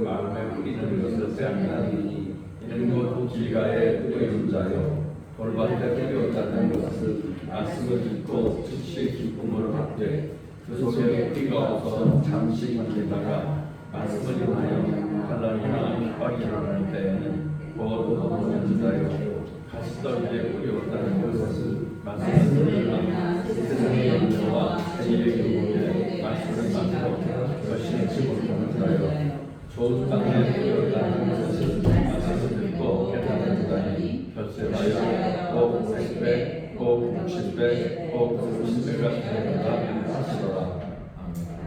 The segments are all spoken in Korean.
마음에 뿌리는 것을 빼앗나니 이는 곧 길가에 뿌리는 자요 돌밭에 뿌리었다는 것을 말씀을 듣고 즉시 기쁨으로 받되 그 속에 뿌리가 없어 잠시 견디다가 말씀을 인하여 환난이나 핍박이 일어날 때에는 곧 얻는 자요 가시더기에 뿌리었다는 것을 말씀을 듣다가 세상의 영광과 세계의 교훈에 말씀을 받고 열심히 못하는 자요 좋은 땅에 뿌리었다는 것을 말씀을 듣고 깨닫는 자니 결세하여 꼭 50배, 꼭 60배, 꼭 90배가 되리라 하시더라.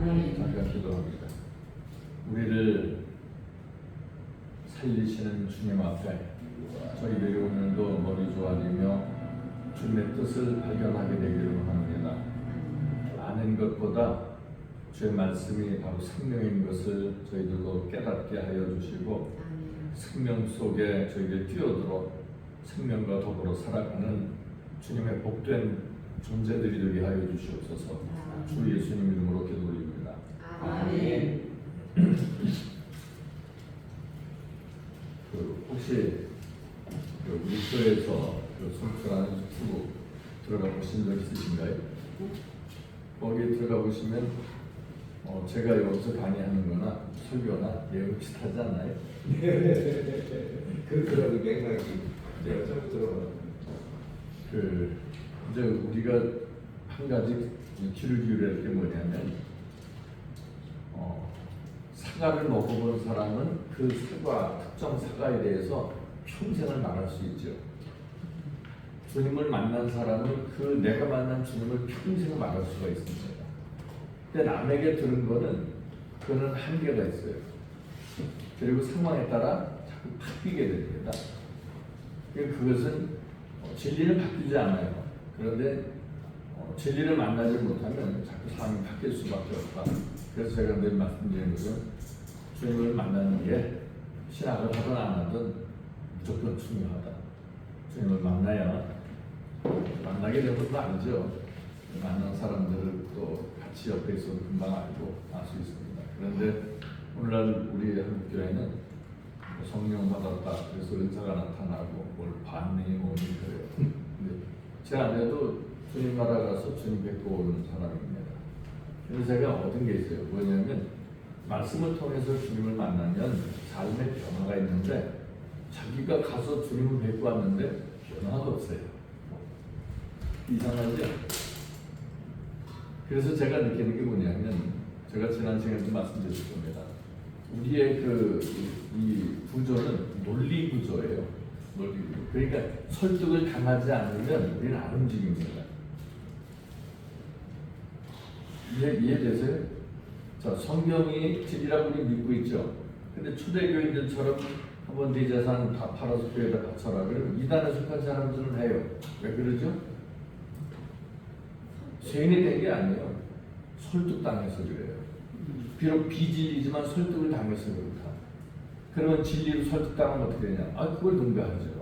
아멘. 잠깐 기도합니다. 우리를 살리시는 주님 앞에 저희들이 오늘도 머리 조아리며 주님의 뜻을 발견하게 되기를 원합니다. 아는 것보다 주의 말씀이 바로 생명인 것을 저희들도 깨닫게 하여 주시고 생명 속에 저희들 뛰어들어 생명과 더불어 살아가는 주님의 복된 존재들이 되게 하여 주시옵소서. 주 예수님 이름으로 기도 올립니다. 아멘. 혹시 우리 교회에서 성수라는 유튜브 들어가 보신 적 있으신가요? 거기 들어가 보시면 제가 여기서 강의하는 거나 설교나 내용 비슷하지 않나요? 그렇더라고 맥락이. 내가 처음 들어봤는데. 이제 우리가 한 가지 귀를 기울여야 할 게 뭐냐면 사과를 먹어본 사람은 그 사과, 특정 사과에 대해서 평생을 말할 수 있죠. 주님을 만난 사람은 그 내가 만난 주님을 평생 말할 수가 있습니다. 근데 남에게 들은 거는 그거는 한계가 있어요. 그리고 상황에 따라 자꾸 바뀌게 됩니다. 그것은 진리는 바뀌지 않아요. 그런데 진리를 만나지 못하면 자꾸 상황이 바뀔 수밖에 없다. 그래서 제가 늘 말씀드리는 것은 주님을 만나는 게 신학을 하든 안 하든 무조건 중요하다. 주님을 만나게 되는 것도 아니죠. 만난 사람들을 또 같이 옆에 있어도 금방 알고 알 수 있습니다. 그런데 오늘날 우리 한국교회는 성령 받았다. 그래서 은사가 나타나고 뭘 반응이 오는 거예요. 근데 제 아내도 주님 나라 가서 주님 뵙고 오는 사람입니다. 그래서 제가 얻은 게 있어요. 뭐냐면 말씀을 통해서 주님을 만나면 삶의 변화가 있는데 자기가 가서 주님을 뵙고 왔는데 변화가 없어요. 이상하죠? 그래서 제가 느끼는 게 뭐냐면 제가 지난 시간에도 말씀드렸을 겁니다. 우리의 이 구조는 논리 구조예요. 논리 구조. 그러니까 설득을 당하지 않으면 우리는 안 움직입니다. 이해되세요? 자, 성경이 진리라고 우리 믿고 있죠. 근데 초대교인들처럼 한번 네 재산 다 팔아서 교회에다 바쳐라. 그러면 이단에 속한 사람들은 해요. 왜 그러죠? 죄인이 된 게 아니에요. 설득당해서 그래요. 비록 비진리지만 설득을 당해서 그렇다. 그러면 진리로 설득당하면 어떻게 되냐? 그걸 능가하죠.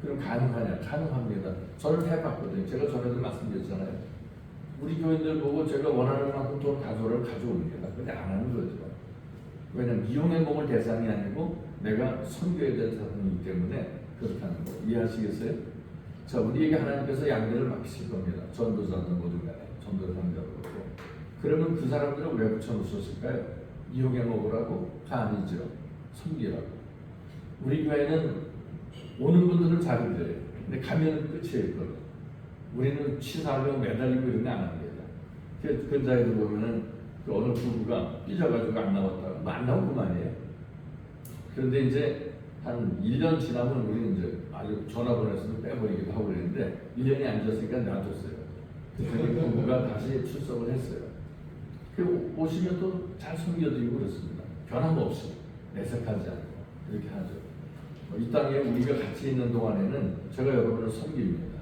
그럼 가능하냐? 가능합니다. 저는 해봤거든요. 제가 전에도 말씀드렸잖아요. 우리 교인들 보고 제가 원하는 만큼 돈 가져옵니다. 근데 안 하는 거죠. 왜냐면 이용해 먹을 대상이 아니고 내가 선교해야 될 대상이기 때문에 그렇게 하는 거. 이해하시겠어요? 자, 우리에게 하나님께서 양들을 맡기실 겁니다. 전도자든 뭐든 간에 전도사님들하고. 그러면 그 사람들은 왜 붙여놓으셨을까요? 이용해 먹으라고? 아니죠. 섬기라고. 우리 교회는 오는 분들은 자기들이에요. 근데 가면 끝이에요. 우리는 치사하고 매달리고 이런 거 안 합니다. 그 자리도 보면은 어느 부부가 삐져가지고 안 나왔다고. 안 나온 그만이에요. 그런데 이제 한 1년 지나면 우리는 이제 아주 전화번호에서도 빼버리기도 하고 그랬는데 1년이 안 지났으니까 놔뒀어요. 그랬더니 부부가 다시 출석을 했어요. 오시면 또 잘 섬겨드리고 그렇습니다. 변함없이 내색하지 않고 이렇게 하죠. 이 땅에 우리가 같이 있는 동안에는 제가 여러분을 섬깁니다.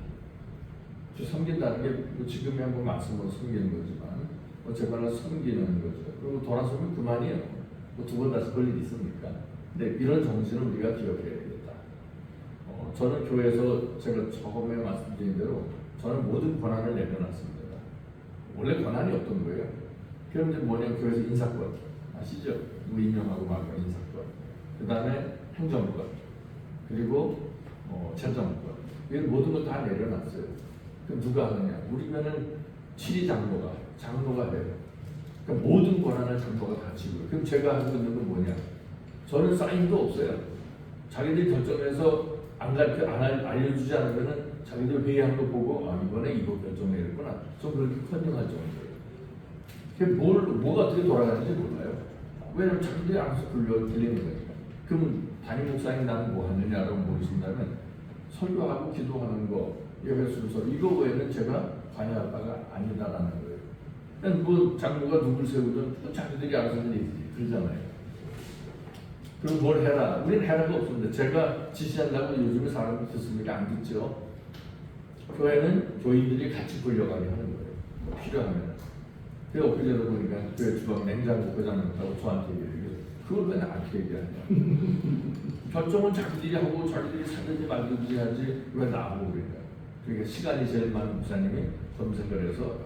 섬긴다는 게 지금의 한번 말씀으로 섬기는 거지만 어쨌거나 섬기는 거죠. 그리고 돌아서면 그만이에요. 두 번 다시 볼 일이 있습니까? 근데 이런 정신을 우리가 기억해야 되겠다. 저는 교회에서 제가 처음에 말씀드린 대로 저는 모든 권한을 내려놨습니다. 원래 권한이 없던 거예요. 그럼 이제 뭐냐면 교회에서 인사권 아시죠? 임명하고 말고 인사권, 그 다음에 행정권, 그리고 재정권, 이 모든 걸 다 내려놨어요. 그럼 누가 하느냐? 우리면은 장로가 해요. 그러니까 모든 권한을 장로가 다 지고. 그럼 제가 하고 있는 건 뭐냐? 저는 사인도 없어요. 자기들이 결정해서 알려주지 않으면은 자기들 회의한 거 보고 이번에 이거 결정해야겠구나. 좀 그렇게 컨닝할 정도예요. 그게 뭐가 어떻게 돌아가는지 몰라요. 왜냐면 자기들이 알아서 들리는 거니까. 그럼 담임 목사님 나는 뭐 하느냐라고 물으신다면 설교하고 기도하는 거 예배 순서 이거 외에는 제가 관여할 바가 아니다라는 거예요. 그냥 뭐 장로가 누굴 세우든 자기들이 알아서 그러잖아요. 그럼 뭘 해라? 우리는 해라가 없습니다. 제가 지시한다고 요즘에 사람이 듣습니까? 안 듣죠. 교회는 교인들이 같이 끌려가게 하는 거예요. 필요하면. 그래서 엊그제도 보니까 교회 주방 냉장고 고장났다고 저한테 얘기해요. 그걸 왜 나한테 얘기하냐? 결정은 자기들이 하고 자기들이 사든지 말든지 하지 왜 나하고 그러냐? 그러니까 시간이 제일 많은 목사님이 검색을 해서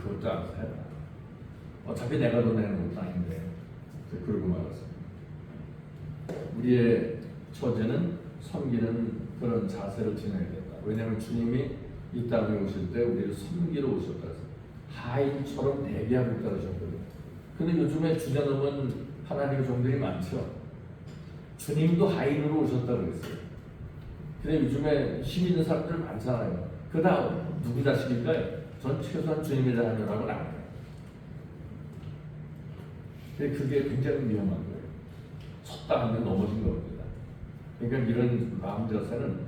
그것도 알아서 해라. 어차피 내가 돈 내는 것도 아닌데 그러고 말았어요. 우리의 처제는 섬기는 그런 자세를 지녀야 된다. 왜냐하면 주님이 이 땅에 오실 때 우리를 섬기러 오셨다. 하인처럼 대비하고 따르셨거든요. 근데 요즘에 주저넘은 하나님의 종들이 많죠. 주님도 하인으로 오셨다고 그랬어요. 근데 요즘에 힘 있는 사람들 많잖아요. 그 다음 누구 자식일까요? 전 최소한 주님의 자녀라고 나와요. 그게 굉장히 위험한 거예요. 섰다 하면 넘어진 겁니다. 그러니까 이런 마음 자세는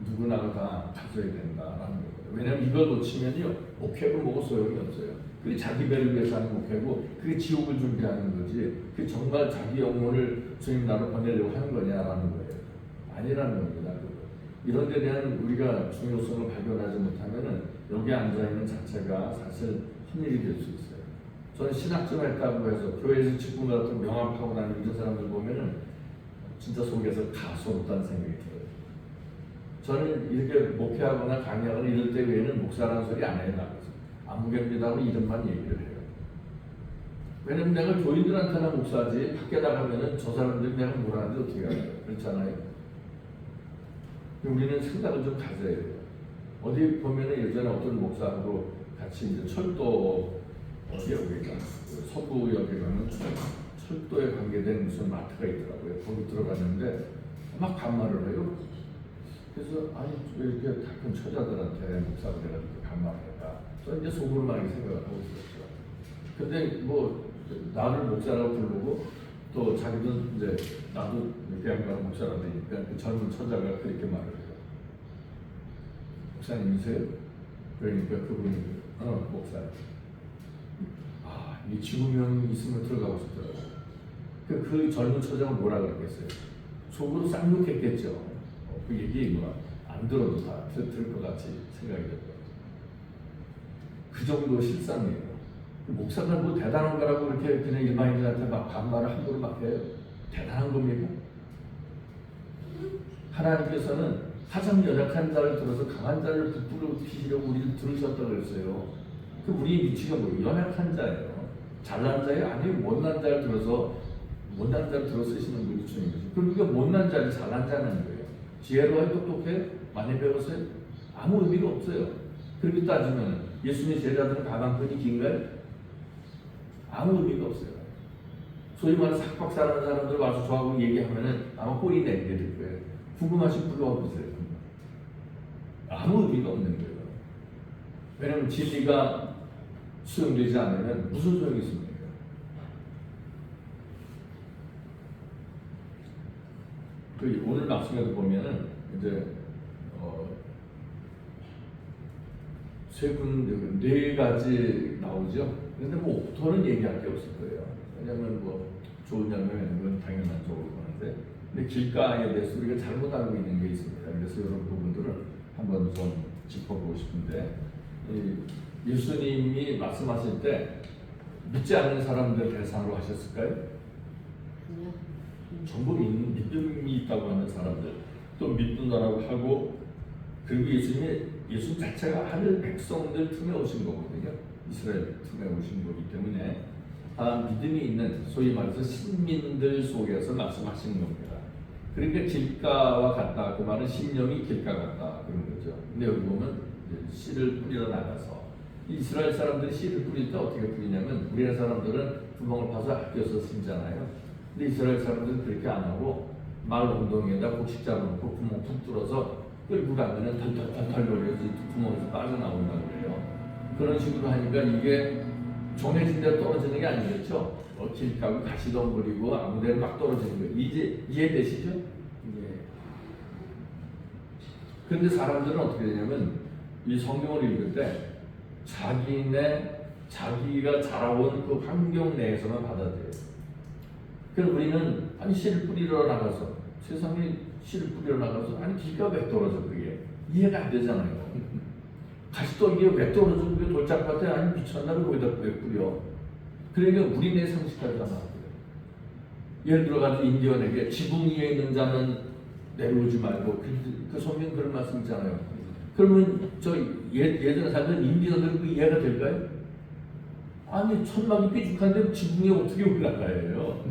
누구나 다 가져야 된다라는 거예요. 왜냐하면 이걸 놓치면요, 목회고 뭐고 소용이 없어요. 그게 자기 배를 위해서 하는 목회고, 그게 지옥을 준비하는 거지, 그게 정말 자기 영혼을 주님 나로 보내려고 하는 거냐라는 거예요. 아니라는 겁니다. 이런 데 대한 우리가 중요성을 발견하지 못하면은 여기 앉아있는 자체가 사실 헛일이 될 수 있어요. 저는 신학 좀 했다고 해서 교회에서 직분 같은 명함하고 다니는 이런 사람들 보면은 진짜 속에서 가소롭다는 생각이 들어요. 저는 이렇게 목회하거나 강의하거나 이럴 때 외에는 목사라는 소리 안 해요. 나가서 아무개입니다고 이름만 얘기를 해요. 왜냐면 내가 교인들한테나 목사지 밖에 나가면은 저 사람들이 내가 뭐라는지 어떻게 알아요? 그렇잖아요. 우리는 생각을 좀 가져야 돼요. 어디 보면은 예전에 어떤 목사하고 같이 이제 철도 여기가 서부역에 가면 철도에 관계된 무슨 마트가 있더라고요. 거기 들어갔는데 막 반말을 해요. 그래서 왜 이렇게 다 큰 처자들한테 목사가 내가 이렇게 반말할까? 저는 이제 속으로 많이 생각을 하고 있었죠. 근데 뭐 나를 목사라고 부르고 또 자기도 이제 나도 이렇게 양반 목사라고 되니까 그 젊은 처자가 그렇게 말을 해요. 목사님이세요? 그러니까 그분이 목사님. 이 지구명이 있으면 들어가고 싶더라고요. 그 젊은 처자가 뭐라 그랬겠어요? 속으로 쌍욕했겠죠. 그 얘기 안 들어도 다 들을 것 같이 생각이 들어요. 그 정도 실상이에요. 목사가 뭐 대단한 거라고 그렇게 그냥 일반인들한테 막 반말을 함부로 막 해요. 대단한 겁니까? 하나님께서는 가장 연약한 자를 들어서 강한 자를 부풀리시려고 우리를 들으셨다고 그랬어요. 그 우리의 위치가 뭐예요? 연약한 자예요. 잘난 자예요? 아니면 못난 자를 들어서 쓰시는 분이 주님이죠. 그러니까 못난 자를 잘난 자는 거예요. 지혜로워요? 똑똑해요? 많이 배웠어요? 아무 의미가 없어요. 그렇게 따지면 예수님의 제자들은 가방끈이 긴가요? 아무 의미가 없어요. 소위 말해서 삭박사라는 사람들 와서 저하고 얘기하면은 아마 꼬리 내게 될 거예요. 궁금하신 불러와 보세요. 아무 의미가 없는 거예요. 왜냐하면 진리가 수용되지 않으면 무슨 소용이 있습니까? 오늘 말씀에도 보면은 이제 네 가지 나오죠. 근데 뭐 더는 얘기할 게 없을 거예요. 왜냐하면 뭐 좋은 장면은 건 당연한 쪽으로 보는데, 근데 길가에 대해서 우리가 잘못 알고 있는 게 있습니다. 그래서 이런 부분들을 한번 좀 짚어보고 싶은데, 예수님이 말씀하실 때 믿지 않는 사람들 대상으로 하셨을까요? 전부 믿음이 있다고 하는 사람들, 또 믿는다라고 하고, 그리고 예수 자체가 하늘 백성들 틈에 오신 거거든요. 이스라엘 틈에 오신 거기 때문에 믿음이 있는 소위 말해서 신민들 속에서 말씀하시는 겁니다. 그러니까 길가와 같다. 그 말은 신령이 길가 같다 그런 거죠. 근데 여기 보면 이제 씨를 뿌리러 나가서 이스라엘 사람들이 씨를 뿌릴 때 어떻게 뿌리냐면 우리나라 사람들은 구멍을 파서 아껴서 심잖아요. 근데 이스라엘 사람들은 그렇게 안 하고 말 엉덩이에다 곡식 잡아놓고 구멍 푹 뚫어서 끌고 가면은 덜덜덜덜 거려서 구멍에서 빠져나온다고 그래요. 그런 식으로 하니까 이게 정해진 대로 떨어지는 게 아니겠죠. 길 가고 가시덤불이고 아무데나 막 떨어지는 거예요. 이제 이해되시죠? 예. 그런데 사람들은 어떻게 되냐면 이 성경을 읽을 때 자기가 자라온 그 환경 내에서만 받아들여요. 그래서 우리는 아니 씨를 뿌리러 나가서 세상에 씨를 뿌리러 나가서 아니 길가 왜 떨어져 그게 이해가 안 되잖아요. 가시덤불이 왜 떨어져 그게 돌짝밭에 아니 미쳤나 거기다 왜 뿌려? 그러니까 우리네 상식까지 나와요. 예를 들어가지고 인디언에게 지붕 위에 있는 자는 내려오지 말고 그 성경 그런 말씀 있잖아요. 그러면 저 예전에 살던 인디언들 그 이해가 될까요? 아니 천막이 삐죽한데 지붕에 어떻게 올라가요?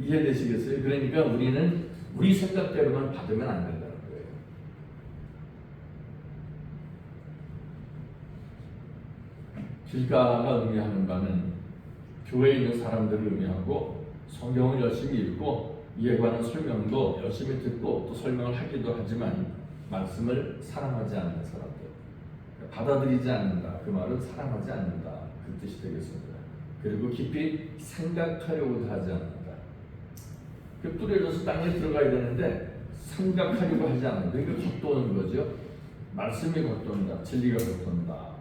이해되시겠어요? 그러니까 우리는 우리 생각대로만 받으면 안 된다는 거예요. 길가가 의미하는 바는 교회에 있는 사람들을 의미하고 성경을 열심히 읽고 이에 관한 설명도 열심히 듣고 또 설명을 하기도 하지만 말씀을 사랑하지 않는 사람들, 받아들이지 않는다. 그 말은 사랑하지 않는다. 그 뜻이 되겠습니다. 그리고 깊이 생각하려고도 하지 않는다. 그 뿌려져서 땅에 들어가야 되는데 생각하려고 하지 않는다. 그러니까 겉도는 거죠. 말씀이 겉돈다. 진리가 겉돈다.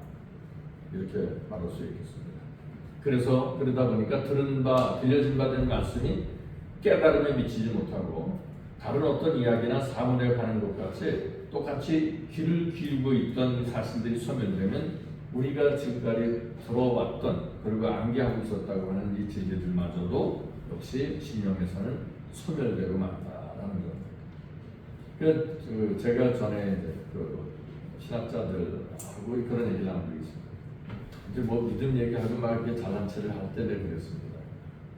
이렇게 말할 수 있겠습니다. 그래서 그러다 보니까 들려진 바 된 말씀이 깨달음에 미치지 못하고 다른 어떤 이야기나 사문에 가는 것 같이 똑같이 귀를 기울이고 있던 사실들이 소멸되면 우리가 지금까지 들어왔던 그리고 암기하고 있었다고 하는 이 진리들마저도 역시 신령에서는 소멸되고 만다라는 겁니다. 그 제가 전에 그 신학자들하고 그런 얘기를 나온 적이 있습니다. 이제 뭐 믿음 얘기하고 막 이렇게 잘난 체를 할 때를 그랬습니다.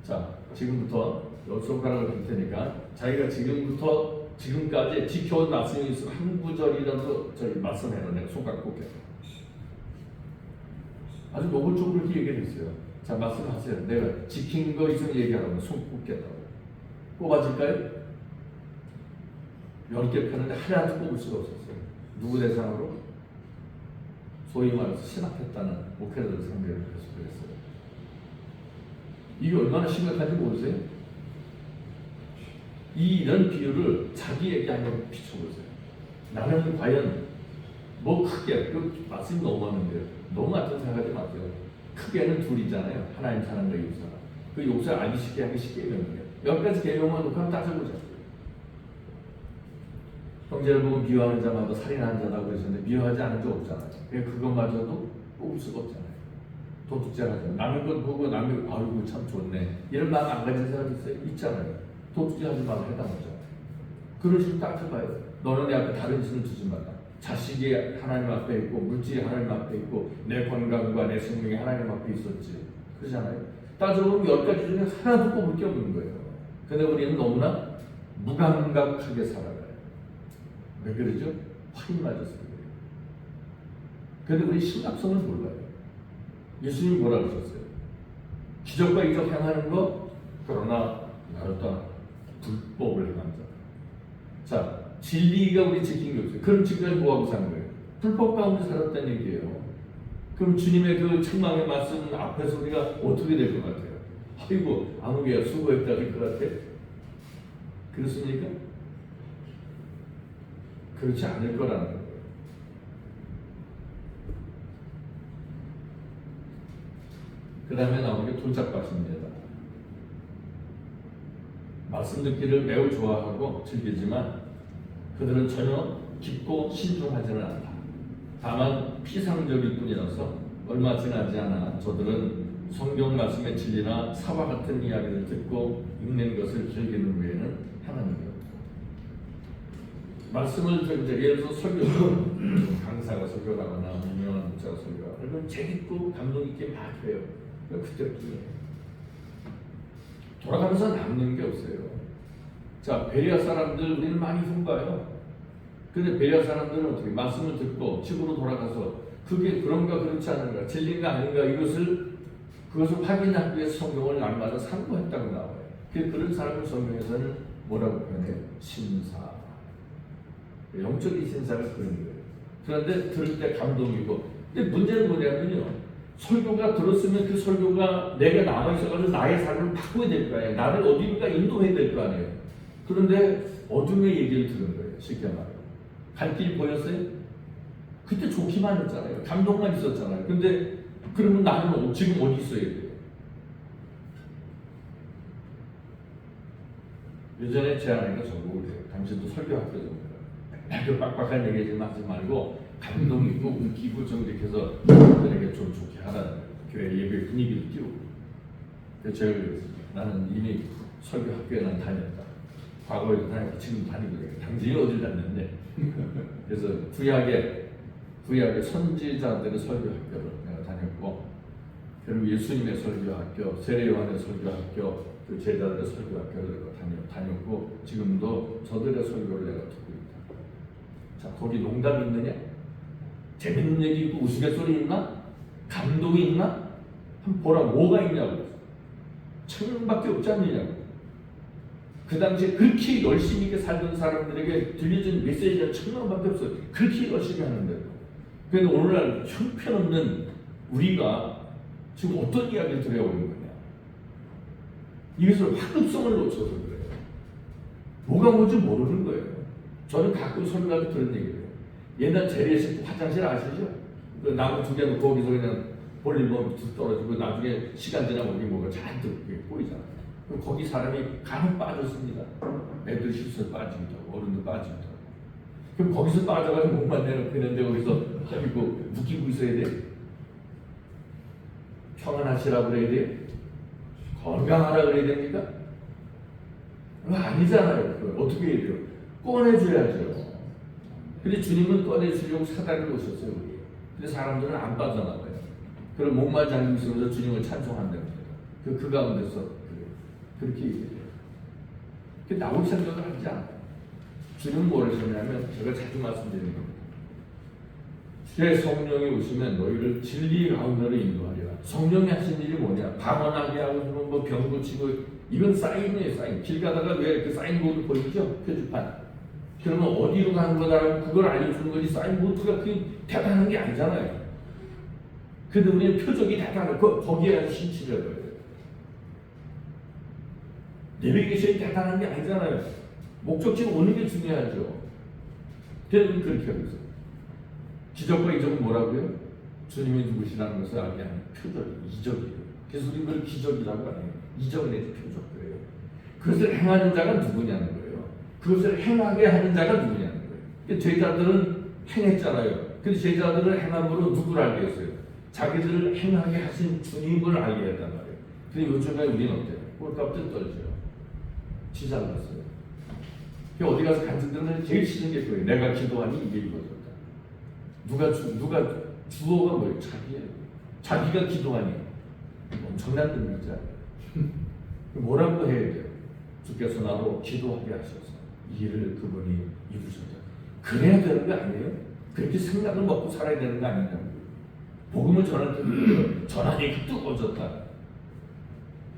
자, 지금부터 손가락을 들 테니까 자기가 지금부터 지금까지 지켜온 말씀이 있으면 한 구절이라도 저희 말씀해라. 내가 손가락 꼽겠다. 아주 노골적으로 그렇게 얘기했어요. 자, 말씀하세요. 내가 지킨 거 있으면 얘기하라고 손 꼽겠다고. 뽑아질까요? 10개 펴는데 하나도 뽑을 수가 없었어요. 누구 대상으로? 소위 말해서 신학했다는 목회자들 상대로 해서 그랬어요. 이게 얼마나 심각한지 모르세요? 이런 비유를 자기에게 한번 비춰보세요. 나는 과연 뭐 크게 그 말씀이 너무 많은데요. 너무 같은 생각하지 마세요. 크게는 둘이잖아요. 하나님 사랑과 이웃 사랑. 그 욕설 알기 쉽게 하기 10계명이에요. 여기까지 계명만 놓고 한번 따져보자. 형제를 보고 미워하는 자마다 살인하는 자라고 그러셨는데 미워하지 않은 적 없잖아요. 그러니까 그것마저도 뽑을 수가 없잖아요. 도둑질하죠. 남의 것 보고 남의 아이고 참 좋네 이런 마음 안 가진 사람 있잖아요. 도둑질하지 말고 해당하죠. 그런 식으로 따져봐요. 너는 내 앞에 다른 짓을 두지 마라. 자식이 하나님 앞에 있고 물질이 하나님 앞에 있고 내 건강과 내 생명이 하나님 앞에 있었지. 그러잖아요. 따져보면 10가지 중에 하나도 뽑을 게 없는 거예요. 근데 우리는 너무나 무감각하게 살아가요. 왜 그러죠? 화인 맞아서 그래요. 근데 우리 신학성을 몰라요. 예수님이 뭐라 그러셨어요? 기적과 이적 행하는 것, 그러나 나를 떠나 불법을 행한 자. 자, 진리가 우리 지킨 게 없어요. 그럼 지금까지 뭐하고 산 거예요? 불법 가운데 살았다는 얘기예요. 그럼 주님의 그 책망의 말씀 앞에서 우리가 어떻게 될 것 같아요? 아이고, 아무개야 수고했다 될 것 같아? 그렇습니까? 그렇지 않을 거라는 거예요. 그 다음에 나오는 게 돌짝밭입니다. 말씀 듣기를 매우 좋아하고 즐기지만 그들은 전혀 깊고 신중하지는 않다. 다만 피상적일 뿐이라서 얼마 지나지 않아 저들은 성경 말씀의 진리나 사와 같은 이야기를 듣고 읽는 것을 즐기는 외에는 하나님이 없다. 말씀을 예를 들어서 설교 강사가 설교를 하거나 유명한 목사가 설교를 하면 재밌고 감동 있게 막 해요. 그때뿐이에요. 돌아가면서 남는 게 없어요. 자, 베레아 사람들 우리는 많이 흉봐요. 근데 베레아 사람들은 어떻게 말씀을 듣고 집으로 돌아가서 그게 그런가 그렇지 않은가 진리인가 아닌가 그것을 확인하기 위해서 성경을 날마다 상고했다고 나와요. 그런 사람을 성경에서는 뭐라고 표현해요? 신사. 영적인 신사가 그런 거예요. 그런데 들을 때 감동이고. 근데 문제는 뭐냐면요. 설교가 들었으면 그 설교가 내가 남아있어가지고 나의 삶을 바꿔야 될 거 아니에요. 나를 어디론가 인도해야 될 거 아니에요. 그런데 어둠의 얘기를 들은 거예요. 쉽게 말해요. 갈 길 보였어요? 그때 좋기만 했잖아요. 감동만 있었잖아요. 근데 그러면 나는 지금 어디 있어야 돼요? 예전에 제 아내가 저보고 그래요. 당신도 설교학교 좀 그 빡빡한 얘기 좀 하지 말고 감동 있고 웃기고 좀 이렇게 해서 사람들에게 좀 좋게 하라. 교회 예배 분위기를 띄우고. 그래서 제가 그랬어요. 나는 이미 설교학교에 난 다녔다. 과거에도 다녔고 지금 다니고 있어요. 당신이 어딜 다녔네. 그래서 구약의 선지자들의 설교학교를 내가 다녔고, 그리고 예수님의 설교학교, 세례 요한의 설교학교, 그 제자들의 설교학교를 다녔고, 지금도 저들의 설교를 내가 듣고 있다. 자, 거기 농담이 있느냐? 재밌는 얘기 있고 우스갯소리 있나? 감동이 있나? 한번 보라. 뭐가 있냐고. 천명밖에 없지 않느냐고. 그 당시에 그렇게 열심히 있게 살던 사람들에게 들려준 메시지가 천명밖에 없어요. 그렇게 열심히 하는데. 그런데 오늘날 형편없는 우리가 지금 어떤 이야기를 들어오는 거냐? 이것을 화급성을 놓쳐서 그래요. 뭐가 뭔지 모르는 거예요. 저는 가끔 설교할 때 그런 얘기를 해요. 옛날 재래식 화장실 아시죠? 그 나무 두 개 놓고 거기서 그냥 볼일 보면 떨어지고 나중에 시간 지나면 거기 뭐가 잔뜩 꼬이잖아요. 거기 사람이 간혹 빠졌습니다. 애들 실수 빠지기도 하고 어른들 빠지기도 하고. 그럼 거기서 빠져가지고 목만 내놓고 있는데 거기서 하고 웃기고 있어야 돼? 평안하시라고 그래야 돼? 건강하라 그래야 됩니까? 그거 아니잖아요. 그걸 어떻게 해야 돼요? 꺼내줘야죠. 근데 주님은 꺼내주려고 사다리를 오셨어요. 우리. 근데 사람들은 안 빠져나가요. 그럼 목만 잠기고 있으면서 주님을 찬송한다는 거예요. 그 가운데서 그렇게 얘기해요. 나올 생각을 하지 않아요. 주님은 뭘 하셨냐면 제가 자주 말씀드리는 겁니다. 제 성령이 오시면 너희를 진리 가운데로 인도하리라. 성령이 하신 일이 뭐냐? 방언하게 하고 뭐 병 고치고 이건 사인이에요. 사인. 길 가다가 왜 그 사인보드 보이죠? 표지판. 그러면 어디로 가는 거다라고 그걸 알려주는 거지 사인보드가 그게 대단한 게 아니잖아요. 근데 우리는 표적이 대단하고 거기에 신치를 해요. 내비게이션이 대단한 게 아니잖아요. 목적지에 오는 게 중요하죠. 그래서 그렇게 하고 있어요. 기적과 이적은 뭐라고요? 주님이 누구시라는 것을 알게 하는 표적, 이적이에요. 그래서 우리는 그걸 기적이라고 안 해요. 이적 내지 표적이에요. 그것을 행하는 자가 누구냐는 거예요. 그것을 행하게 하는 자가 누구냐는 거예요. 제자들은 행했잖아요. 근데 제자들은 행함으로 누구를 알게 했어요? 자기들을 행하게 하신 주님을 알게 했단 말이에요. 근데 요즘에 우리는 어때요? 꼴값들 떨죠. 지잘났어요. 어디 가서 간증들은 제일 싫은 게 그거예요. 내가 기도하니 이게 이루어졌다. 누가 주어가 뭐예요? 자기예요. 자기가 기도하니 엄청난 능력자. 뭐라고 해야 돼요? 주께서 나로 기도하게 하셔서 이 일을 그분이 이루셨다. 그래야 되는 거 아니에요? 그렇게 생각을 먹고 살아야 되는 거 아니냐고요. 복음을 전하니 뜨거워졌다.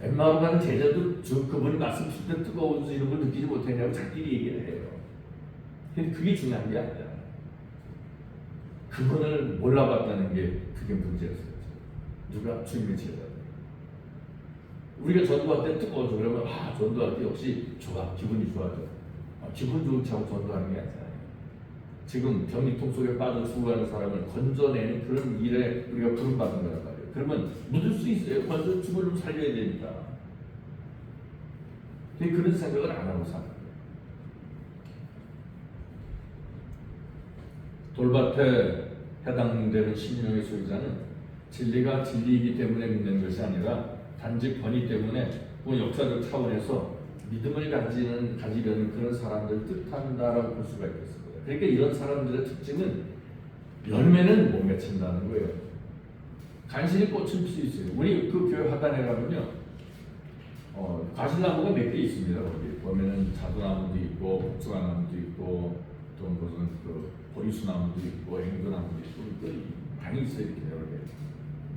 엠마오 가는 제자도 그분이 말씀 주실 때 뜨거워지는 걸 느끼지 못했냐고 자기들이 얘기를 해요. 근데 그게 중요한 게 아니야. 그분을 몰라봤다는 게 그게 문제였어요. 누가? 주님의 제자들. 우리가 전도할 때 뜨거워져 그러면 전도할 때 역시 좋아. 기분이 좋아져. 기분 좋지 않고 전도하는 게 아니잖아요. 지금 병리통 속에 빠져 죽어가는 사람을 건져내는 그런 일에 우리가 부름받은 거란 말이에요. 그러면 묻을 수 있어요. 건져 죽으려면 살려야 되니까. 그런 생각을 안 하고 사는 거예요. 돌밭에 해당되는 심령의 소유자는 진리가 진리이기 때문에 믿는 것이 아니라 단지 권위 때문에 혹은 역사적 차원에서 믿음을 가지려는 그런 사람들을 뜻한다라고 볼 수가 있겠습니다. 그러니까 이런 사람들의 특징은 열매는 못 맺힌다는 거예요. 간신히 꽃은 필 수 있어요. 우리 그 교회 화단에 가면요, 과실나무가 몇 개 있습니다. 거기 보면은 자두나무도 있고, 복숭아나무도 있고, 또 무슨 그 보리수나무도 있고, 앵두나무도 있고, 그 많이 있어요, 이렇게 여러 개.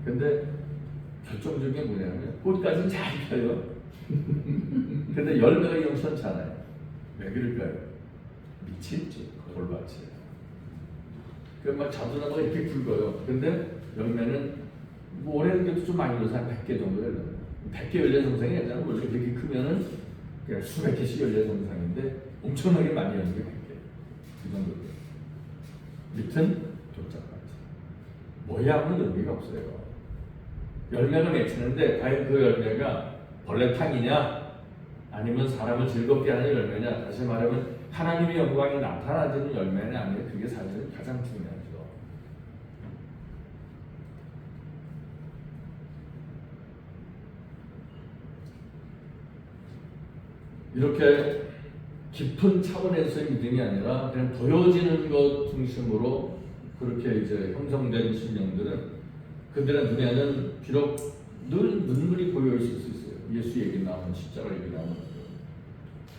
근데 결정적인 게 뭐냐면 꽃까지는 잘 펴요. 근데 열매가 영시원치 않아요. 왜 그럴까요? 미치겠지, 돌밭이. 그막 자두나무가 이렇게 굵어요. 근데 열매는 뭐 올해는 그래도 좀 많이 넣어서 한 100개 정도 열려요. 100개 열려 정상이 아니잖아요. 원래 그렇게 크면은 그냥 수백 개씩 열려 정상인데 엄청나게 많이 열는 게 100개. 그 정도 돼요. 밑은 돌짝밭이. 모양은 의미가 없어요. 열매는 맺히는데 과연 그 열매가 벌레탕이냐 아니면 사람을 즐겁게 하는 열매냐, 다시 말하면 하나님의 영광이 나타나지는 열매냐 아니면 그게 사실 가장 중요하죠. 이렇게 깊은 차원에서의 믿음이 아니라 그냥 보여지는 것 중심으로 그렇게 이제 형성된 신령들은 그들의 눈에는 비록 늘 눈물이 고여 있을 수 있어요. 예수 얘기 나오면 십자가 얘기 나오면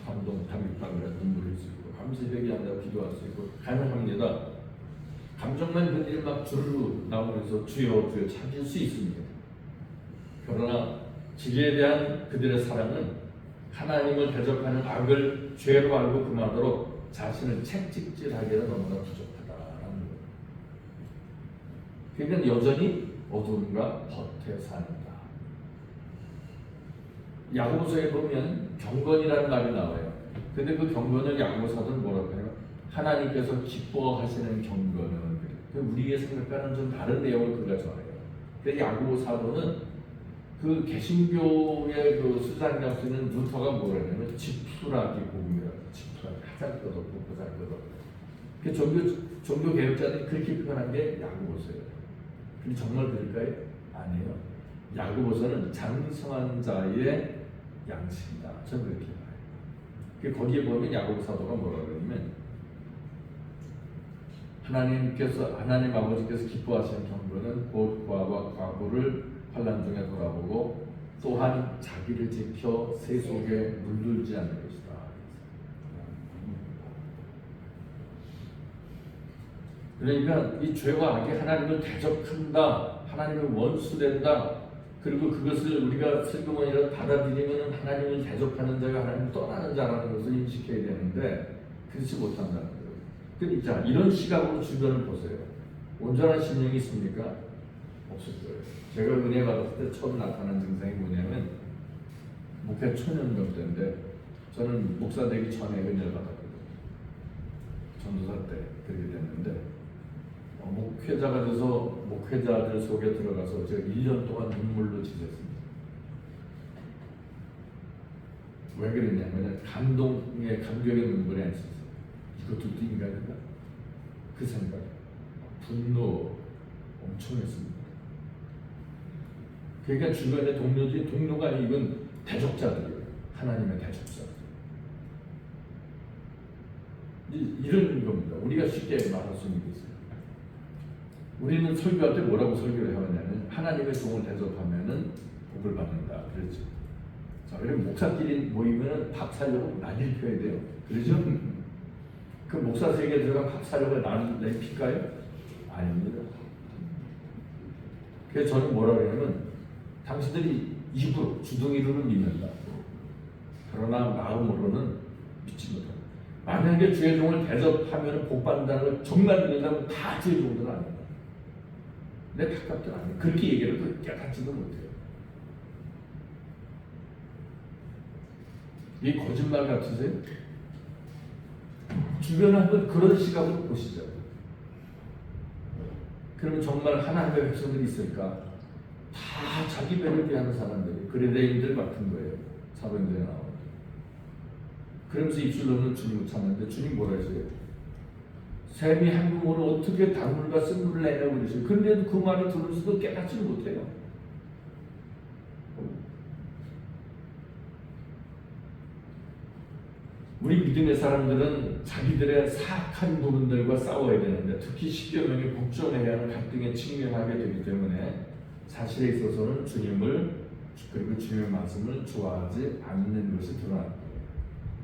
감동, 감격받으며 눈물이 있고 감사되게 한다고 기도할 수 있고 가능합니다. 감정만 흔들리 막 주르르 나오면서 주여 주여 찾을 수 있습니다. 그러나 진리에 대한 그들의 사랑은 하나님을 대적하는 악을 죄로 알고 금하도록 자신을 채찍질하기에는 너무나 부족하다라는 거예요. 그러니까 여전히 어둠과 겉에 사는다. 야고보서에 보면 경건이라는 말이 나와요. 근데 그 경건을 야고보사도는 뭐라고 해요? 하나님께서 기뻐하시는 경건은 우리의 생각과는 좀 다른 내용을 그가 전해요. 근데 야고보사도는 그 개신교의 그 수장이라고 쓰는 루터가 뭐라 하냐면 지푸라기 복음이라고. 지푸라기 가장 끝없고 가장 끝없고. 종교 개혁자들이 그렇게 표현한 게 야고보서예요. 근데 정말 그럴까요? 아니에요. 야고보서는 장성한 자의 양식이다. 저는 그렇게 봐요. 거기에 보면 야고보 사도가 뭐라 그러냐면 하나님 아버지께서 기뻐하시는 경건은 곧 과와 과부를 환난 중에 돌아보고 또한 자기를 지켜 새 속에 물들지 않는 것이다. 그러니까 이 죄와 악이 하나님을 대적한다, 하나님을 원수된다. 그리고 그것을 우리가 슬그머니라도 받아들이면 하나님을 대적하는 자가 하나님을 떠나는 자라는 것을 인식해야 되는데 그렇지 못한다는 거예요. 그러니까 이런 시각으로 주변을 보세요. 온전한 신령이 있습니까? 없을 거예요. 제가 은혜 받았을 때 처음 나타난 증상이 뭐냐면 목회 초년경 때인데 저는 목사 되기 전에 은혜를 받았거든요. 전도사 때 그렇게 됐는데 목회자가 돼서 목회자들 속에 들어가서 제가 1년 동안 눈물로 지냈습니다. 왜 그랬냐면 감격의 눈물이 안 찼어요. 이것도 인간인가? 그 생각, 분노 엄청 했습니다. 그러니까 주변의 동료가 아니고 이건 대적자들이에요. 하나님의 대적자들. 이런 겁니다. 우리가 쉽게 말할 수 있는 게 있어요. 우리는 설교할 때 뭐라고 설교를 해왔냐면 하나님의 종을 대접하면은 복을 받는다. 그렇죠. 자, 그럼 목사끼리 모이면은 밥 사려고 난리를 펴야 돼요. 그렇죠? 그 목사 세계에 들어간 밥 사려고 난리를 필까요? 아닙니다. 그래서 저는 뭐라 그러냐면 당신들이 입으로 주둥이로는 믿는다. 그러나 마음으로는 믿지 못한다. 만약에 주의 종을 대접하면 복 받는다는 걸 정말 믿는다면 다 주의 종들은 아닙니다. 내 가깝든 아니에요. 그렇게 얘기를 깨닫지도 못해요. 이 거짓말 같으세요? 주변에 한번 그런 시각으로 보시죠. 그러면 정말 하나님의 백성들이 있을까? 다 자기 배를 위하는 사람들이 그레데인들 같은 거예요. 사도행전에 나오는. 그러면서 입술로는 주님을 찾는데 주님 뭐라 했어요? 샘이 한 구멍으로 어떻게 단물과 쓴물을 내냐고 그러셔요. 그런데도 그 말을 들으면서도 깨닫지를 못해요. 우리 믿음의 사람들은 자기들의 사악한 부분들과 싸워야 되는데 특히 십계명의 복종해야 하는 갈등에 직면하게 되기 때문에 사실에 있어서는 주님을 그리고 주님의 말씀을 좋아하지 않는 것이 드러납니다.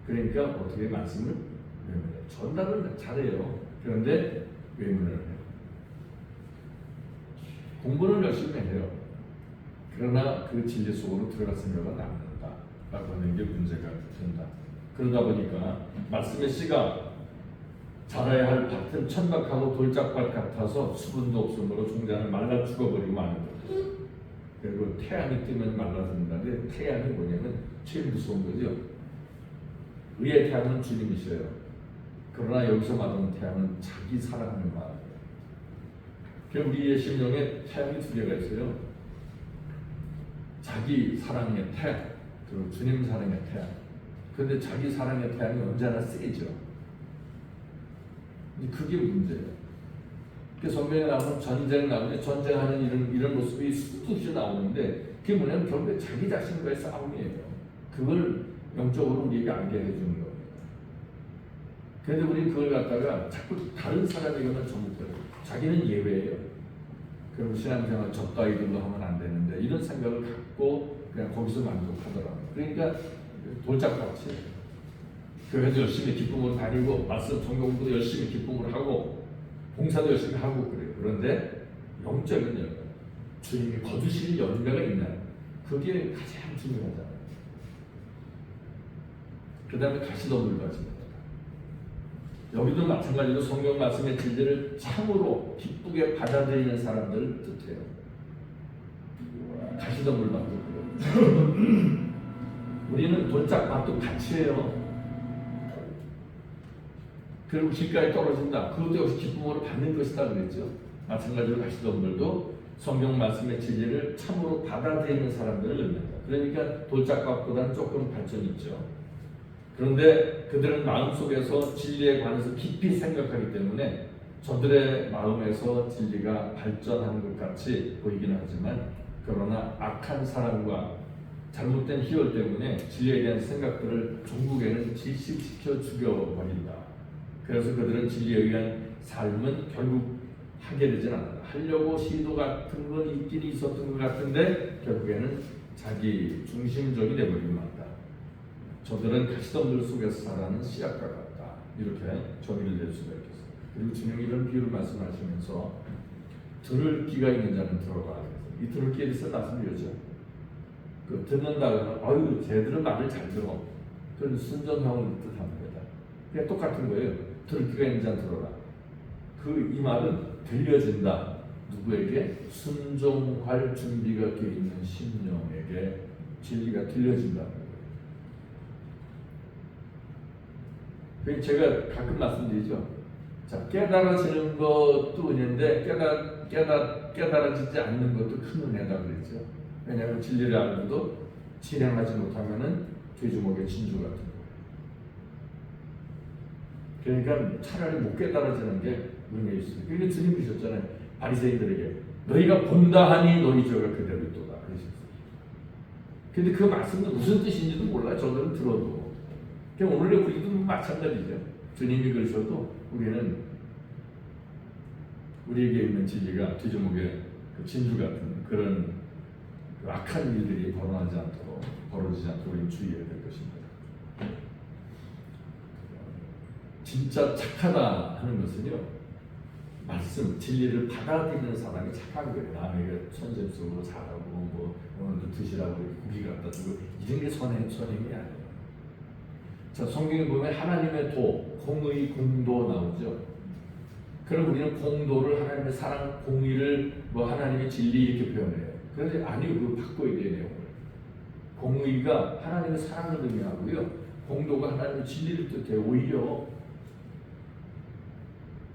그러니까 어떻게 말씀을 외면해요? 전달은 잘해요. 그런데 외면을 해요. 공부는 열심히 해요. 그러나 그 진리 속으로 들어갈 생각은 안 한다라고 하는 게 문제가 된다. 그러다 보니까 말씀의 씨가 자라야 할 밭은 천박하고 돌짝밭 같아서 수분도 없으므로 종자는 말라 죽어버리고 마는 거죠. 그리고 태양이 뜨면 말라진다는데 태양이 뭐냐면 제일 무서운 거죠. 의의 태양은 주님이셔요. 그러나 여기서 말하는 태양은 자기 사랑하는 마음이에요. 우리의 심령에 태양이 두 개가 있어요. 자기 사랑의 태양, 그리고 주님 사랑의 태양. 그런데 자기 사랑의 태양이 언제나 세죠. 그게 문제예요. 그 성경에 나오면 전쟁 나오는데 전쟁하는 이런 모습이 수두시 나오는데 그게 뭐냐면 결국에 자기 자신과의 싸움이에요. 그걸 영적으로 우리에게 알게 해주는 겁니다. 그런데 우리는 그걸 갖다가 자꾸 다른 사람에게만 전부돼요. 자기는 예외예요. 그럼 신앙생활 저 따위들로 하면 안 되는데 이런 생각을 갖고 그냥 거기서 만족하더라고요. 그러니까 돌짝밭이 교회도 열심히 기쁨으로 다니고 말씀 전공부도 열심히 기쁨으로 하고 봉사도 열심히 하고 그래요. 그런데 영적인 열매, 주님이 거두실 열매가 있나? 그게 가장 중요하잖아요. 그 다음에 가시덤불 가집니다. 여기도 마찬가지로 성경 말씀의 진리를 참으로 기쁘게 받아들이는 사람들을 뜻해요. 가시덤불 받고 우리는 돌짝밭도 같이 해요. 그리고 길가에 떨어진다. 그것도 역시 기쁨으로 받는 것이다 그랬죠. 마찬가지로 가시덤불도 성경 말씀의 진리를 참으로 받아들이는 사람들을 의미한다. 그러니까 돌짝밭보다는 조금 발전이 있죠. 그런데 그들은 마음속에서 진리에 관해서 깊이 생각하기 때문에 저들의 마음에서 진리가 발전하는 것 같이 보이긴 하지만 그러나 악한 사랑과 잘못된 희열 때문에 진리에 대한 생각들을 종국에는 질식시켜 죽여버린다. 그래서 그들은 진리에 의한 삶은 결국 하게 되진 않는다. 하려고 시도 같은 건 있긴 있었던 것 같은데 결국에는 자기 중심적이 되버리고 만다. 저들은 가시덤불 속에서 살아가는 씨앗과 같다. 이렇게 정의를 낼 수가 있겠어요. 그리고 주님이 이런 비유를 말씀하시면서 들을 귀가 있는 자는 들어라. 이 들을 귀에 대해서 말씀드렸죠. 그 듣는다 그러면 아유 쟤들은 말을 잘 들어. 그런 순전형을 뜻합니다. 그냥 똑같은 거예요. 들을 귀가 있는 자는 들어라. 이 말은 들려진다. 누구에게? 순종할 준비가 되어 있는 심령에게 진리가 들려진다. 제가 가끔 말씀드리죠. 자, 깨달아지는 것도 은혜인데 깨달아지지 않는 것도 큰 은혜다 그랬죠. 왜냐하면 진리를 알고도 실행하지 못하면은 돼지목의 진주 같은 거예요. 그러니까 차라리 못 깨달아지는 게 은혜 있어요. 그러니까 주님 그러셨잖아요. 바리새인들에게 너희가 본다 하니 너희 죄가 그대로 있도다 그러셨어요. 근데 그 말씀도 무슨 뜻인지도 몰라요. 저들은 들어도. 오늘의 우리도 마찬가지죠. 주님이 그러셔도 우리는 우리에게 있는 진리가 뒤주목의 진주 같은 그런 악한 일들이 벌어지지 않도록 우리는 주의해야 될 것입니다. 진짜 착하다 하는 것은요, 말씀, 진리를 받아들이는 사람이 착한 거예요. 남에게 선생수로 잘하고 뭐 오늘도 드시라고 고기 갖다 주고 이런 게 선행이 아니에요. 자, 성경에 보면 하나님의 공의, 공도 나오죠. 그럼 우리는 공도를 하나님의 사랑, 공의를 하나님의 진리 이렇게 표현해요. 그런데 아니요, 그거 바꿔야 돼요, 내용을. 공의가 하나님의 사랑을 의미하고요, 공도가 하나님의 진리를 뜻해요, 오히려.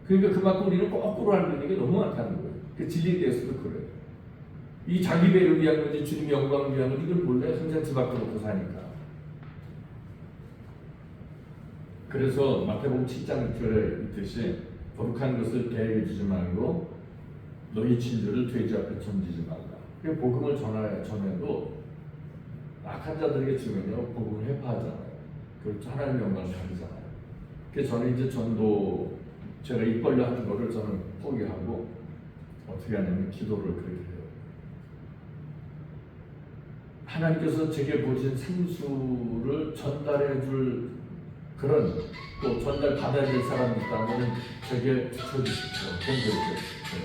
그러니까 그만큼 우리는 거꾸로 알고 있는 게 너무 많다는 거예요. 그 진리에 대해서도 그래요. 이 자기 배를 위한 건지 주님의 영광을 위한 건지 이걸 몰라요. 항상 집 앞에 놓고 사니까. 그래서 마태복음 7장 6절에 있듯이 거룩한 것을 개에게 주지 말고 너희 진주를 돼지 앞에 던지지 말라. 그 복음을 전해도 악한 자들에게 주면요 복음을 회파하잖아요. 그리고 하나님의 영광을 가리잖아요. 그래서 저는 이제 전도 제가 입 벌려 하는 거를 저는 포기하고 어떻게 하냐면 기도를 그렇게 해요. 하나님께서 제게 보신 생수를 전달해 줄 그런 또 전달 받아야 될 사람이 있다면 제게 주십시오. 전달해 주십시오.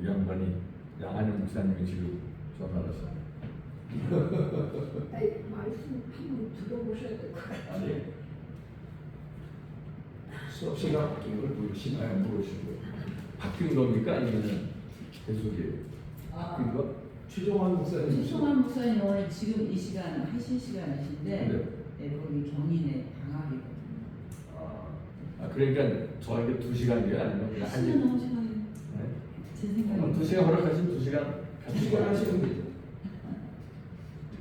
이 양반이 양한영 목사님이 지금 전화하셨어요. 말씀 한번 들어보셔야 될 것 같아요. 아니 수업 시간 바뀐 걸 모르시나요? 모르시고 바뀐 겁니까? 아니면 계속이에요? 바뀐 거? 최종환 목사님. 최종환 목사님 오늘 지금 이 시간 하실 시간이신데 네. 네, 거기 경인의 방학이거든요. 그러니까 저에게 2시간이에요? 아니면 그냥 한 시간? 너무 시간이 제 생각에 2시간 허락하시면 2시간 같이 시간 하시면 되죠.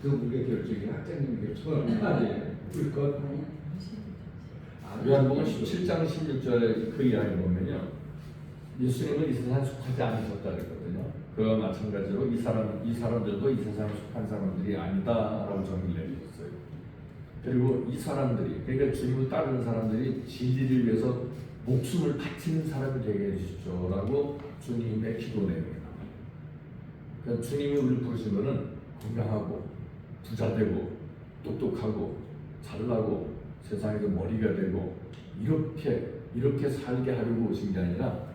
그 우리의 결정이 학장님 결정은 아니에요. 우리 것. 요한복음 17장 16절에 그 이야기를 보면요, 예수님은 이 세상에 속하지 않으셨다 그랬거든요. 그와 마찬가지로 이 사람들도 이 세상에 속한 사람들이 아니다라고 정의를 내리셨어요. 그리고 이 사람들이, 그러니까 주님을 따르는 사람들이 진리를 위해서 목숨을 바치는 사람이 되게 해주십시오라고 주님의 기도 내용입니다. 그러니까 주님이 우리를 부르신 것은 건강하고 부자되고 똑똑하고 잘나고 세상에서 머리가 되고 이렇게 살게 하려고 오신 게 아니라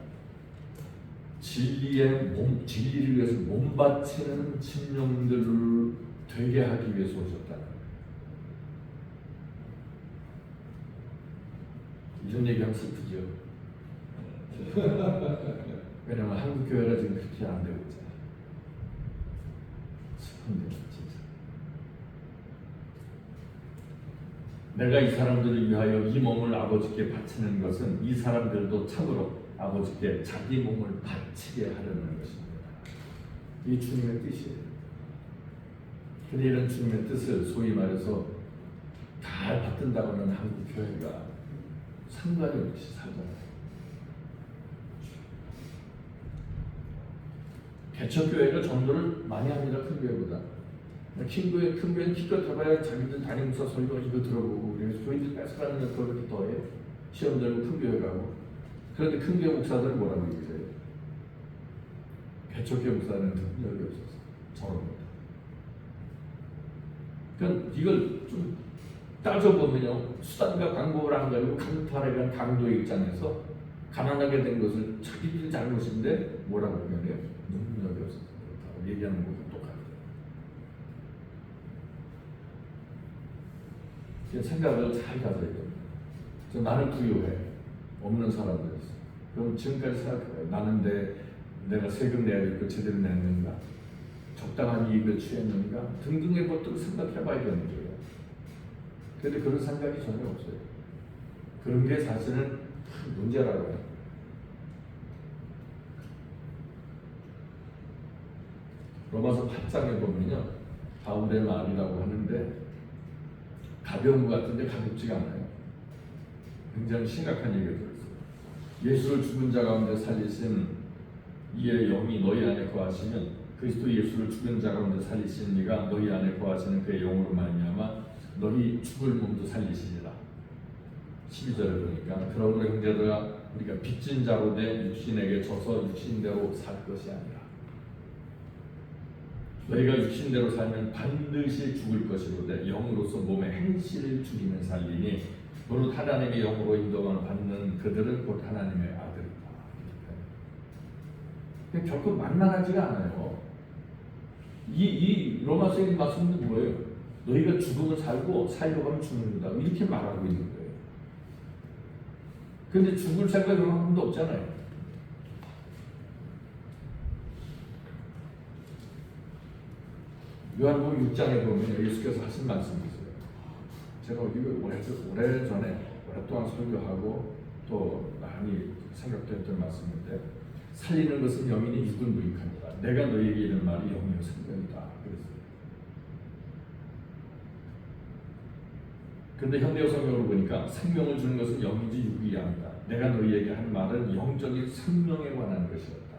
진리를 위해서 몸 바치는 심령들을 되게 하기 위해서 오셨다. 이런 얘기하면 슬프죠. 왜냐면 한국 교회가 지금 그렇게 안 되고 있잖아요. 슬픈데 진짜. 내가 이 사람들을 위하여 이 몸을 아버지께 바치는 것은 이 사람들도 참으로 아버지께 자기 몸을 바치게 하려는 것입니다. 이게 주님의 뜻이에요. 근데 이런 주님의 뜻을 소위 말해서 잘 받든다고 하는 한국 교회가 상관이 없이 살잖아요. 개척교회가 전도를 많이 합니다. 큰 교회보다. 큰 교회는 기껏 해봐야 자기들 담임서 설교 이거 들어보고 그래서 교인들 뺏어가는 걸 그렇게 더해. 시험 들고 큰 교회 가고. 그런데 큰 교회 목사들은 뭐라고 얘기해요? 개척교회 목사는 능력이 없어서 저럽니다. 그러니까 이걸 좀 따져보면요, 수단과 방법을 안 가지고 강탈에 강도의 입장에서 가난하게 된 것을 자기들 잘못인데 뭐라고 표현해요? 능력이 없어서 그렇다고 얘기하는 것도 똑같아요. 생각을 잘 가져야 됩니다. 나는 부유해. 없는 사람들 있어. 그럼 지금까지 생각해봐요. 나는 내가 세금 내야 될 거 제대로 냈는가? 적당한 이익을 취했는가? 등등의 것들을 생각해봐야 되는 거예요. 그런데 그런 생각이 전혀 없어요. 그런 게 사실은 큰 문제라고 해요. 로마서 8장에 보면요, 바울의 말이라고 하는데 가벼운 것 같은데 가볍지가 않아요. 굉장히 심각한 얘기가 들었어요. 예수를 죽은 자 가운데 살리신 이의 영이 너희 안에 거하시면 그리스도 예수를 죽은 자 가운데 살리신 이가 너희 안에 거하시는 그의 영으로 말미암아 너희 죽을 몸도 살리시리라. 12절에 보니까 그러므로 형제들아 우리가 빚진 자로 된 육신에게 져서 육신대로 살 것이 아니라 너희가 육신대로 살면 반드시 죽을 것이로되 영으로서 몸의 행실을 죽이면 살리니 무릇 하나님의 영으로 인도만 받는 그들은 곧 하나님의 아들이다. 결코 만만하지가 않아요. 이 로마서의 말씀은 뭐예요? 너희가 죽음을 살고 살려고 하면 죽는다. 이렇게 말하고 있는 거예요. 근데 죽을 생각이 한 번도 없잖아요. 요한복음 6장에 보면 예수께서 하신 말씀이 있어요. 제가 이거 오랫동안 설교하고 또 많이 생각했던 말씀인데 살리는 것은 영이니 육은 무익합니다. 내가 너희에게 이르는 말이 영이요 생명이다. 그랬어요. 근데 현대어 성경을 보니까 생명을 주는 것은 영이지 육이 아니다. 내가 너희에게 한 말은 영적인 생명에 관한 것이었다.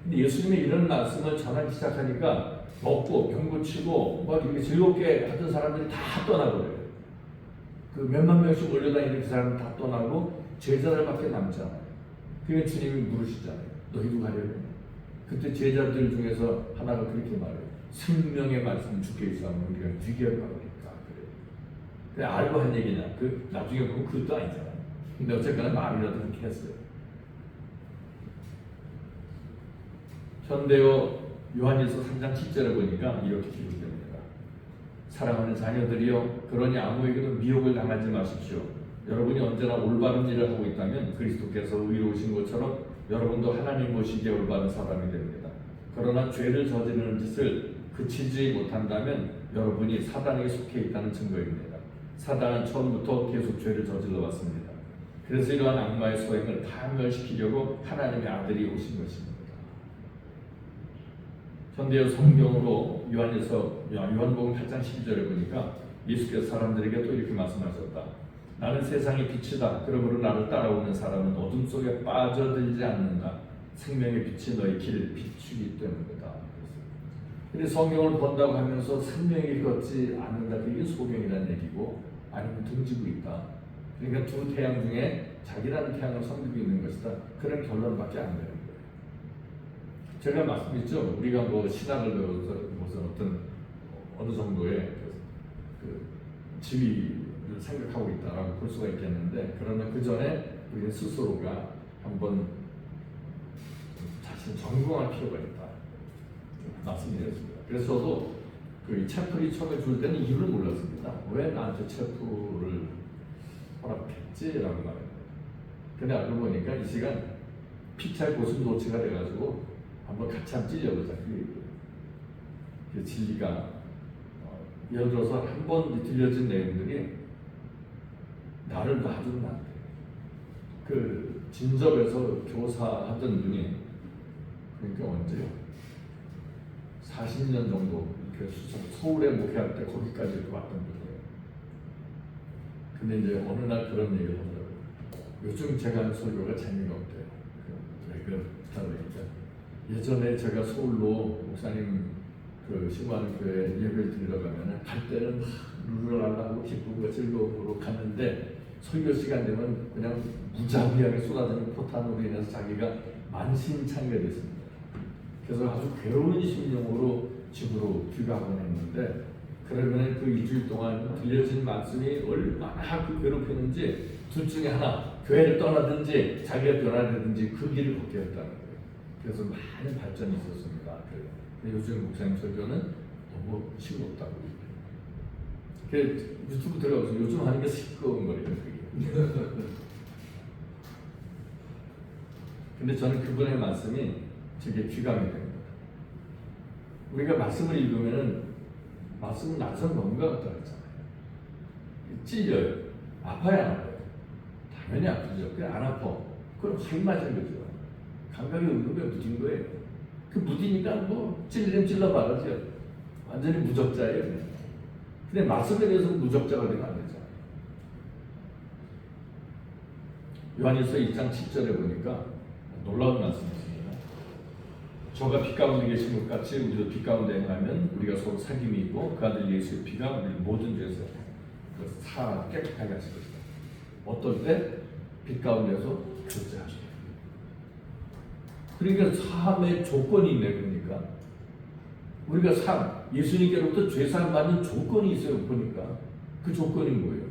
근데 예수님의 이런 말씀을 전하기 시작하니까 먹고 병 고치고 뭐 이렇게 즐겁게 하던 사람들이 다 떠나버려요. 그 몇만 명씩 몰려다니는 그 사람은 다 떠나고 제자들밖에 남잖아요. 그게 주님이 물으시잖아요. 너희도 가려고? 그때 제자들 중에서 하나가 그렇게 말해요. 생명의 말씀 주께 있으면 우리가 위기할까보니까 그래. 그래 알고 한 얘기냐? 그 나중에 보면 그것도 아니잖아. 근데 어쨌거나 말이라도 그렇게 했어요. 현대어 요한일서 3장 10절에 보니까 이렇게 기록됩니다. 사랑하는 자녀들이여, 그러니 아무에게도 미혹을 당하지 마십시오. 여러분이 언제나 올바른 일을 하고 있다면 그리스도께서 의로우신 것처럼 여러분도 하나님 보시기에 올바른 사람이 됩니다. 그러나 죄를 저지르는 짓을 그치지 못한다면 여러분이 사단에게 속해 있다는 증거입니다. 사단은 처음부터 계속 죄를 저질러 왔습니다. 그래서 이러한 악마의 소행을 파멸시키려고 하나님의 아들이 오신 것입니다. 현대어 성경으로 요한복음 8장 12절에 보니까 예수께서 사람들에게 또 이렇게 말씀하셨다. 나는 세상의 빛이다. 그러므로 나를 따라오는 사람은 어둠 속에 빠져들지 않는다. 생명의 빛이 너희 길을 비추기 때문이다. 근데 성경을 본다고 하면서 생명이 걷지 않는다. 그게 소명이라는 얘기고, 아니면 등지고 있다. 그러니까 두 태양 중에 자기라는 태양을 섬기고 있는 것이다. 그런 결론밖에 안 되는 거예요. 제가 말씀드렸죠. 우리가 뭐 신학을 배워서 무슨 어느 정도의 그 지위를 생각하고 있다라고 볼 수가 있겠는데, 그러나 그 전에 우리 스스로가 한번 자신 전공할 필요가 있다 말씀드렸습니다. 그래서 저도 그 채플이 처음에 줄 때는 이유를 몰랐습니다. 왜 나한테 채플을 허락했지라고 말합니다. 근데 알고 보니까 이 시간 피찰 고슴도치가 돼가지고 한번 같이 한번 찔려보자. 그 진리가 예를 들어서 한 번 들려진 내용들이 나를 놔주면 안 돼. 그 진접에서 교사하던 분이, 그러니까 언제요? 40년 정도 이렇게 서울에 목회할 때 거기까지 이렇게 왔던 분이에요. 근데 이제 어느 날 그런 얘기를 하더라고요. 요즘 제가 하는 설교가 재미가 없대요. 왜 그렇다 그러니까 예전에 제가 서울로 목사님 그 신고하는 교회 예배를 드리러 가면은 갈 때는 룰루랄라하고 기쁨과 즐거움으로 갔는데 설교 시간 되면 그냥 무자비하게 쏟아지는 포탄으로 인해서 자기가 만신창이가 됐습니다. 그래서 아주 괴로운 심령으로 집으로 귀가하곤 했는데, 그러면 그 일주일 동안 들려진 말씀이 얼마나 그 괴롭혔는지, 둘 중에 하나, 교회를 떠나든지 자기가 변화되든지 그 길을 걷게 했다는 거예요. 그래서 많은 발전이 있었습니다. 근데 요즘 목사님 설교는 너무 싱겁다고. 유튜브 들어가서 요즘 하는 게 시끄러운 거예요. 근데 저는 그분의 말씀이 되게 귀감이 됩니다. 우리가 말씀을 읽으면은 말씀은 낯선 뭔가 같다 그랬잖아요. 찔려요. 아파요, 안 아파요? 당연히 아프죠. 그냥 안 아파. 그럼 하이 맞은 거죠. 감각이 없는 거에 묻은 거예요. 그 무디니까 뭐 찔리면 찔러봐야죠. 완전히 무적자예요. 근데 말씀에 대해서 무적자가 되면 안 되죠. 요한일서 1장 10절에 보니까 놀라운 말씀이 있습니다. 저가 빛 가운데 계신 것 같이 우리도 빛 가운데 행하면 우리가 서로 사귐이 있고 그 아들 예수의 피가 우리를 모든 죄에서 다 깨끗하게 하실 것이다. 어떨 때? 빛 가운데서 교제하시다. 그러니까 사함의 조건이 있네. 그러니까 우리가 예수님께로부터 죄사함 받는 조건이 있어요. 보니까 그 조건이 뭐예요?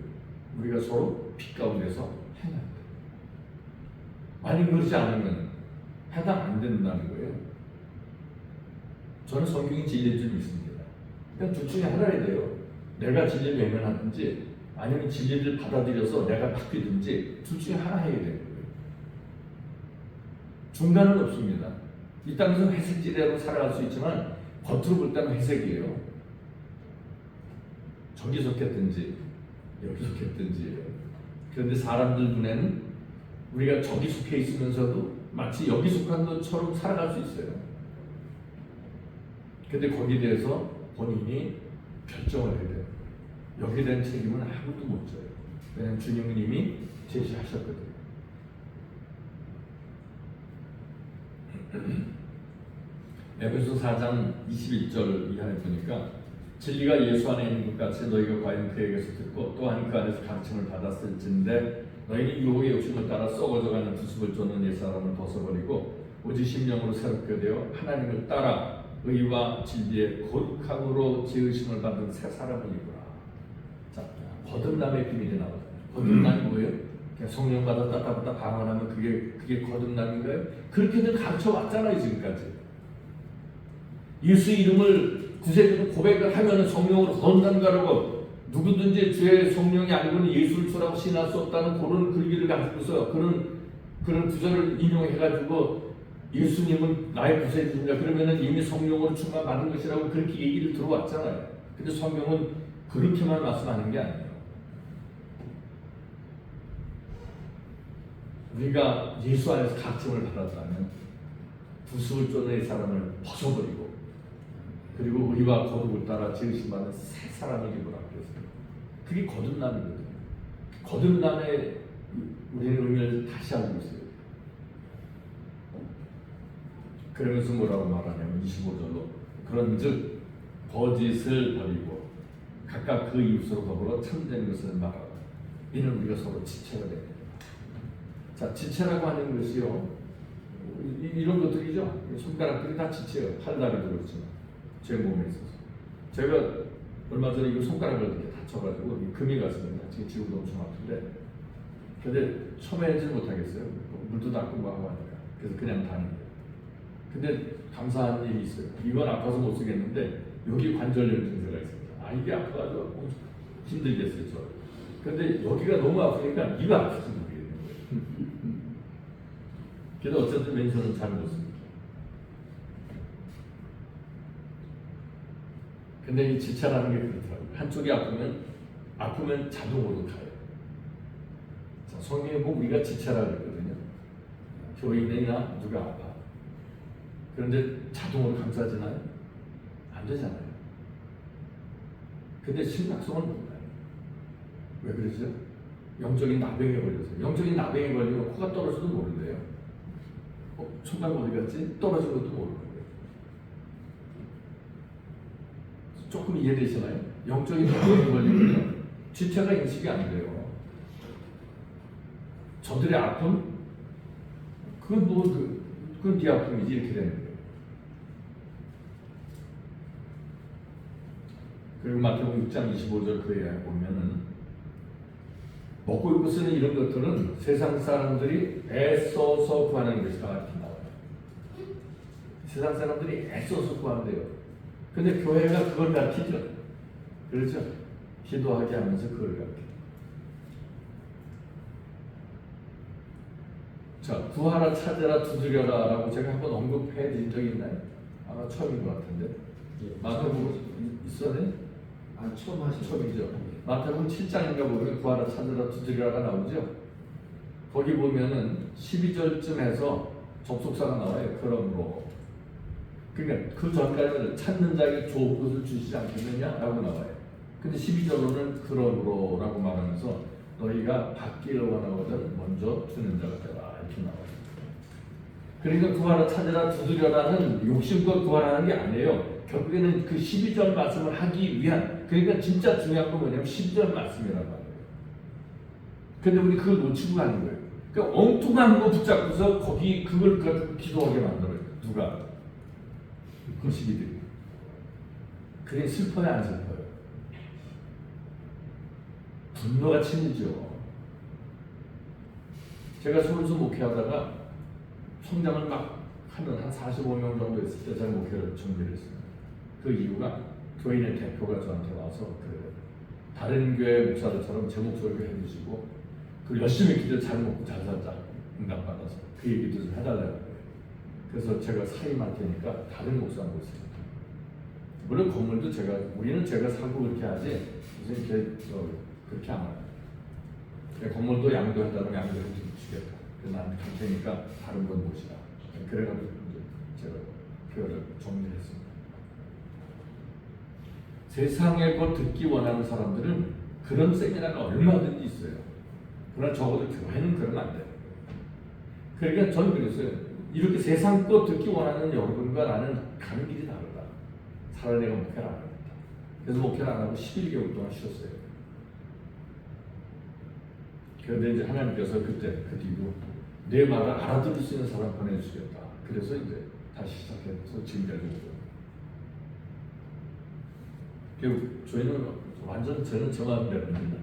우리가 서로 빛 가운데서 행한다. 만약 그렇지 않으면 해당 안 된다는 거예요. 저는 성경이 진리인 줄 믿습니다. 그냥 둘 중에 하나야 돼요. 내가 진리를 외면하든지 아니면 진리를 받아들여서 내가 바뀌든지 둘 중에 하나 해야 되는 거예요. 중간은 없습니다. 이 땅에서 회색지대로 살아갈 수 있지만 겉으로 볼 때는 회색이에요. 저기 속했든지 여기 속했든지. 그런데 사람들 눈에는 우리가 저기 속해 있으면서도 마치 여기 속한 것처럼 살아갈 수 있어요. 근데 거기에 대해서 본인이 결정을 해야 돼요. 여기에 대한 책임은 아무도 못 져요. 왜냐하면 주님은 이미 제시하셨거든요. 에베소 4장 21절 이하에 보니까 진리가 예수 안에 있는 것 같이 너희가 과연 그에게서 듣고 또한 그 안에서 가르침을 받았을진데 너희는 유혹의 욕심을 따라 썩어져가는 부습을 쫓는 옛사람을 벗어버리고 오직 심령으로 새롭게 되어 하나님을 따라 의와 진리의 거룩함으로 지으심을 받은 새 사람이구나. 자, 거듭남의 비밀이 나오잖아요. 거듭남이 뭐예요? 그냥 성령 받았다 방언하면 그게 거듭남인가요? 그렇게들 가르쳐 왔잖아요 지금까지. 예수 이름을 구세주로 고백을 하면은 성령으로 거듭난다라고 누구든지 주의 성령이 아니고는 예수를 주라고 신할 수 없다는 그런 글귀를 가지고서 그런 구절을 인용해가지고 예수님은 나의 구세주입니다. 그러면은 이미 성령으로 충만받은 것이라고 그렇게 얘기를 들어왔잖아요. 근데 성경은 그렇게만 말씀하는 게 아니에요. 우리가 예수 안에서 각점을 받았다면 부수를 쫓는 이 사람을 벗어버리고 그리고 의와 거룩을 따라 지으신 바는 새 사람이 되고 그랬어요. 그게 거듭남이거든요. 거듭남의 우리는 의미를 다시 알고 있어요. 그러면서 뭐라고 말하냐면 25절로 그런즉 거짓을 버리고 각각 그 이웃으로 더불어 참된 것을 말하라. 이는 우리가 서로 지체가 됩니다. 자, 지체라고 하는 것이요 이런 것들이죠. 손가락들이 다 지체예요. 팔다리도 그렇지만 제 몸에 있어서 제가 얼마 전에 이 손가락을 이렇게 다쳐가지고 금이 갔습니다. 지금도 엄청 아픈데 근데 처음에 하지 못하겠어요. 물도 닦고 뭐 하고 하니까 그래서 그냥 다니고 근데 감사한 일이 있어요. 이건 아파서 못 쓰겠는데 여기 관절염 증세가 있습니다. 아 이게 아파가지고 힘들겠어요. 저. 근데 여기가 너무 아프니까 이가 아프지 모르겠는 거예요. 그래도 어쨌든 왼손은 잘 못 씁니다. 근데 이 지체라는 게 그렇더라고요. 한쪽이 아프면 자동으로 가요. 자, 성경에 보면 우리가 지체라고 그러거든요. 교인이나 누가 아파. 그런데 자동으로 감싸지나요? 안 되잖아요. 근데 심각성은 몰라요. 왜 그러죠? 영적인 나병에 걸려서. 영적인 나병에 걸리면 코가 떨어져도 모른대요. 손가락 어디 갔지? 떨어진 것도 모르는 거예요. 조금 이해되시나요? 영적인 나병에 걸리면 지체가 인식이 안 돼요. 저들의 아픔? 그건 네 아픔이지 이렇게 되는 거예요. 그리고 마태복음 6장 25절 그에 보면은 먹고 입고 쓰는 이런 것들은 세상 사람들이 애써서 구하는 것이다 이렇게 나와요. 세상 사람들이 애써서 구한대요. 근데 교회가 그걸 가르치죠. 그렇죠? 기도하게 하면서 그걸 가르쳐요. 자, 구하라 찾으라 두드려라 라고 제가 한번 언급해 드린 적이 있나요? 아마 처음인 것 같은데 마태복음 있었네? 아 처음 하신 처음이죠. 마태복음 7장인가 보면 구하라 찾으라 두드리라가 나오죠. 거기 보면은 12절쯤에서 접속사가 나와요. 그러므로 그러니까 그 전까지는 찾는 자에게 좋은 것을 주시지 않겠느냐라고 나와요. 근데 12절로는 그러므로 라고 말하면서 너희가 받기를 원하거든 먼저 주는 자가 되라 이렇게 나와요. 그러니까 구하라 찾으라 두드려라는 욕심껏 구하라는 게 아니에요. 결국에는 그 12절 말씀을 하기 위한 그러니까 진짜 중요한 건 뭐냐면 12절 말씀이란 말이에요. 근데 우리 그걸 놓치고 가는 거예요. 그러니까 엉뚱한 거 붙잡고서 거기 그걸 기도하게 만들어요. 누가? 그 12들이. 그게 슬퍼요 안 슬퍼요? 분노가 치밀죠. 제가 서울서 목회하다가 성장을 막 하는 한 45명 정도 있을 때 제가 목회를 정리를 했습니다. 그 이유가 교인의 대표가 저한테 와서 다른 교회 목사들처럼 제 목소리를 해주시고 그 열심히 기도 잘 먹고 잘 살자 응답받아서 그 얘기도 좀 해달라고 해요. 그래서 제가 사임할 테니까 다른 목사 모십니다. 물론 건물도 우리는 제가 사고 그렇게 하지 무슨 그렇게 안 해요. 건물도 양도해달라면 양도해 주겠다. 나는 갈 테니까 다른 분 모시라. 그래가지고 제가 교회를 정리했습니다. 세상의 것 듣기 원하는 사람들은 그런 세미나가 얼마든지 있어요. 그러나 적어도 교회는 그러면 안 돼요. 그러니까 저는 그랬어요. 이렇게 세상 것 듣기 원하는 여러분과 나는 가는 길이 다르다. 차라리 내가 목회를 안 합니다. 그래서 목회를 안 하고 11개월 동안 쉬었어요. 그런데 이제 하나님께서 그때 그 뒤로 내 말을 알아들을 수 있는 사람 보내주시겠다. 그래서 이제 다시 시작해서 지금까지 오고. 저희는 완전 저는 정합대로입니다.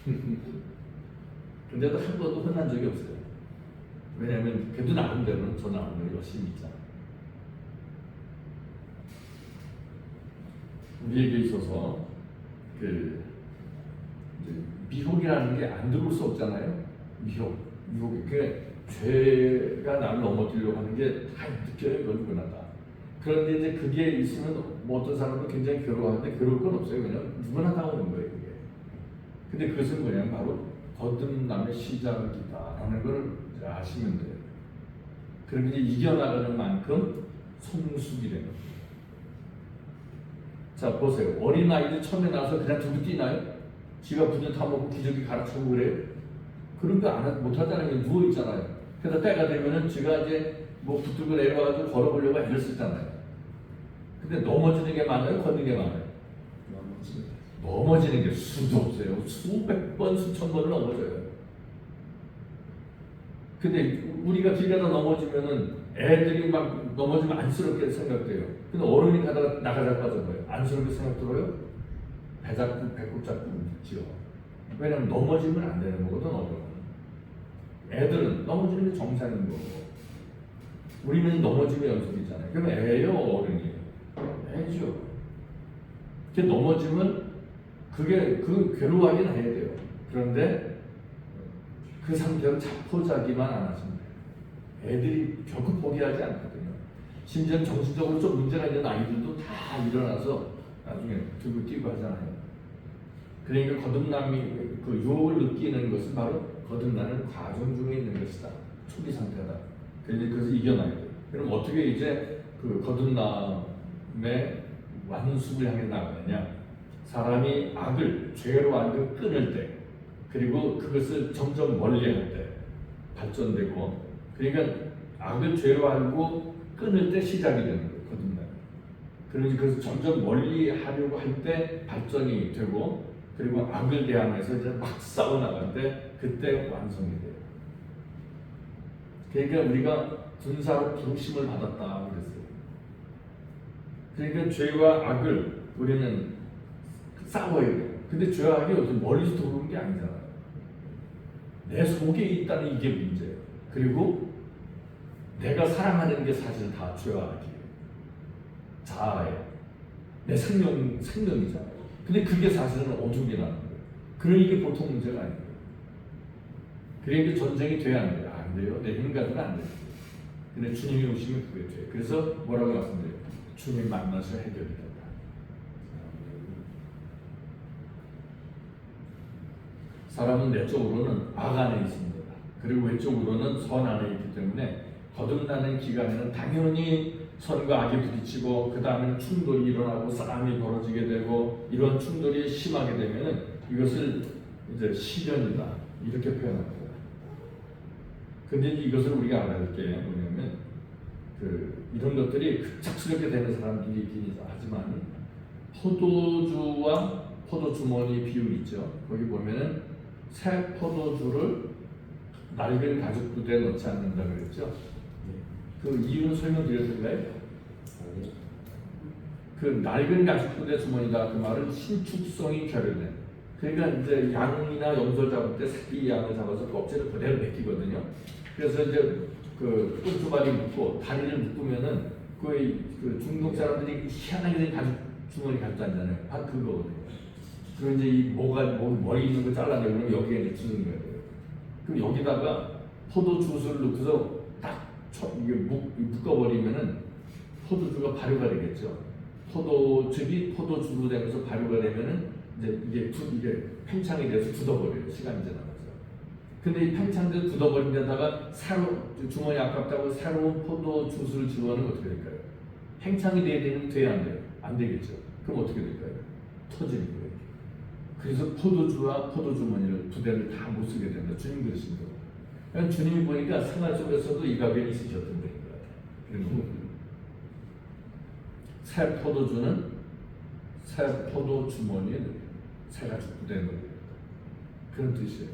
이렇게. 근데도 한 번도 혼난 적이 없어요. 왜냐하면 그래도 나름대로는 저 나름대로 열심히 있잖아. 우리에게 있어서 그 이제 미혹이라는 게 안 들어올 수 없잖아요. 미혹이 그 죄가 나를 넘어뜨리려고 하는 게 다 느껴요. 그건 누구나 다. 그런데 이제 그게 있으면 뭐 어떤 사람은 굉장히 괴로워하는데 괴로울 건 없어요. 그냥 누구나 다 오는 거예요. 그게. 근데 그것은 뭐냐면 바로 거듭남의 시작이다라는 걸 이제 아시면 돼요. 그럼 이제 이겨나가는 만큼 성숙이 되는 거예요. 자 보세요. 어린아이들 처음에 나와서 그냥 두고 뛰나요? 지가 부녀 타먹고 기저귀 갈아차고 그래요? 그런 거 못하다는 게 누워있잖아요. 그래서 때가 되면은 지가 이제 뭐 붙들고 내려와가지고 걸어보려고 애를 쓰잖아요. 근데 넘어지는 게 많아요? 걷는 게 많아요? 넘어지는 게 수도 없어요. 수백 번, 수천 번을 넘어져요. 근데 우리가 길 가다 넘어지면은 애들이 막 넘어지면 안쓰럽게 생각돼요. 근데 어른이 가다가 나가다 빠져봐요. 안쓰럽게 생각 들어요? 배 잡고 배꼽 잡고 묻지요. 왜냐면 넘어지면 안 되는 거거든. 어른은. 애들은 넘어지는 게 정상인 거고. 우리는 넘어지면 연속이잖아요. 그럼 애예요, 어른이에요? 애죠. 그게 넘어지면 그 괴로워하긴 해야 돼요. 그런데 그 상태로 자포자기만 안 하시면 돼요. 애들이 결코 포기하지 않거든요. 심지어 정신적으로 좀 문제가 있는 아이들도 다 일어나서 나중에 들고 뛰고 하잖아요. 그러니까 거듭남이 그 유혹을 느끼는 것은 바로 거듭나는 과정 중에 있는 것이다. 초기 상태다. 그래서 이겨나야 돼요. 그럼 어떻게 이제 그 거듭남의 완숙을 향해 나가느냐? 사람이 악을 죄로 악을 끊을 때, 그리고 그것을 점점 멀리할 때 발전되고, 그러니까 악을 죄로 알고 끊을 때 시작이 되는 거예요. 거듭남. 그러니까 그래서 점점 멀리하려고 할 때 발전이 되고, 그리고 악을 대항해서 이제 막 싸워 나갈 때 그때 완성이 돼요. 그러니까 우리가 군사로 부르심을 받았다 그랬어요. 그러니까 죄와 악을 우리는 싸워야 돼요. 근데 죄와 악이 어떻게 멀리서 들어오는 게 아니잖아요. 내 속에 있다는 이게 문제예요. 그리고 내가 사랑하는 게 사실 다 죄와 악이에요. 자아예요. 내 생명이잖아요. 근데 그게 사실은 어둠이라는 거예요. 그러니 이게 보통 문제가 아니에요. 그러니까 전쟁이 돼야 안 돼요. 안 돼요. 내 힘가지고는 안 돼요. 근데 주님이 오시면 그게 돼요. 그래서 뭐라고 말씀드려요? 주님 만나서 해결이 된다. 사람은 내적으로는 악 안에 있습니다. 그리고 외적으로는 선 안에 있기 때문에 거듭나는 기간에는 당연히 선과 악이 부딪히고 그 다음에는 충돌이 일어나고 싸움이 벌어지게 되고 이런 충돌이 심하게 되면은 이것을 이제 시련이다 이렇게 표현합니다. 근데 이것을 우리가 알아야 할 게 뭐냐면 이런 것들이 급작스럽게 되는 사람들이 있긴 하지만 포도주와 포도주머니 비율 있죠. 거기 보면은 새 포도주를 낡은 가죽 부대에 넣지 않는다 그랬죠. 그 이유는 설명드렸을까요? 그 낡은 가죽 부대 주머니다 그 말은 신축성이 결여된. 그러니까 이제 양이나 염소 잡을 때 새끼 양을 잡아서 껍질을 그대로 벗기거든요. 그래서 이제 그 끈두발이 묶고 다리를 묶으면은 그 중동 사람들이 희한하게 된 가죽 주머니 갖고 다니잖아요. 바로 그거거든요. 그리고 이제 이 머리 있는 거 잘라내면 여기에 이제 주는 거예요. 그럼 여기다가 포도주스를 넣고서 딱 이게 묶어버리면은 포도주가 발효가 되겠죠. 포도즙이 포도주로 되면서 발효가 되면은 이제 이게 팽창이 돼서 굳어버려요. 시간이 지나면서. 근데 이 팽창돼서 굳어버린 데다가 주머니 아깝다고 새로운 포도주스를 집어넣으면 어떻게 될까요? 팽창이 돼야 안 돼요? 안 되겠죠. 그럼 어떻게 될까요? 터지는 거예요. 그래서 포도주와 포도주머니를 부대를 다 못 쓰게 된다. 주님 그러신 거예요. 그러니까 주님이 보니까 생활 속에서도 이 가변이 있으셨던 것 같아요. 새 포도주는 새 포도주머니에 새 가죽 부대에 넣어야 된다. 그런 뜻이에요.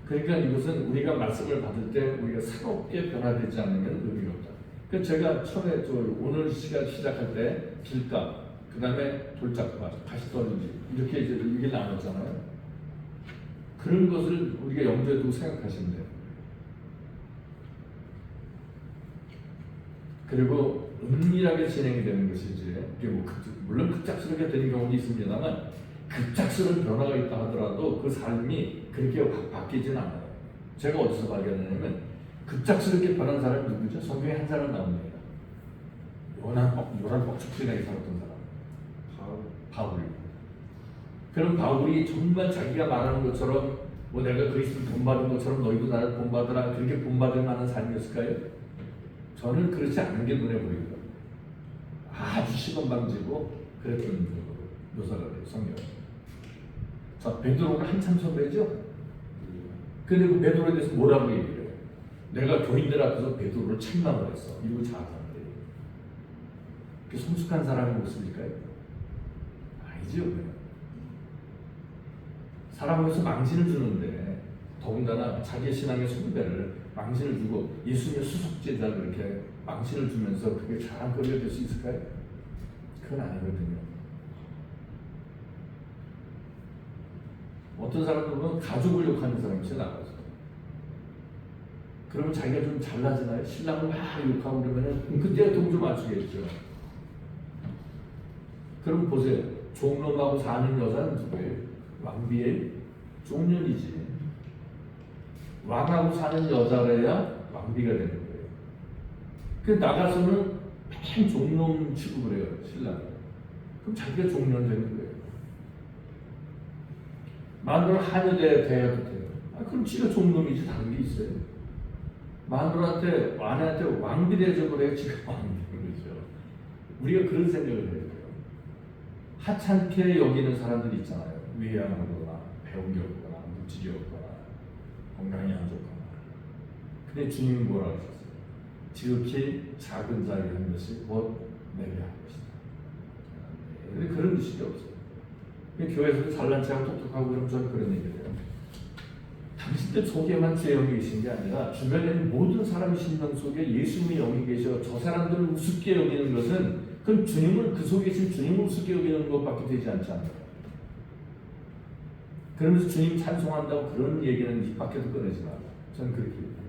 그러니까 이것은 우리가 말씀을 받을 때 우리가 새롭게 변화되지 않으면 의미가 없다. 그러니까 제가 처음에 오늘 시간 시작할 때 길가, 그 다음에 돌짝밭, 가시떨기 이렇게 이제 얘기를 나눴잖아요. 그런 것을 우리가 염두에 두고 생각하시면 돼요. 그리고 은밀하게 진행이 되는 것이지, 이게 뭐 물론 급작스럽게 되는 경우도 있습니다만 급작스러운 변화가 있다 하더라도 그 삶이 그렇게 확 바뀌진 않아요. 제가 어디서 발견했냐면 급작스럽게 변한 사람이 누구죠? 성경에 한 사람 나옵니다. 요란 뻑뻑질하게 살았던 사람. 바울. 그럼 바울이 정말 자기가 말하는 것처럼 뭐 내가 그리스도 본받은 것처럼 너희도 나를 본받으라 그렇게 본받을 만한 삶이었을까요? 저는 그렇지 않은 게 눈에 보이고요. 아주 시건방지고 그랬던 묘사가 돼요, 성경. 자, 베드로가 한참 선배죠? 근데 그 베드로에 대해서 뭐라고 얘기를 해요? 내가 교인들 앞에서 베드로를 책망을 했어. 이러고 자학하는데. 그 성숙한 사람의 모습일까요? 아니죠. 사람으로서 망신을 주는데 더군다나 자기 신앙의 선배를 망신을 주고 예수님의 수석제자 그렇게 망신을 주면서 그게 자랑거리가 될 수 있을까요? 그건 아니거든요. 어떤 사람들 보면 가족을 욕하는 사람이 있어요, 나가서. 그러면 자기가 좀 잘나지나요? 신랑을 막 욕하고 그러면은 그때 동조 맞추겠죠. 그럼 보세요. 종놈하고 사는 여자는 누구예요? 왕비의 종년이지. 왕하고 사는 여자래야 왕비가 되는 거예요. 그 나가서는 맨 종놈 취급을 해요, 신랑. 그럼 자기가 종년 되는 거예요. 마누라 하녀대 대해도 돼요. 그럼 지가 종놈이지 다른 게 있어요. 마누라한테 아내한테 왕비 대접을 해요, 지가 왕비인 거죠. 우리가 그런 생각을 해야 돼요. 하찮게 여기는 사람들이 있잖아요. 위안하거나 배운 게 없거나 물질이 없거나 건강이 안 좋거나. 근데 주님은 뭐라 하셨어요? 지극히 작은 자에게 한 것이 곧 내게 한 것이다. 근데 그런 의식이 없어요. 교회에서도 잘난 체하고 똑똑하고 그러면 저는 그런 얘기를 해요. 당신들 속에만 제 영이 계신 게 아니라 주변에 있는 모든 사람의 심령 속에 예수님의 영이 계셔. 저 사람들을 우습게 여기는 것은 그럼 주님을 그 속에 계신 주님을 우습게 여기는 것밖에 되지 않지 않나요? 그러면서 주님 찬송한다고 그런 얘기는 입 밖에도 꺼내지 말라. 저는 그렇게 얘기해요.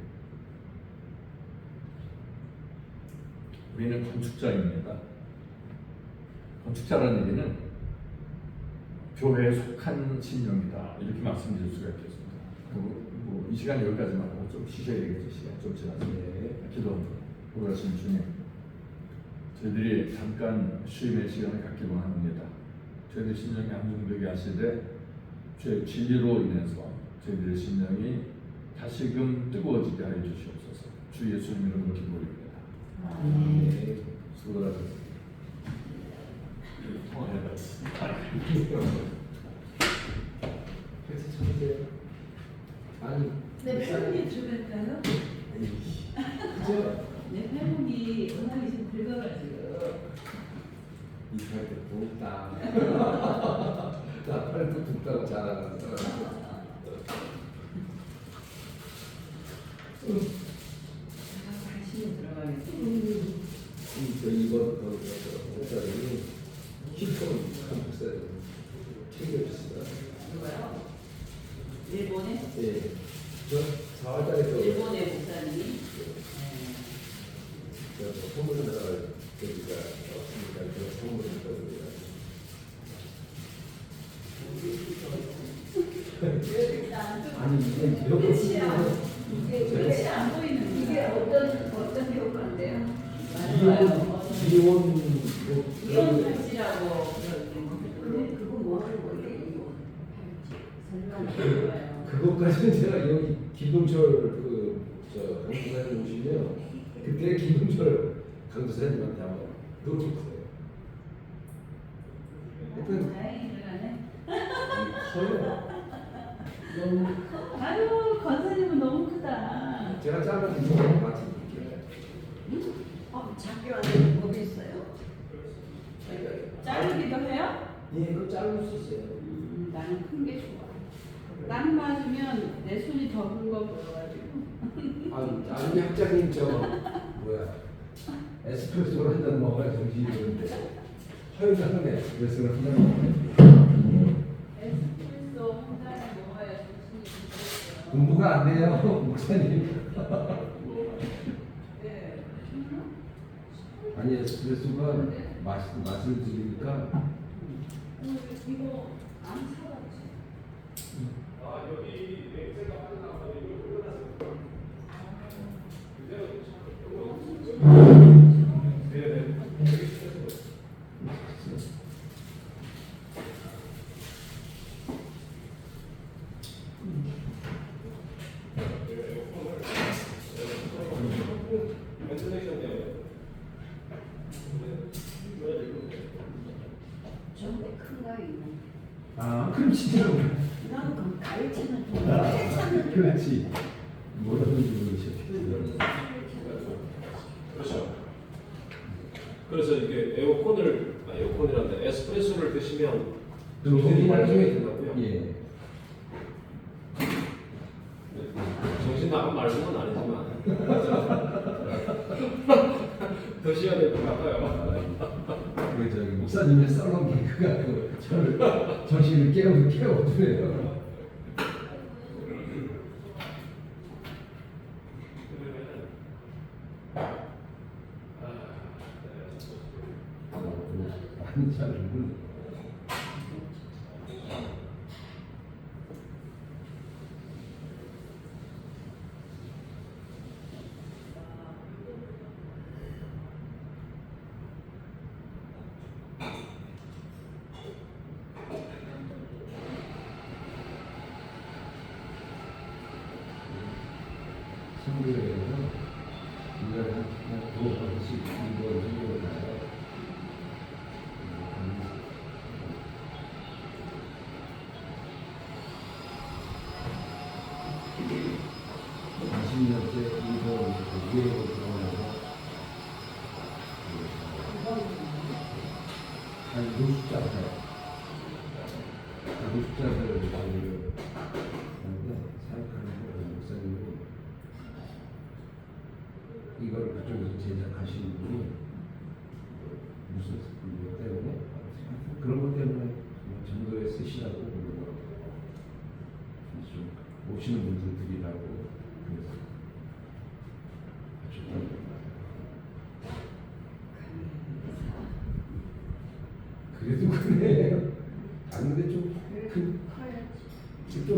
우리는 건축자입니다. 건축자라는 얘기는 교회에 속한 신령이다 이렇게 말씀드릴 수가 있겠습니다. 이 시간 여기까지만 하고 좀 쉬셔야 되겠죠. 시간 좀 지나서 기도합니다. 보라신 주님, 저희들이 잠깐 쉼의 시간을 갖기로 합니다. 저희들 심령이 안정되게 하시되 주의 진리로 인해서 저희들의 심령이 다시금 뜨거워지게 하여 주시옵소서. 주 예수님 이름으로 기도드립니다. 수고하셨습니다. 아니, 내 팔목이 줄을까요? 그죠? 내 팔목이 워낙에 좀 긁어가지고. 이사할 때 덥다. 나 팔도 덥다고 자랑하는 사람. 다시 들어가겠지. 저 이번 목사님이 힐톤 한 목사님 챙겨주시더라. 누가요? 일본에? 예. 저 4월달에 일본의 목사님이? 선물을 나갈 여기가 없으니까 제가 선물을 드립니다. 아니 이게 끝이 안 보이는 이게 어떤 효과인데요? 이혼 이혼 팔찌라고 근데 그거 뭐 하는 거예요? 설명해봐요. 그것까지는 제가 여기 김동철 강도사님 오시면 그때 김동철 강도사님한테 한번 물어봤어요. 하여튼 다행히 들어가네. 커요. 너무 커. 아유, 권사님은 너무 크다. 제가 짧은 이동을 같이 볼게요. 작게 만드는 법이 있어요? 자르기도 해요? 예, 그거 자를 수 있어요. 나는 큰 게 좋아. 땀 맞으면 내 손이 적은 거 보여가지고. 아니 학장님 저 뭐야 에스프레소를 한 잔 먹어야 정신이 드는데 허용하는 에스프레소를 한 잔 먹어야 에스프레소 한 잔에 먹어야 정신이 들어요. 공부가 안 돼요 목사님. 네. 아니 에스프레소가 맛을 들으니까 이거 안 사왔지. 저번에 큰 거 있는데. 아 그럼 진짜로 나는 그 가위치는 좀 괜찮은 그렇지 뭐라든지 모르겠어. 그렇죠. 그래서 이게 에어컨이란데 에스프레소를 드시면 정신이 나중에 든다고요? 예. 정신 나간 말씀은 아니지만 드셔야 될 것 같아요. 그 저기 목사님의 썰렁 개그가 그 저를 정신을 깨워주네요. 많이 잘 모르네. 성교회에서 1년에 한 2번씩 이거 성교를 가요. (20년째) 일본 유해로 들어오면서 한 노숙자들 저희를 하는데 사역하는 목사님이 이걸 그쪽에서 제작하신 분이 무슨 뭐 때문에 그런 것 때문에 전도에 쓰시라고 그러더라고요. 좀 오시는 분들이라고 그래서 그래도 그래. 아니 근데 좀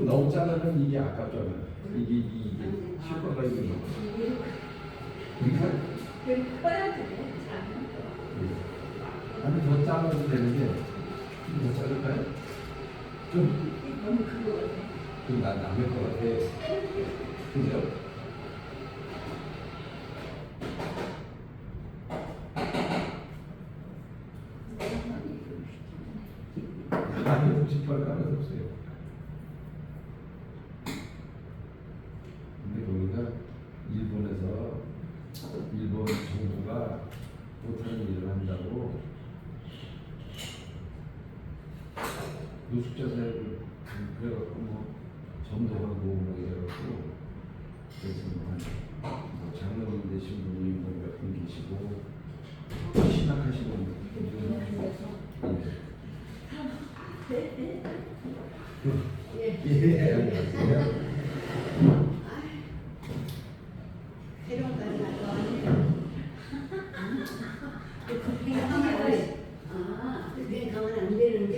너무 작으면 이게 아깝잖아. 이게 실과가 이게 그러니까 커야지. 작은 거. 아니 더 작아도 되는데 더 작을까요? 좀 너무 큰 거 같아. 남의 것 같아. 그죠? 아니 도시팔 가면 없어요. 근데 보니까 일본에서 일본 정부가 못하는 일을 한다고 노숙자 사회를 그래갖고 뭐 전도하고 뭐 이래갖고 그래서 뭐 장로님 되신 분이 뭐 몇 분 계시고 신학하시는 분들 예, 안녕하세요. 새로운 거 나왔네. 그게 가면 안 되는데.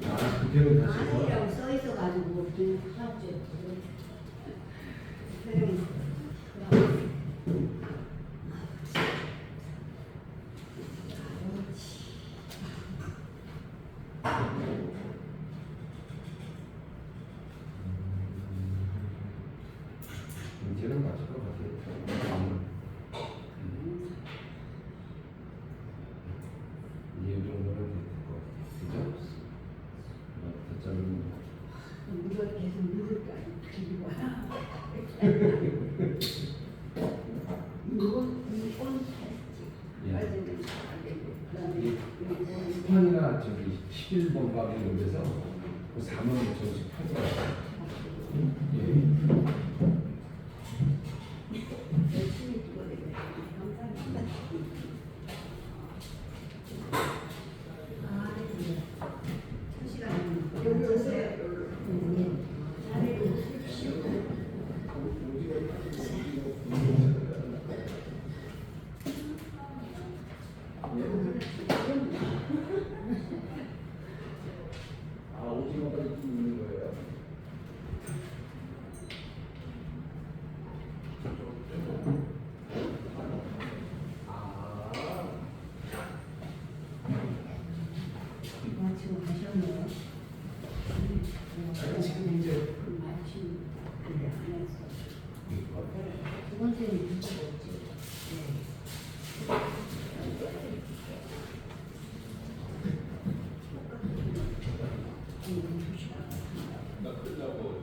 아, 그때는 다시 뭐? 아니라고 써 있어가지고 그냥 하죠. 새로운 거. 이제는 맞을 것 같아요. 이 정도는 될 것 같아요. 그죠? 더 자르면 누가 계속 누를까? 기와. 이건 예. 빠지는 안 되고. 그다음에 스판이나 저기 11번 방에 이런 데서 그 4만 5천씩 팔더라고요. 열심히 두고 되게 감사합니다. 아, 네. 2시간 여기서요. 아, 오징어까지 있는 거예요. 지금 가셨네요. 지금 이제 마침 근데 안 했어. 두 번째는 문제가 없지. 나 끝나고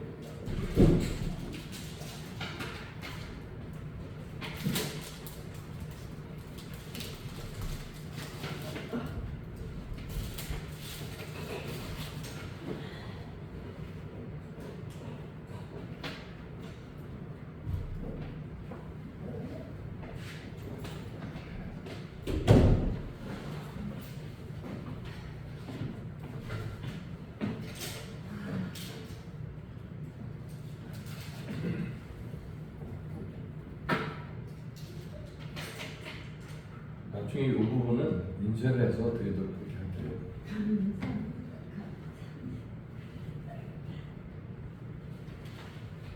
나중에 이 부분은 인쇄를 해서 드리도록 그렇게 할게요.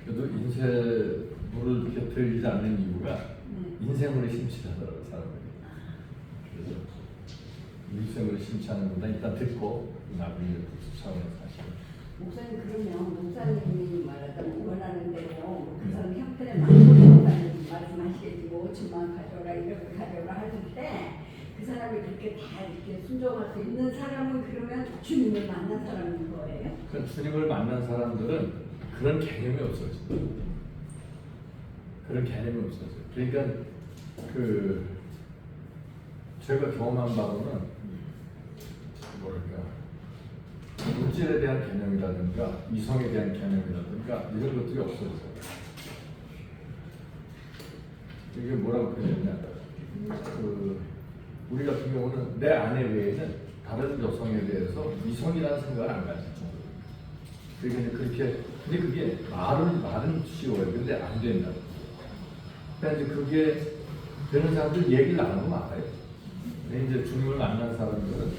그래도 인쇄물을 이렇게 드리지 않는 이유가 인쇄물에 심취하더라고요, 사람들이. 그래서 인쇄물에 심취하는 것보다 일단 듣고 나중에 복습 차원에서 하시고. 목사님 그러면 목사님이 말하자면 원하는 대로 그 사람 형편에 맞춰서 말씀하시겠지 뭐 5천만 가져라 이렇게 가져라 하실 때 그 사람이 그렇게 다 이렇게 순종할 수 있는 사람은 그러면 주님을 만난 사람인 거예요? 그러니까 주님을 만난 사람들은 그런 개념이 없어요. 그런 개념이 없어요. 그러니까 그 제가 경험한 바로는 뭐랄까 물질에 대한 개념이라든가 이성에 대한 개념이라든가 이런 것들이 없어졌어요. 이게 뭐라고 표현했냐? 그 우리 같은 경우는 내 아내 외에는 다른 여성에 대해서 이성이라는 생각을 안 가지죠. 그러니까 그렇게 근데 그게 말은 쉬워요. 근데 안 된다고. 그러니까 이제 그게 되는 사람들 얘기를 나누면 알아요. 근데 이제 주님을 만난 사람들은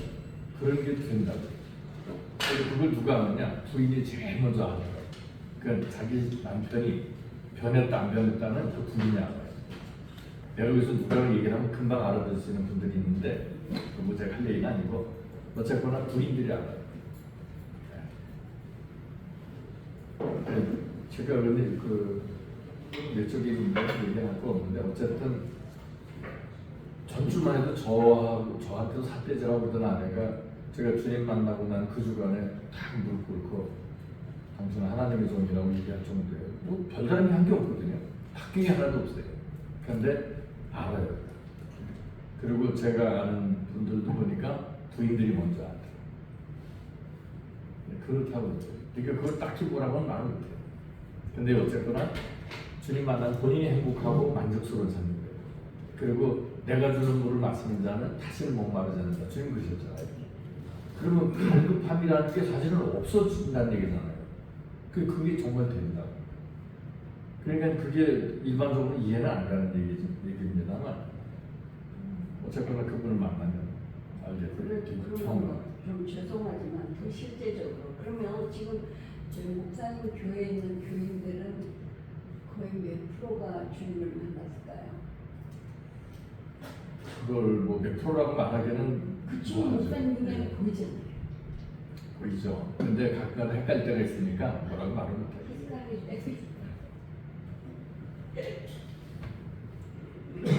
그런 게 된다고. 그래서 그걸 누가 하느냐? 부인이 제일 먼저 알아요. 그러니까 자기 남편이 변했다 안 변했다는 그 부인이 알아요. 내가 여기서 누가 얘기를 하면 금방 알아들으시는 분들이 있는데 뭐 제가 할 얘기는 아니고 어쨌거나 부인들이 알아요. 제가 근데 그 내적인 얘기할 거 없는데 어쨌든 전주만 해도 저한테도 삿대질하고 그러던 아내가 제가 주님 만나고 난 그 주간에 딱 무릎 꿇고 당신은 하나님의 종이라고 얘기할 정도예요. 뭐 별다른 한 게 없거든요. 바뀐 게 하나도 없어요. 그런데 알아요. 그리고 제가 아는 분들도 보니까 부인들이 먼저 알아요. 그렇다고 그러죠. 그러니까 그걸 딱히 뭐라고는 말을 못해요. 근데 어쨌거나 주님 만난 본인이 행복하고 만족스러운 삶인 거예요. 그리고 내가 주는 물을 마시는 자는 다시는 목마르지 않는다. 주님 그러셨잖아요. 그러면 갈급함이라는 게 사실은 없어진다는 얘기잖아요. 그게 정말 된다. 그러니까 그게 일반적으로 이해는 안 가는 얘기입니다만 어쨌거나 그분을 만나면 알게 되고 그러면 좀 죄송하지만 더 실제적으로 그러면 지금 저희 목사님 교회에 있는 교인들은 거의 몇 프로가 주님을 만났을까요? 그걸 뭐 몇 프로라고 말하기는 지금 뭐하죠. 목사님 눈에 네. 보이잖아요. 보이죠. 근데 가끔가다 헷갈릴 때가 있으니까 뭐라고 말을 못해요.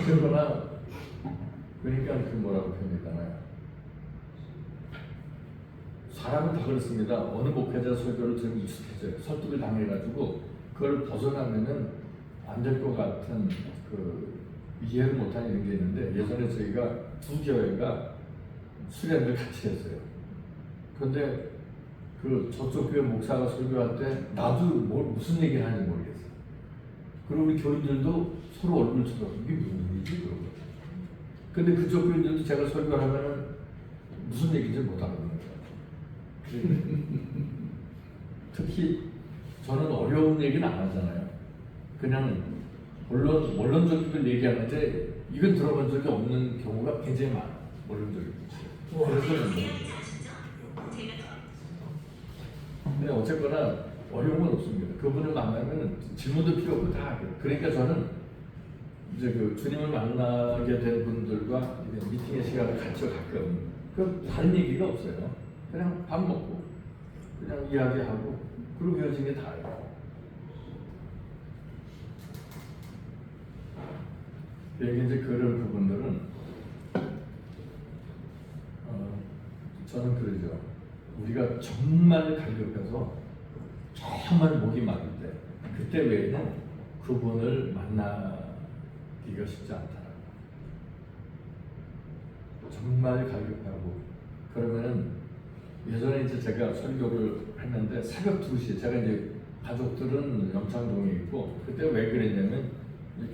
그러나 그러니까 그 뭐라고 표현했잖아요. 사람은 다 그렇습니다. 어느 목회자 설교를 들으면 익숙해져요. 설득을 당해가지고 그걸 벗어나면은 안 될 것 같은 그 이해를 못하는 이런 게 있는데 예전에 저희가 두 교회가 수련을 같이 했어요. 그런데 그 저쪽 교회 목사가 설교할 때 나도 무슨 얘기를 하는지 모르겠어. 그리고 우리 교인들도 서로 얼굴 쳐다보고 이게 무슨 얘기지? 그러고. 근데 그쪽 교인들도 제가 설교를 하면은 무슨 얘기인지 못 알아듣는 거예요. 특히 저는 어려운 얘기는 안 하잖아요. 그냥 원론적인 걸 얘기하는데 이건 들어본 적이 없는 경우가 굉장히 많아. 원론적인 거. 그래서 근데 어쨌거나 어려운 건 없습니다. 그분을 만나면 질문도 필요 없고 다 하게. 그러니까 저는 이제 그 주님을 만나게 된 분들과 미팅의 시간을 갖죠 가끔. 그 다른 얘기가 없어요. 그냥 밥 먹고 그냥 이야기하고 그리고 헤어진 게 다예요. 여기 이제 그런 부분들은 저는 그러죠. 우리가 정말 갈급해서 정말 목이 마를 때 그때 외에는 그분을 만나기가 쉽지 않더라고요. 정말 갈급하고 그러면은 예전에 이제 제가 설교를 했는데 새벽 2시에 제가 이제 가족들은 영창동에 있고 그때 왜 그랬냐면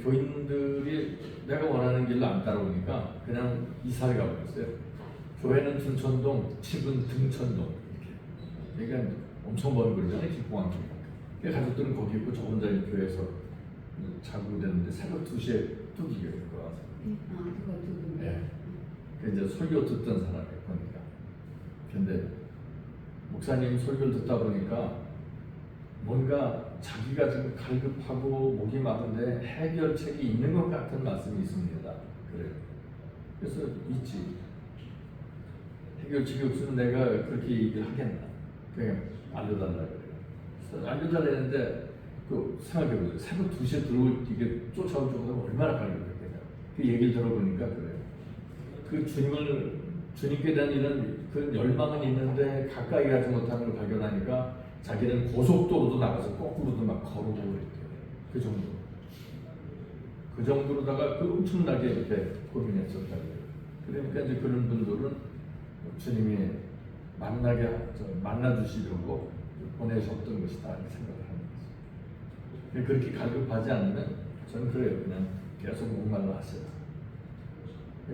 교인들이 내가 원하는 길로 안 따라오니까 그냥 이사를 가버렸어요. 교회는 둔천동, 집은 등천동 이렇게. 그러니까 엄청 먼 거리잖아요, 김포항. 그러니까 가족들은 거기 있고 저 혼자 교회에서 자고 되는데 새벽 2시에 뚝 이겨요. 와서. 그거 두 예. 그 이제 설교 듣던 사람이에요, 보니까. 근데 목사님 설교를 듣다 보니까 뭔가 자기가 지금 갈급하고 목이 마른데 해결책이 있는 것 같은 말씀이 있습니다. 그래요. 그래서 있지. 해결책이 없으면 내가 그렇게 얘기를 하겠나. 그냥 알려달라 그래요. 그래서 알려달라 했는데 그 생각해보세요. 새벽 2시에 들어올 이게 쫓아올 정도면 얼마나 갈급했겠냐. 그 얘기를 들어보니까 그래요. 그 주님께 대한 이런 그 열망은 있는데 가까이 가지 못하는 걸 발견하니까 자기는 고속도로도 나가서 거꾸로도 막 걸어보고 그랬대요. 그 정도. 그 정도로다가 그 엄청나게 이렇게 고민했었다고요. 그러니까 이제 그런 분들은 주님이 만나주시려고 보내셨던 것이다 이렇게 생각을 하는 거죠. 그렇게 갈급하지 않으면 저는 그래요. 그냥 계속 목말라 하세요.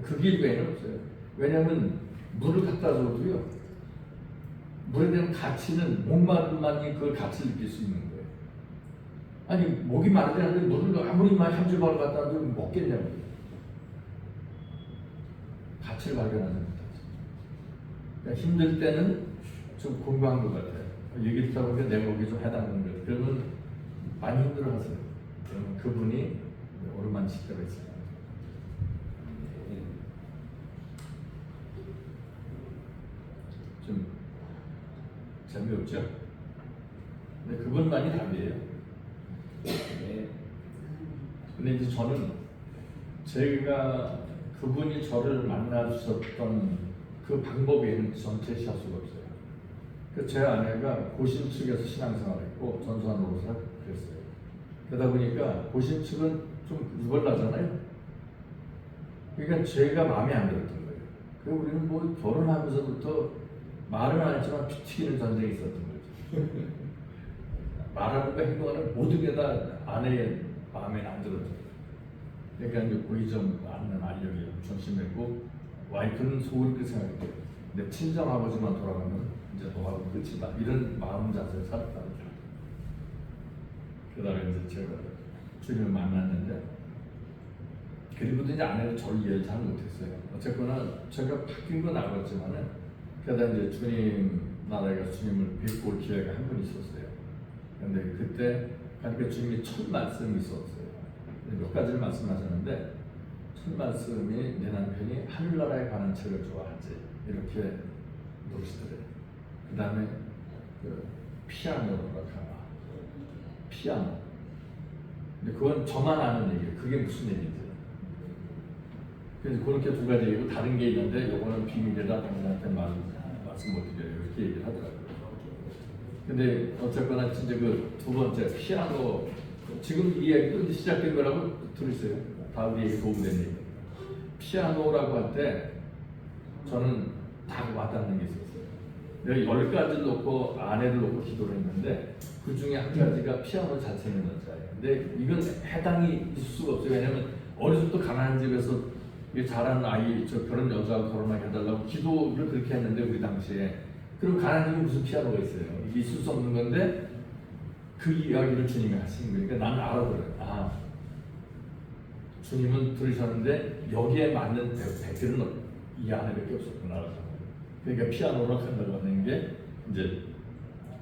그 길 외에는 없어요. 왜냐하면 물을 갖다 줘도요. 물에 대한 가치는 목마름만이 그 가치를 느낄 수 있는 거예요. 아니 목이 마르지 않는데 물을 아무리 많이 한 주먹을 갖다 놔도 먹겠냐고요. 가치를 발견하지 못하죠. 그러니까 힘들 때는 좀 공부한 것 같아요. 얘기 듣다 보니까 내 목이 좀 해당하는 거예요. 그러면 많이 힘들어하세요. 그러면 그분이 오르만칠 때가 있어요. 좀 재미없죠? 근데 그분만이 답이에요. 근데 이제 저는 제가 그분이 저를 만나주셨던 그 방법 외에는 전 제시할 수가 없어요. 제 아내가 고신 측에서 신앙생활을 했고 전수한 노릇을 그랬어요. 그러다 보니까 고신 측은 좀 유별나잖아요. 그러니까 제가 마음에 안 들었던 거예요. 그리고 우리는 뭐 결혼하면서부터 말은 안 했지만 피 튀기는 전쟁이 있었던 거죠. 말하는 거 행동하는 모든 게 다 아내의 마음에 안 들었죠. 그러니까 이제 고의점 않는 알력이 엄청 심했고 와이프는 속으로 그렇게 생각했대요. 내 친정 아버지만 돌아가면 이제 너하고 끝이다. 이런 마음 자세를 살았다는 거죠. 그러다가 이제 제가 주님을 만났는데 그리고도 이제 아내는 저를 이해를 잘 못했어요. 어쨌거나 제가 바뀐 건 알았지만은 그러다 이제 주님 나라에 가서 주님을 뵙고 올 기회가 한 번 있었어요. 근데 그때 그러니까 주님이 첫 말씀이 있었어요. 몇 가지를 말씀하셨는데 첫 말씀이 내 남편이 하늘나라에 관한 책을 좋아하지 이렇게 놓으시더래요. 그 다음에 그 피아노가 가나 피아노. 근데 그건 저만 아는 얘기예요. 그게 무슨 얘기인지. 그래서 그렇게 두 가지 얘기고 다른 게 있는데 이거는 비밀이라 당신한테 말씀 못 드려요. 이렇게 얘기를 하더라고요. 근데 어쨌거나 진짜 그 두 번째 피아노 지금 이 이야기도 이제 시작된 거라고 들으세요. 다 우리 얘기 도움되는 얘기. 피아노라고 할 때 저는 다 와닿는 게 있었어요. 내가 10가지를 놓고 아내를 놓고 기도를 했는데 그 중에 한 가지가 피아노 잘 치는 여자예요. 근데 이건 해당이 있을 수가 없어요. 왜냐면 어렸을 때 가난한 집에서 이게 잘하는 아이, 저 그런 여자와 결혼하게 해달라고 기도를 그렇게 했는데 우리 당시에. 그럼 가난한 집에 무슨 피아노가 있어요? 이게 있을 수 없는 건데 그 이야기를 주님이 하신 거니까 나는 알아버려요. 아, 주님은 들으셨는데 여기에 맞는 백들은 이 안에밖에 없었구나. 그러니까 피아노로 한다고 하는 게 이제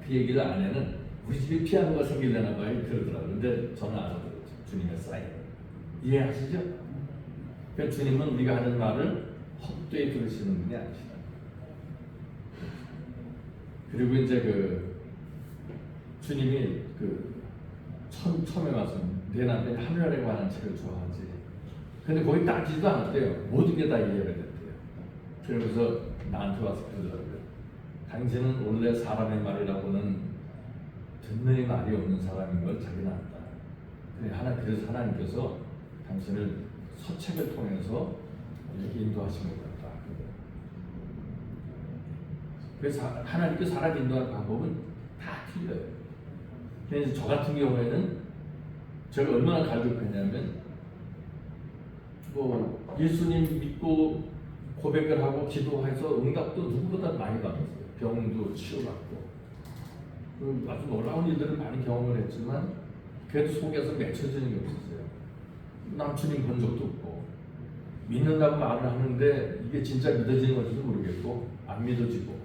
그 얘기를 아내는 우리 집에 피아노가 생기려나 봐요 그러더라고요. 근데 저는 알아들었죠. 주님의 사인. 이해하시죠? 그러니까 주님은 우리가 하는 말을 헛되이 들으시는 분이 아니시다. 그리고 이제 그 주님이 그 처음에 와서 내 남편이 하늘에 관한 책을 좋아하지. 근데 거기 따지지도 않았대요. 모든 게 다 이해가 됐대요. 그러면서 나한테 와서 그러더라고요. 당신은 원래 사람의 말이라고는 듣는 말이 없는 사람인 걸 자기는 안다. 그래서 하나님께서 당신을 서책을 통해서 이렇게 인도하신 것 같다. 그래서 하나님께 사람 인도하는 방법은 다 틀려요. 그래서 저 같은 경우에는 제가 얼마나 갈급했냐면 뭐 예수님 믿고 고백을 하고 기도해서 응답도 누구보다 많이 받았어요. 병도 치유받고 아주 놀라운 일들을 많이 경험을 했지만 그래도 속에서 맺혀지는 게 없었어요. 난 주님 본 적도 없고 믿는다고 말을 하는데 이게 진짜 믿어지는 건지도 모르겠고 안 믿어지고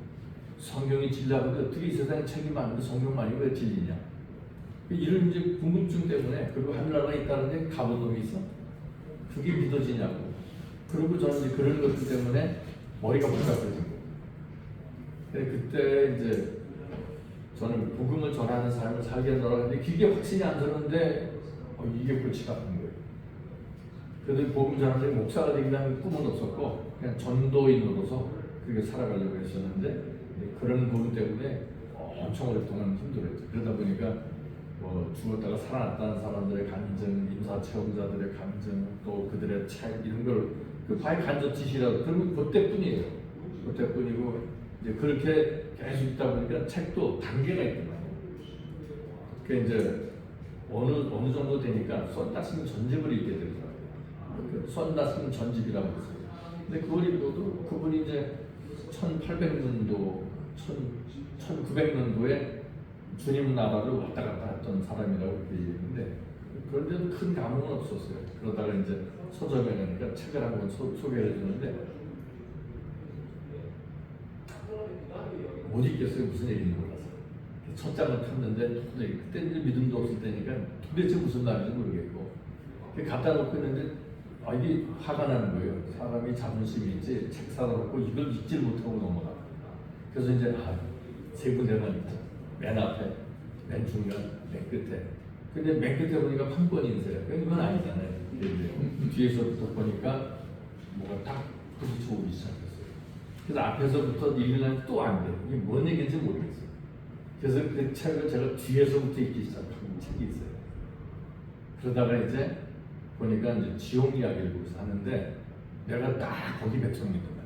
성경이 진리하는데 어떻게 이 세상에 책이 많은데 성경만이 왜 진리냐 이런 이제 궁금증 때문에. 그리고 하늘나라에 있다는데 가본 놈이 있어? 그게 믿어지냐고. 그리고 저는 이제 그런 것들 때문에 머리가 복잡해진 거예요. 근데 그때 이제 저는 복음을 전하는 삶을 살겠노라 했는데 그게 확신이 안 드는데 이게 골치 같은 거예요. 그래도 복음 전하는데 목사가 되기라는 꿈은 없었고 그냥 전도인으로서 그렇게 살아가려고 했었는데 그런 부분 때문에 엄청 오랫동안 힘들었죠. 그러다 보니까 뭐 죽었다가 살아났다는 사람들의 감정, 임사 체험자들의 감정, 또 그들의 책 이런 걸 그 파이 간접 지시라고 그러면 그때뿐이에요. 그때뿐이고 이제 그렇게 계속 있다 보니까 책도 단계가 있더라고요. 그 이제 어느 정도 되니까 썬다스는 전집을 읽게 되더라고요. 썬다스는 전집이라고 했어요. 근데 그걸 읽어도 그분이 이제 1800년도, 1900년도에 주님 나라를 왔다 갔다 했던 사람이라고 그렇게 얘기했는데 그런데도 큰 감흥은 없었어요. 그러다가 이제 서점에 가니까 책을 한번 소개해 주는데 못 읽겠어요. 무슨 얘기인지 몰라서. 첫 장을 폈는데 그때 이제 믿음도 없을 때니까 도대체 무슨 말인지 모르겠고 갖다 놓고 있는데 이게 화가 나는 거예요. 사람이 자존심이 있지 책 사다 놓고 이걸 읽질 못하고 넘어가. 그래서 이제 세 군데만 읽죠. 맨 앞에, 맨 중간, 맨 끝에. 근데 맨 끝에 보니까 판권인세요. 이건 아니잖아요. 뒤에서부터 보니까 뭐가 딱 부딪혀 오기 시작했어요. 그래서 앞에서부터 읽으려면 또 안 돼요. 이게 뭔 얘기인지 모르겠어요. 그래서 그 책을 제가 뒤에서부터 읽기 시작한 책이 있어요. 그러다가 이제 보니까 이제 지옥 이야기를 보면서 하는데 내가 딱 거기 백성인 거야.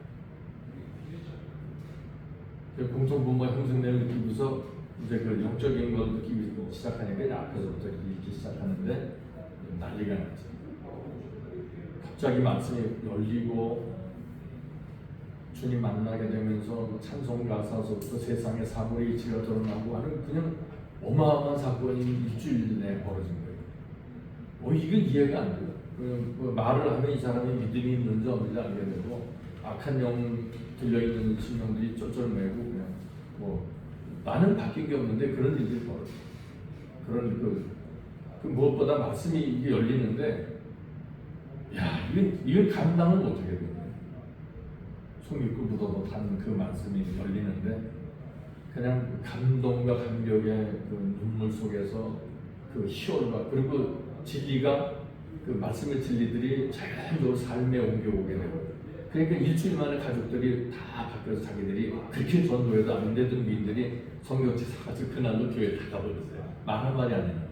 공통분모가 형성되는 느끼면서 이제 그 영적인 걸 느끼기 시작하니까 이제 앞에서부터 읽기 시작하는데 난리가 났죠. 갑자기 말씀이 열리고 주님 만나게 되면서 찬송 가사서부터 세상의 사물의 이치가 드러나고 하는 그냥 어마어마한 사건이 일주일 내에 벌어진 거예요. 이건 이해가 안 돼요. 그 말을 하면 이 사람이 믿음이 있는지 없는지 알게 되고 악한 영 들려있는 신령들이 쩔쩔매고 그냥 뭐 나는 바뀐 게 없는데 그런 일들이 벌어져요. 그런 그 무엇보다 말씀이 이게 열리는데 이건 감당을 못하게 돼요. 손익고 묻어도 단 그 말씀이 열리는데 그냥 감동과 감격의 그 눈물 속에서 그 희열과 그리고 진리가 그 말씀의 진리들이 자연적으로 삶에 옮겨오게 되고 그러니까 일주일 만에 가족들이 다 바뀌어서 자기들이 그렇게 전도해도 안 되던 미인들이 성경책 사가지고 그날로 교회에 다 가버렸어요. 말 한마디 안 했는데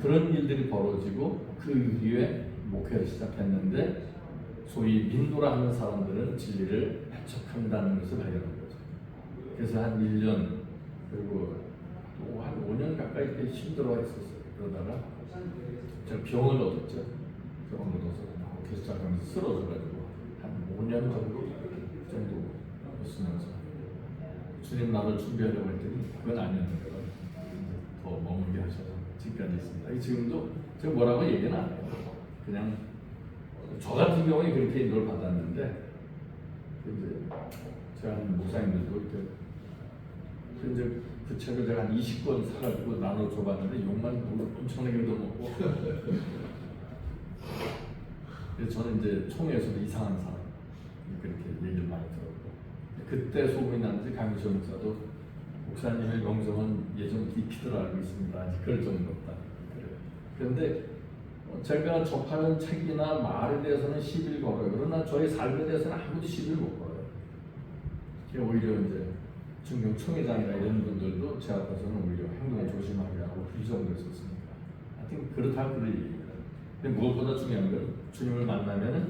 그런 일들이 벌어지고 그 이후에 목회를 시작했는데 소위 민노라 하는 사람들은 진리를 배척한다는 것을 발견한 거죠. 그래서 한 1년 그리고 또 한 5년 가까이 이렇게 힘들어 했었어요. 그러다가 제가 병을 얻었죠. 병을 얻어서 개수작하면서 쓰러져가지고 한 5년 정도 쓰면서 주님 나를 준비하려고 했더니 그건 아니었는데 더 머물게 하셔서 지금까지 있습니다. 지금도 제가 뭐라고 얘기는 안 해요. 그냥 저 같은 경우에 그렇게 인도를 받았는데 이제 제가 아는 목사님들도 이렇게 이제 그 책을 제가 한 20권 사가지고 나눠 줘봤는데 욕만 엄청나게 얻어먹고 그래서 저는 이제 총회에서도 이상한 사람 그렇게 얘기를 많이 들었고 그때 소문이 났는지 강희철 목사도 목사님의 명성은 예전 깊이들 알고 있습니다. 그럴 정도였다. 그런데 제가 접하는 책이나 말에 대해서는 시비를 걸어요. 그러나 저의 삶에 대해서는 아무도 시비를 못 걸어요. 오히려 이제 중경 총회장이나 이런 분들도 제 앞에서는 오히려 행동을 조심하게 하고 비정도했었으니까 하여튼 그렇다고 그럴 얘기입니다. 근데 무엇보다 중요한 건 주님을 만나면은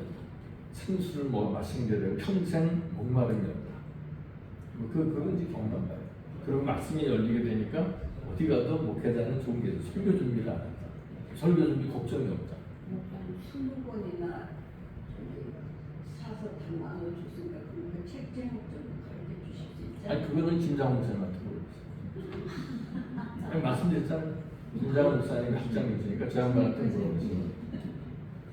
생수를 마시는 게 되고 평생 목마름이 없다. 그건 이제 경험한 거예요. 그리고 말씀이 열리게 되니까 어디 가도 목회자는 좋은 게 있어요. 설교 준비를 안 한다. 설교 준비 걱정이 없다. 20권이나 사서 다 나눠줬으니까 그 책 제목 좀 가르쳐 주실 수 있죠? 아니 그거는 김장훈 목사님한테 물어보세요. 말씀드렸잖아요. 김장훈 목사님이 학장님이시니까 제 양반한테 물어보시면.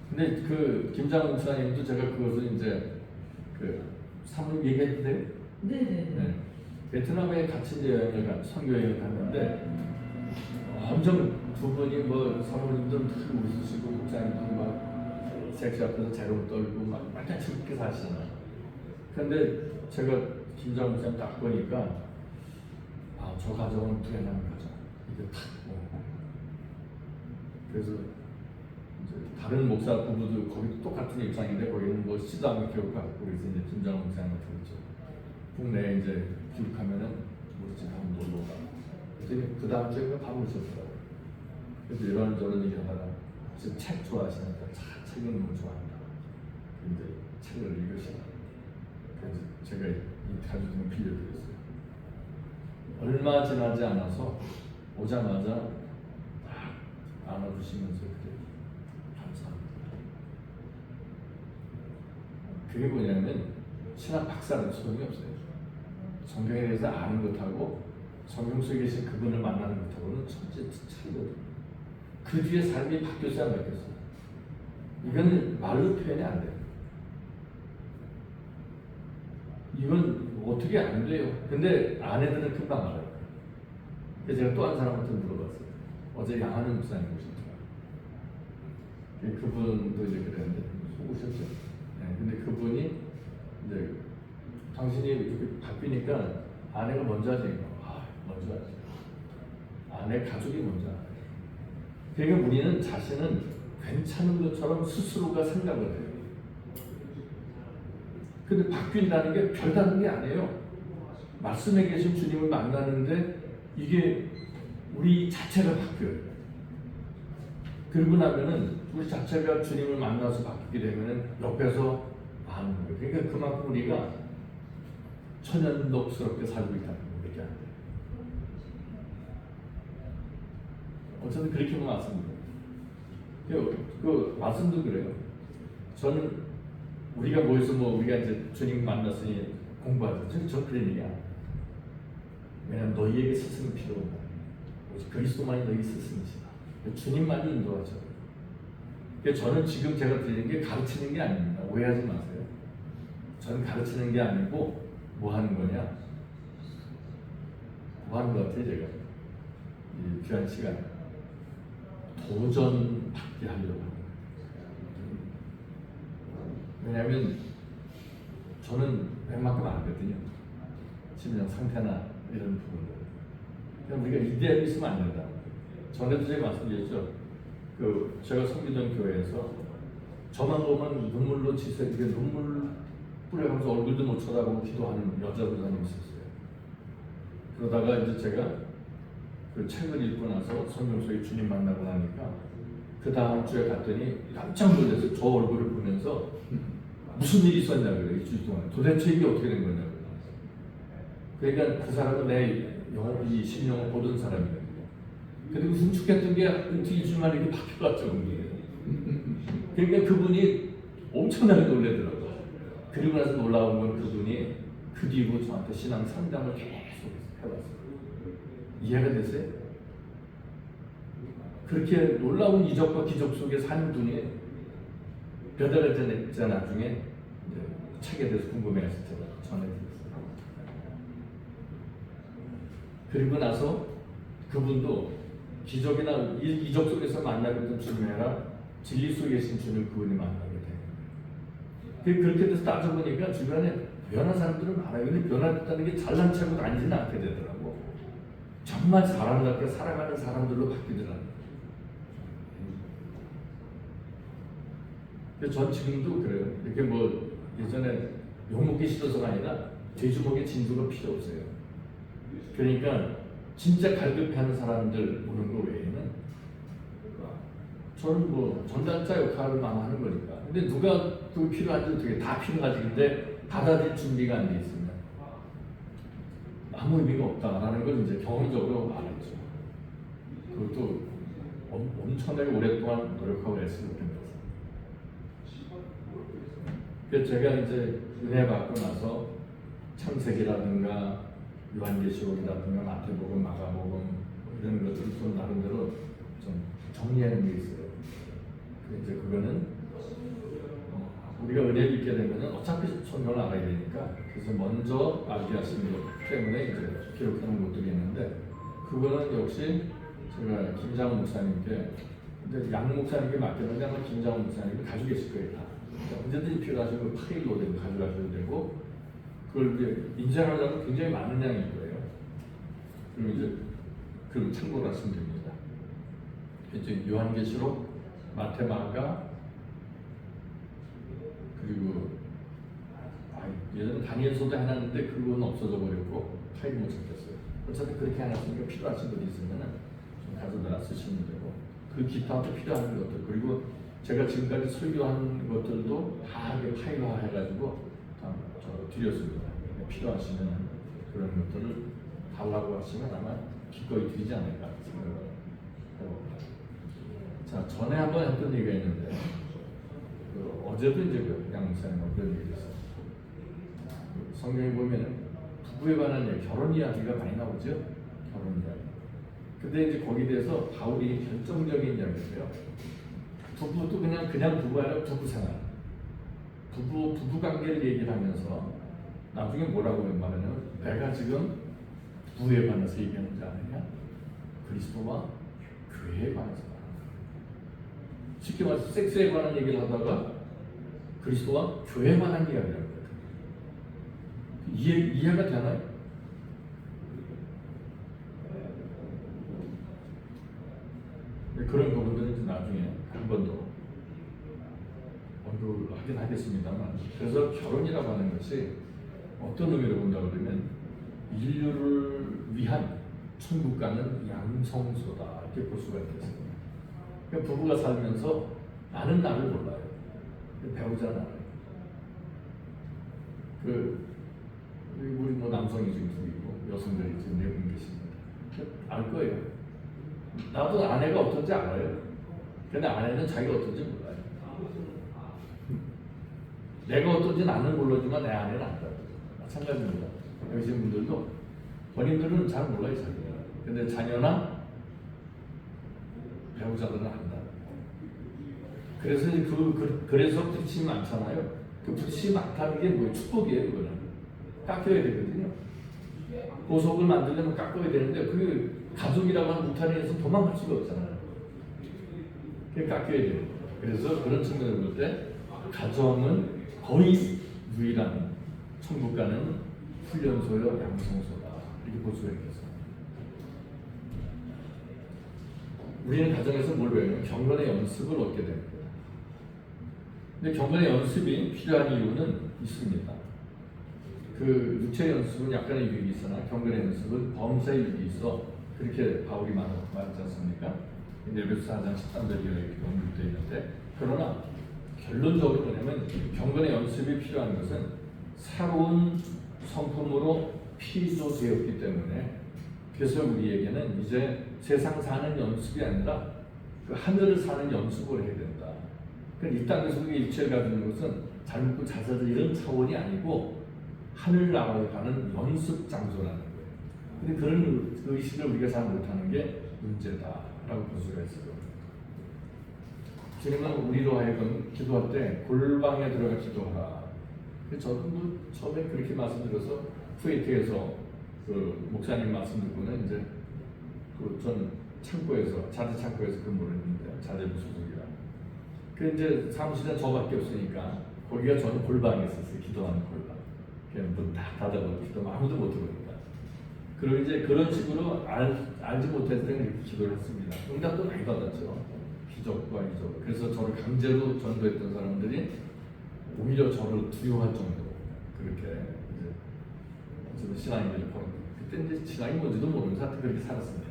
근데 그 김장훈 목사님도 제가 그것을 이제 그 사모님 얘기해도 돼요? 네네네. 베트남에 같이 이제 선교 여행을 갔는데 엄청 두 분이 뭐 사모님도 크게 웃으시고 목사님도 막 섹시 앞에서 재롱 떨고 막 완전 즐겁게 사시잖아요. 근데 제가 김장훈 목사님 딱 보니까 저 가정은 불행한 가정 이게 탁 그래서 이제 다른 목사 부부도 거기 똑같은 입장인데 거기는 뭐 시장 교육하고 그래서 이제 김장훈 목사님한테 그랬죠. 국내에 이제 교육하면은 우리 집 한번 놀러 가. 그랬더니 그 다음 주에 바로 오셨더라고요. 그래서 이런저런 얘기 하다가 지금 책 좋아하시니까 책 읽는 거 좋아한다. 근데 책을 읽으시라. 그래서 제가 인터뷰 좀 빌려드렸어요. 얼마 지나지 않아서 오자마자 딱 안아주시면서 그래 감사합니다. 그게 뭐냐면 신학 박사는 소용이 없어요. 성경에 대해서 아는 것하고 성경 속에 계신 그분을 만나는 것하고는 천지 차이거든요. 그 뒤에 삶이 바뀌었어요, 안 바뀌었어요? 이건 말로 표현이 안 돼요. 이건 어떻게 안 돼요. 근데 아내들은 금방 알아요. 그래서 제가 또 한 사람한테 물어봤어요. 어제 양하는 목사님 오셨더라고요. 그분도 이제 그랬는데 속으셨죠. 네, 근데 그분이 이제 당신이 이렇게 바뀌니까 아내가 먼저 하지. 먼저 하지. 아내 가족이 먼저 하지. 그러니까 우리는 자신은 괜찮은 것처럼 스스로가 생각을 해요. 근데 바뀐다는 게 별다른 게 아니에요. 말씀에 계신 주님을 만나는데 이게 우리 자체가 바뀌어요. 그러고 나면은 우리 자체가 주님을 만나서 바뀌게 되면은 옆에서 아는 거예요. 그러니까 그만큼 우리가 천연덕스럽게 살고 있다는 얘기 안 돼요. 어쨌든 그렇게만 말씀드려요. 그 말씀도 그래요. 저는 우리가 모여서 우리가 이제 주님 만났으니 공부하죠. 전 그런 얘기 안 해요. 왜냐하면 너희에게 스승이 필요 없다. 그리스도만이 너희 스승이시다. 주님만이 인도하죠. 그러니까 저는 지금 제가 드리는 게 가르치는 게 아닙니다. 오해하지 마세요. 저는 가르치는 게 아니고 뭐 하는 거냐? 뭐 하는 것 같아요, 제가? 이 귀한 시간. 도전받게 하려고 합니다. 왜냐하면 저는 웬만큼 알거든요. 심령 상태나 이런 부분들. 그냥 우리가 이대로 있으면 안 된다. 전에도 제가 말씀드렸죠. 제가 섬기던 교회에서 저만 보면 눈물로 지새 이게 눈물 뿌려가면서 얼굴도 못 쳐다보고 기도하는 여자분이 있었어요. 그러다가 이제 제가 그 책을 읽고 나서 성경속에 주님 만나고 나니까 그 다음 주에 갔더니 깜짝 놀라서 저 얼굴을 보면서 무슨 일이 있었냐고 그래요. 2주 동안. 도대체 이게 어떻게 된 거냐고. 그러니까 그 사람은 내 이 신령을 보던 사람이거든요. 근데 무슨 축했던 게 일주일 만에 이렇게 바뀌어갔죠. 그러니까 그분이 엄청나게 놀래더라고요. 그리고 나서 놀라운 건 그분이 그 뒤로 저한테 신앙 상담을 계속 해왔어요. 이해가 되세요? 그렇게 놀라운 이적과 기적 속에 산 분이 몇 달 전에 나중에 책에 대해서 궁금해했을 때가 전해드렸어요. 그리고 나서 그분도 기적이나 이적 속에서 만나겠던 주님이 아니라 진리 속에 계신 주님을 그분이 만나게 돼요. 그렇게 돼서 따져보니까 주변에 변한 사람들은 많아요. 근데 변화됐다는 게 잘난 척으로 다니지는 않게 되더라고. 정말 사람답게 살아가는 사람들로 바뀌더라고요. 근데 전 지금도 그래요. 이렇게 뭐 예전에 욕먹기 싫어서가 아니라 돼지목의 진도가 필요 없어요. 그러니까 진짜 갈급해하는 사람들 오는 거 외에는 저는 뭐 전달자 역할을 하는 거니까. 근데 누가 그 필요한지 어떻게 다 필요하지. 근데 받아들일 준비가 안 돼 있으면 아무 의미가 없다라는 걸 이제 경험적으로 알았죠. 그것도 엄청나게 오랫동안 노력하고 애쓰고 있는 거죠. 그래서 제가 이제 은혜 받고 나서 창세기라든가 요한계시록이라든가 마태복음, 마가복음 이런 것들을 좀 나름대로 좀 정리하는 게 있어요. 이제 그거는 우리가 은혜를 입게 되면 어차피 성경을 알아야 되니까 그래서 먼저 알게 하시는 것 때문에 이제 기록하는 것들이 있는데 그거는 역시 제가 김장훈 목사님께 이제 양 목사님께 맡겼는데 아마 김장훈 목사님이 가지고 계실 거예요. 다. 언제든지 필요하시면 파일로 되고 가져가셔도 되고 그걸 이제 인쇄하려면 굉장히 많은 양일 거예요. 그리고 이제 그 참고를 하시면 됩니다. 이제 요한계시록, 마태, 마가 그리고 예전에 다니엘서도 해놨는데 그건 없어져 버렸고 파일이 못 찾겠어요. 어차피 그렇게 해놨으니까 필요하신 분이 있으면 좀 가져다 쓰시면 되고 그 기타도 필요한 것들 그리고 제가 지금까지 설교한 것들도 다 이렇게 파일화 해가지고 다 드렸습니다. 필요하시면 그런 것들을 달라고 하시면 아마 기꺼이 드리지 않을까 생각을 해봅니다. 자, 전에 한번 했던 얘기가 있는데 어제도 이제 그 양목사님하고 그런 얘기를 했어요. 성경에 보면 부부에 관한 얘기, 결혼 이야기가 많이 나오죠. 결혼 이야기. 근데 이제 거기에 대해서 바울이 결정적인 이야기를 해요. 부부도 그냥 부부 아니라 부부 생활. 부부 관계를 얘기를 하면서 나중에 뭐라고 말하냐면 내가 지금 부부에 관해서 얘기하는 게 아니냐? 그리스도와 교회에 관해서 말하는 거예요. 쉽게 말해서 섹스에 관한 얘기를 하다가 그리스도와 교회에 관한 이야기를 하거든요. 이해가 되나요? 그런 부분들은 나중에 한 번 더 언급하긴 하겠습니다만 그래서 결혼이라고 하는 것이 어떤 의미로 본다고 그러면 인류를 위한 천국 가는 양성소다 이렇게 볼 수가 있겠습니다. 그러니까 부부가 살면서 나는 나를 몰라요. 배우자는 알아요. 우리 뭐 남성이 지금 둘이고 여성들이 지금 4분 계십니다. 알 거예요. 나도 아내가 어떤지 알아요. 근데 아내는 자기가 어떤지 몰라요. 내가 어떤지 나는 모르지만 내 아내는 안다고. 마찬가지입니다. 여기 계신 분들도 본인들은 잘 몰라요, 자기가. 근데 자녀나 배우자들은 안다. 그래서 그래서 부딪힘이 많잖아요. 그 부딪힘이 많다는 게 뭐예요? 축복이에요, 그거는. 깎여야 되거든요. 보석을 만들려면 깎아야 되는데 그 가족이라고 하는 울타리에서 도망갈 수가 없잖아요. 그게 깎여야 돼요. 그래서 그런 측면을 볼 때 가정은 거의 유일한 천국 가는 훈련소요 양성소다 이렇게 볼 수가 있겠습니다. 우리는 가정에서 뭘 배우면 경건의 연습을 얻게 됩니다. 근데 경건의 연습이 필요한 이유는 있습니다. 그 육체 연습은 약간의 유익이 있으나 경건의 연습은 범사의 유익이 있어 그렇게 바울이 말하지 않습니까? 에베소 4장 13절에 이렇게 언급되어 있는데 그러나 결론적으로 뭐냐면 경건의 연습이 필요한 것은 새로운 성품으로 피도 되었기 때문에 그래서 우리에게는 이제 세상 사는 연습이 아니라 그 하늘을 사는 연습을 해야 된다. 그러니까 이 땅에서 우리가 일체를 가지는 것은 잘 먹고 잘 살자 이런 차원이 아니고 하늘나라에 가는 연습 장소라는 거예요. 근데 그런 의식을 우리가 잘 못하는 게 문제다라고 볼 수가 있어요. 주님은 우리로 하여금 기도할 때 골방에 들어가 기도하라. 저도 뭐 처음에 그렇게 말씀드려서 쿠웨이트에서 그 목사님 말씀 듣고는 이제 그 전 창고에서 자재 창고에서 근무를 했는데 자재부 소속이라. 그 이제 사무실에 저밖에 없으니까 거기가 저는 골방에 있었어요. 기도하는 골방. 그냥 문 다 닫아버리고 기도 아무도 못 들어오니까. 그리고 이제 그런 식으로 알지 못했을 때는 이렇게 기도를 했습니다. 응답도 많이 받았죠. 기적과 이적. 그래서 저를 강제로 전도했던 사람들이 오히려 저를 두려워할 정도로 그렇게 이제 저도 신앙이 되고 그때 이제 신앙이 뭔지도 모르는 상태 그렇게 살았습니다.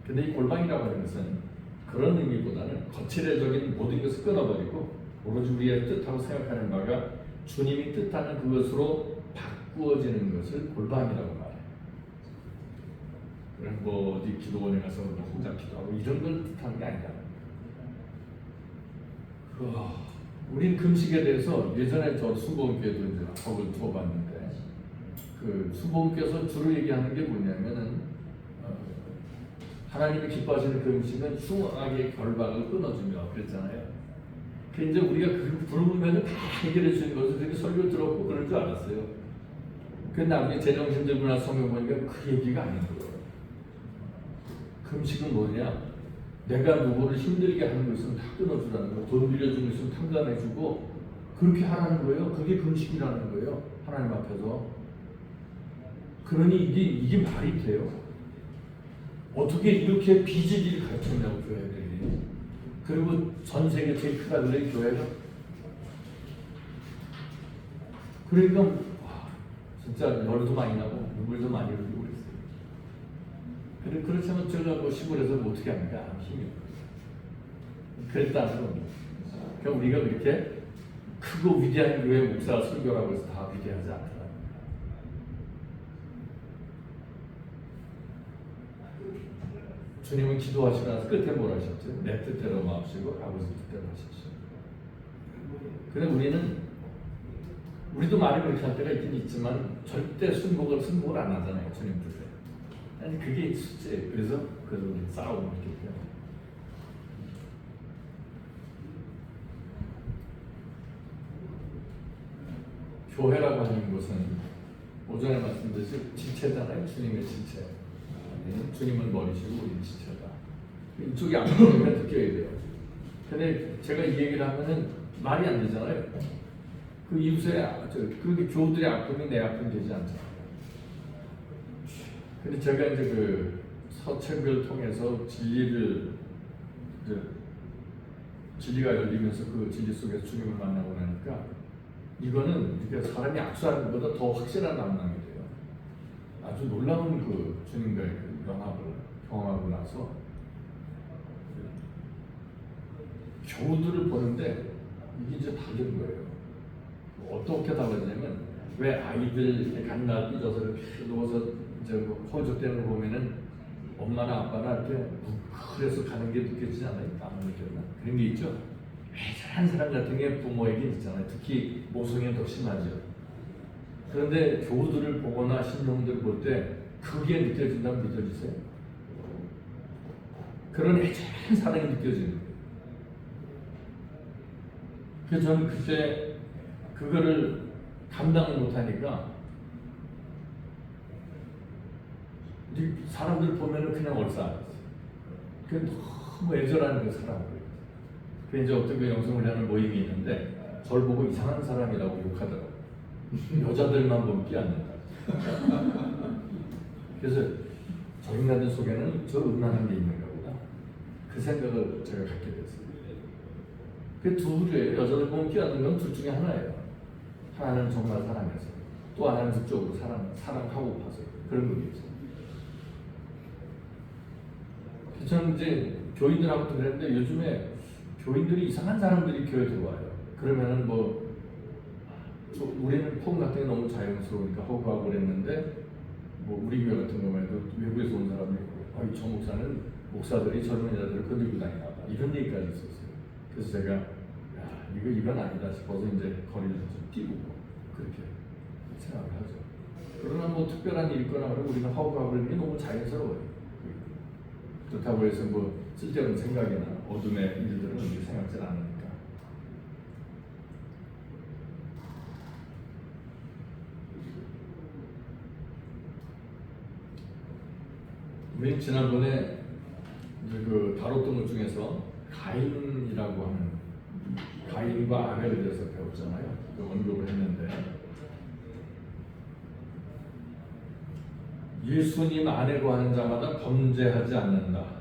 근데 이 골방이라고 하는 것은 그런 의미보다는 거칠애적인 모든 것을 끊어버리고 오로지 우리의 뜻하고 생각하는 바가 주님이 뜻하는 그것으로 바꾸어지는 것을 골방이라고 말해요. 그럼 뭐 어디 기도원에 가서 혼자 기도하고 이런 걸 뜻하는 게 아니다. 우린 금식에 대해서 예전에 저 수보원께도 이제 학을 두어봤는데 그 수보원께서 주로 얘기하는 게 뭐냐면은 하나님이 기뻐하시는 그 음식은 흉악의 결박을 끊어주며 그랬잖아요. 그 이제 우리가 그 부르면 다 해결해 주는 것을 되게 설교 들었고 그럴 줄 알았어요. 그 나중에 제정신 들고 나서 성경 보니까 그 얘기가 아닌 거예요. 그 음식은 뭐냐? 내가 누구를 힘들게 하는 것은 다 끊어주라는 거예요. 돈 빌려주는 것은 탕감해주고 그렇게 하라는 거예요. 그게 금식이라는 거예요. 하나님 앞에서. 그러니 이게 말이 돼요. 어떻게 이렇게 비질리를 가르쳤냐고 교회들이. 그리고 전 세계 제일 크다 그래 교회가. 그러니까 와, 진짜 열도 많이 나고 눈물도 많이 흘리고 그랬어요. 근데 그렇지만 제가 뭐 시골에서 뭐 어떻게 합니까? 힘이 없어요. 그랬다는 겁니다. 그러니까 우리가 그렇게 크고 위대한 교회 목사 설교라고 해서 다 위대하지 않더라. 주님은 기도하시고 나서 끝에 뭘 하셨죠? 내 뜻대로 마옵시고 아버지 뜻대로 하십시오. 근데 우리도 말을 그렇게 할 때가 있긴 있지만 절대 순복을 안 하잖아요. 주님 뜻에. 아니 그게 숙제예요. 그래서 우리 싸우고 이렇게 돼요. 교회라고 하는 것은 오전에 말씀드렸듯이 지체잖아요. 주님의 지체. 주님은 머리시고 우리는 지체다. 이쪽이 아프면 느껴야 돼요. 근데 제가 이 얘기를 하면은 말이 안 되잖아요. 그 이웃의 그 교우들의 아픔이 내 아픔이 되지 않잖아요. 근데 제가 이제 그 서책을 통해서 진리가 열리면서 그 진리 속에서 주님을 만나고 나니까 이거는 이렇게 사람이 악수하는 것보다 더 확실한 만남이 돼요. 아주 놀라운 그 주님과의 그 연합을 경험하고 나서 교우들을 보는데 이게 이제 다른 거예요. 어떻게 달라지냐면 왜 아이들 이렇게 간날 삐져서 이렇게 누워서 이제 뭐 허우적대는 거 보면은 엄마나 아빠나 이렇게 뭉클해서 가는 게 느껴지지 않아요? 안 느껴지나? 그런 게 있죠. 애절한 사람 같은 게 부모에게 있잖아요. 특히 모성애는 더 심하죠. 그런데 교우들을 보거나 신령들을 볼 때 그게 느껴진다면 믿어지세요? 그런 애절한 사랑이 느껴지는 거예요. 그래서 저는 그때 그거를 감당을 못하니까 사람들 보면은 그냥 얼싸안했어요. 그 너무 애절한 그 사람들. 그 이제 어떤 그 영성훈련하는 모임이 있는데 저를 보고 이상한 사람이라고 욕하더라고요. 여자들만 보면 끼얹는다. 그래서 저 인간들 속에는 저 음란한 게 있는가 보다. 그 생각을 제가 갖게 됐어요. 그 둘이에요. 여자들 보면 끼얹는 건 둘 중에 하나예요. 하나는 정말 사랑해서, 또 하나는 극적으로 사랑하고 파서 그런 거겠죠. 저는 이제 교인들하고도 그랬는데 요즘에 교인들이 이상한 사람들이 교회 들어와요. 그러면은 뭐 우리는 폼 같은 게 너무 자연스러우니까 허구하고 그랬는데 뭐 우리 교회 같은 경우에도 외국에서 온 사람이 저 목사는 목사들이 젊은 여자들을 건들고 다니나 봐 이런 얘기까지 있었어요. 그래서 제가 야 이건 아니다 싶어서 이제 거리를 좀 띄우고 그렇게 생각을 하죠. 그러나 뭐 특별한 일이 있거나 그러면 우리는 허구하고 그러는 게 너무 자연스러워요. 그렇다고 해서 뭐 쓸데없는 생각이나 어둠의 일들은 우리 생각지 않으니까. 우리 지난번에 이제 그 다뤘던 것 중에서 가인이라고 하는 가인과 아벨에 대해서 배웠잖아요. 그 언급을 했는데 예수님 안에고 하는 자마다 범죄하지 않는다.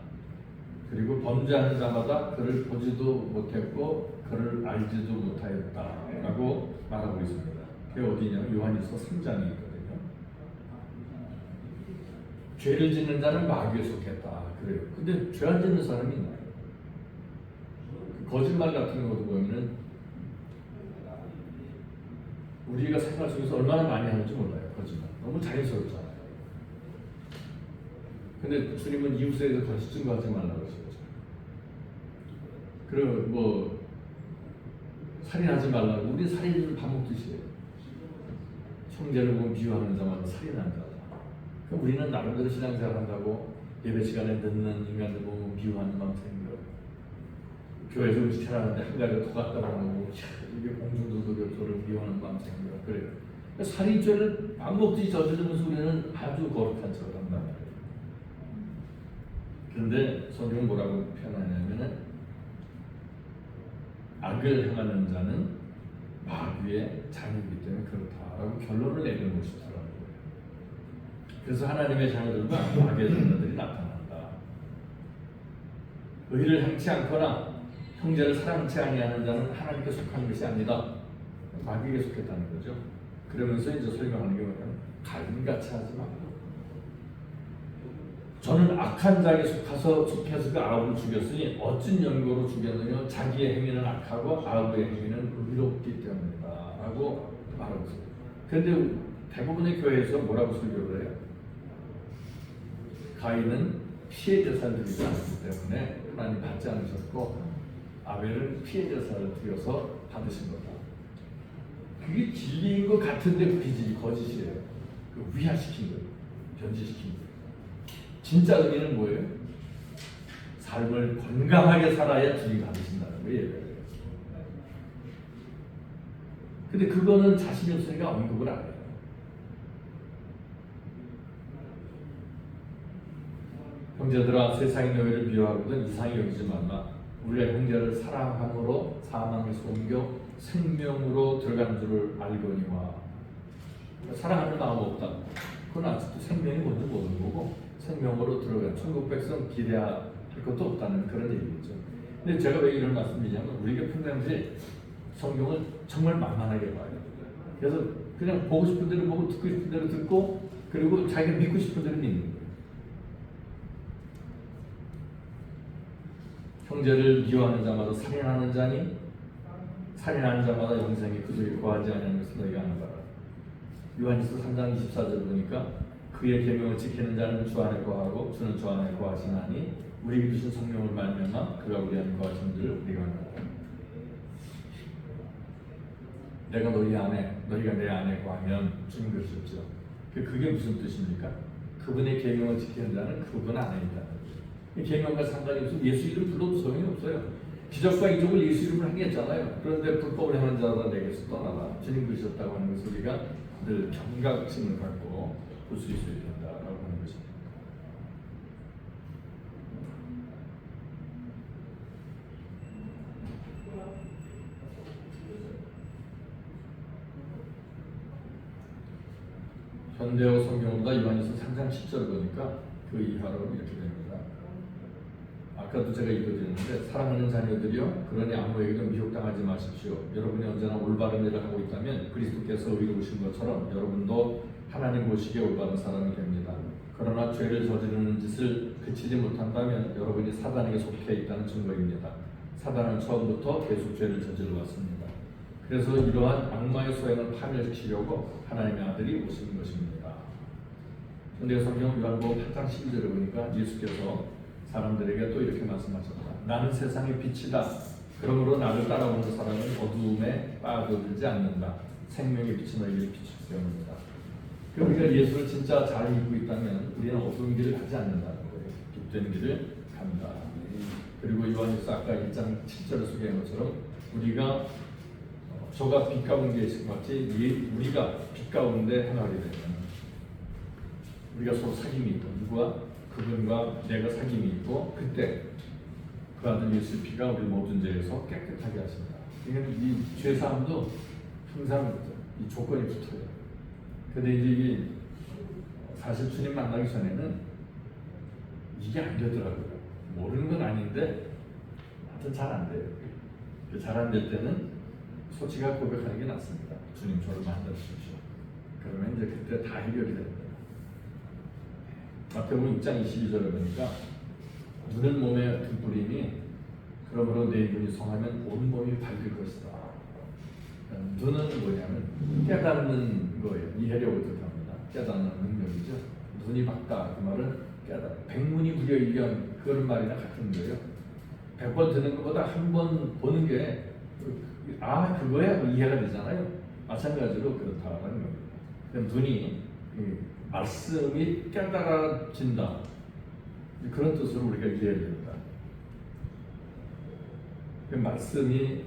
그리고 범죄하는 자마다 그를 보지도 못했고 그를 알지도 못하였다라고 말하고 있습니다. 그게 어디냐? 요한일서 3장에 있거든요. 죄를 짓는 자는 마귀에 속했다. 그래요. 근데 죄 안 짓는 사람이 있나요? 거짓말 같은 것도 보면은 우리가 생활 속에서 얼마나 많이 하는지 몰라요. 거짓말. 너무 자연스럽잖아요. 근데 주님은 이웃에 대해서 거짓 증거하지 말라고 하시죠. 그리고 뭐 살인하지 말라고. 우리 살인은 밥 먹듯이 해요. 형제를 보고 미워하는 자마다 살인하는 자다. 그럼 우리는 나름대로 신앙생활 한다고 예배 시간에 늦는 인간들 보고 미워하는 마음 생겨요. 교회에서 음식 해놨는데 한 가지가 더 갖다 놓고 이게 공중도덕 저를 미워하는 마음 생겨요. 그래요. 살인죄를 밥 먹듯이 저지르면서 우리는 아주 거룩한 척을 한단 말이에요. 그런데 성경은 뭐라고 표현하냐면은 악을 행하는 자는 마귀의 자녀이기 때문에 그렇다라고 결론을 내리는 것이더라고요. 그래서 하나님의 자녀들과 마귀의 자녀들이 나타난다. 의를 행치 않거나 형제를 사랑치 아니하는 자는 하나님께 속한 것이 아니다. 마귀에게 속했다는 거죠. 그러면서 이제 설명하는 게 뭐냐면 가인같이 하지 말고 저는 악한 자에게 속해서 그 아합을 죽였으니 어찌 연고로 죽였느냐 자기의 행위는 악하고 아합의 행위는 의롭기 때문이다 라고 말하고 있습니다. 그런데 대부분의 교회에서 뭐라고 설교를 해요? 가인은 피해 제사를 드리지 않았기 때문에 하나님 받지 않으셨고 아벨은 피해 제사를 드려서 받으신 거다. 그게 진리인 것 같은데 그게 거짓이에요. 그 위화시킨 거예요. 변질시킨 거예요. 진짜 의미는 뭐예요? 삶을 건강하게 살아야 주님 받으신다는 거예요. 근데 그거는 자신이 없으니까 언급을 안 해요. 형제들아 세상의 너희를 비하하거든 이상히 여기지 말라. 우리가 형제를 사랑함으로 사망에서 옮겨 생명으로 들어간 줄을 알거니와. 사랑하는 마음 없다. 그건 아직도 생명이 뭔지 모르는 거고 생명으로 들어간 천국 백성 기대할 것도 없다는 그런 얘기겠죠. 근데 제가 왜 이런 말씀드리냐면 우리가 평상시에 성경을 정말 만만하게 봐요. 그래서 그냥 보고 싶은 대로 보고 듣고 싶은 대로 듣고 그리고 자기가 믿고 싶은 대로 믿는 거예요. 형제를 미워하는 자마다 살인하는 자니 살인하는 자마다 영생이 그 속에 거하지 아니하는 것을 너희가 아노라. 요한일서 3장 24절 보니까 그의 계명을 지키는 자는 주 안에 거하고 주는 주 안에 거하시나니 우리에게 주신 성령을 말미암아 그가 우리 안에 거하시는 줄을 우리가 안다. 내가 너희 안에 너희가 내 안에 거하면 주님 그러셨죠. 그게 무슨 뜻입니까? 그분의 계명을 지키는 자는 그분 안에 있다. 이 계명과 상관이 없으면 예수 이름 불러도 소용이 없어요. 기적과 이적을 예수 이름을 하겠잖아요. 그런데 불법을 행하는 자라 내게서 떠나라. 주님 그러셨다고 하는 것을 우리가 늘 경각심을 갖고 볼 수 있어야 된다라고 하는 것입니다. 현대어 성경보다 요한일서 3장 10절 보니까 그 이하로 이렇게 됩니다. 아까도 제가 읽어드렸는데 사랑하는 자녀들이여 그러니 아무에게도 미혹당하지 마십시오. 여러분이 언제나 올바른 일을 하고 있다면 그리스도께서 의로우신 것처럼 여러분도 하나님 보시기에 올바른 사람이 됩니다. 그러나 죄를 저지르는 짓을 그치지 못한다면 여러분이 사단에게 속해 있다는 증거입니다. 사단은 처음부터 계속 죄를 저질러 왔습니다. 그래서 이러한 악마의 소행을 파멸시키려고 하나님의 아들이 오신 것입니다. 근데 성경 요한복음 8장 12절에 보니까 예수께서 사람들에게 또 이렇게 말씀하셨다. 나는 세상의 빛이다. 그러므로 나를 따라오는 사람은 어두움에 빠져들지 않는다. 생명의 빛이 너희에게 비출 때문이다. 우리가 예수를 진짜 잘 믿고 있다면 우리는 어두운 길을 가지 않는다는 거예요. 빛된 길을 간다. 그리고 요한일서 아까 1장 7절에 소개한 것처럼 우리가 저가 빛 가운데 계신 것 같이 우리가 빛 가운데 하나가 되면 우리가 서로 사귐이 있고 누구와 그분과 내가 사귐이 있고 그때 그 아들 예수의 피가 우리 모든 죄에서 깨끗하게 하신다. 그러니까 이 죄사함도 항상 이 조건이 붙어요. 근데 이제 이게 사실 주님 만나기 전에는 이게 안 되더라고요. 모르는 건 아닌데 하여튼 잘 안 돼요. 잘 안 될 때는 솔직하게 고백하는 게 낫습니다. 주님 저를 만나 주십시오. 그러면 이제 그때 다 해결이 됩니다. 마태복음 6장 22절에 보니까 눈은 몸에 등불이니 그러므로 내 눈이 성하면 온 몸이 밝을 것이다. 눈은 뭐냐면 깨닫는 거예요. 이해력을 뜻합니다. 깨닫는 능력이죠. 눈이 밝다 그 말은 백문이 불여일견 그런 말이나 같은 거예요. 100번 듣는 것보다 한 번 보는 게 그거야 이해가 되잖아요. 마찬가지로 그렇다는 겁니다. 그럼 눈이 말씀이 깨달아진다. 그런 뜻으로 우리가 이해해야 된다. 그 말씀이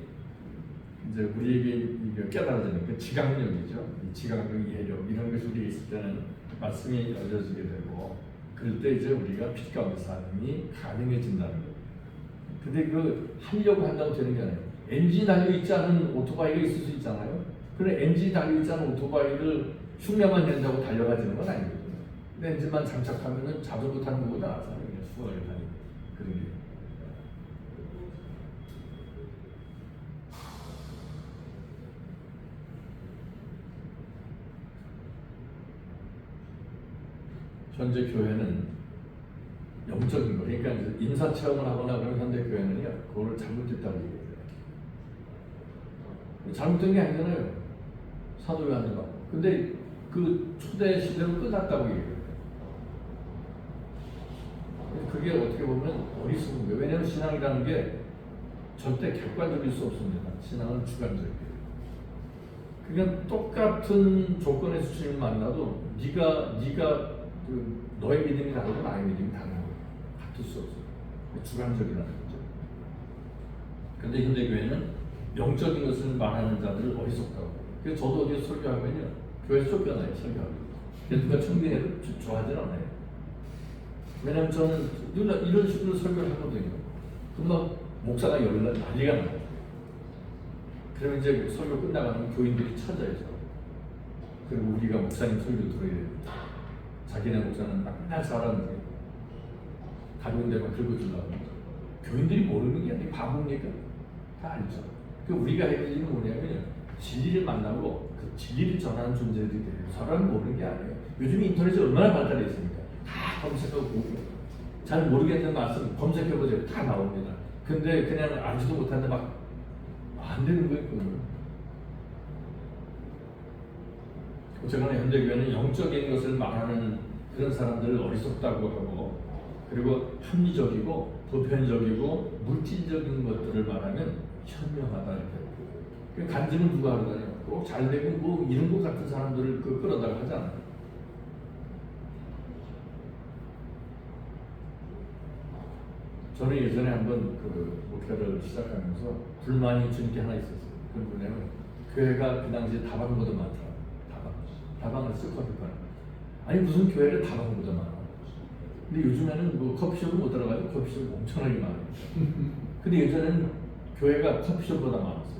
이제 우리에게 깨달아지는 그 지각력이죠. 이 지각력, 이해력 이런 것이 우리에 있을 때는 말씀이 열려지게 되고 그럴 때 이제 우리가 빛 가운데 삶이 가능해진다는 거예요. 근데 그 하려고 한다고 되는 게 아니에요. 엔진 달려 있지 않은 오토바이가 있을 수 있잖아요. 그래 엔진 달려 있지 않은 오토바이를 흉내만 낸다고 달려가지는 건 아니거든요. 근데 엔진만 장착하면은 자전거 타는 것보다 낫잖아요. 그냥 수월하게 다니고 그런 게. 현재 교회는 영적인 거, 그러니까 인사 체험을 하거나 그러면 현대 교회는요, 그거를 잘못됐다고 얘기해요. 잘못된 게 아니잖아요. 사도 요한이가. 근데 그 초대 시대로 끝났다고 얘기해요. 그게 어떻게 보면 어리석은 거예요. 왜냐하면 신앙이라는 게 절대 객관적일 수 없습니다. 신앙은 주관적이에요. 그러니까 똑같은 조건에서 주님을 만나도 네가 너의 믿음이 다르고 나의 믿음이 다른 거예요. 같을 수 없어요. 주관적이라는 거죠. 근데 현대교회는 영적인 것을 말하는 자들을 어리석다고. 그래서 저도 어디서 설교하면요, 교회에서 쫓겨나요, 설교하고. 그래서 누가 청빙회를 좋아하지 않아요. 왜냐면 저는 이런 식으로 설교를 하거든요. 그럼 목사가 난리가 나요. 그러면 이제 설교 끝나가면 교인들이 찾아야죠. 그리고 우리가 목사님 설교 들어야 됩니다. 자기네 목사는 맨날 잘하는데 가벼운 데만 긁어주려고. 교인들이 모르는 게 아니에요. 바보니까 다 알죠. 그 우리가 해야 될 일은 뭐냐면 진리를 만나고 그 진리를 전하는 존재들이 돼요. 사람은 모르는 게 아니에요. 요즘 인터넷이 얼마나 발달해 있습니까? 다 검색하고 보고 잘 모르겠는 말씀 검색해보세요. 다 나옵니다. 근데 그냥 알지도 못하는데 막 안 되는 거예요. 어쨌거나 현대교회는 영적인 것을 말하는 그런 사람들을 어리석다고 하고, 그리고 합리적이고 보편적이고 물질적인 것들을 말하면 현명하다 이렇게. 간증은 누가 하거든요. 꼭 잘되고 뭐 이런 것 같은 사람들을 끌어다가 하잖아요. 저는 예전에 한번 그 목회를 시작하면서 불만이 주님께 하나 있었어요. 그건 뭐냐면 교회가 그 당시에 다방보다 많더라고요. 다방을 쓰고 커피파는. 아니 무슨 교회를 다방보다 많아. 근데 요즘에는 뭐 커피숍을 못 들어가요. 커피숍이 엄청나게 많아요. 근데 예전에는 교회가 커피숍보다 많았어요.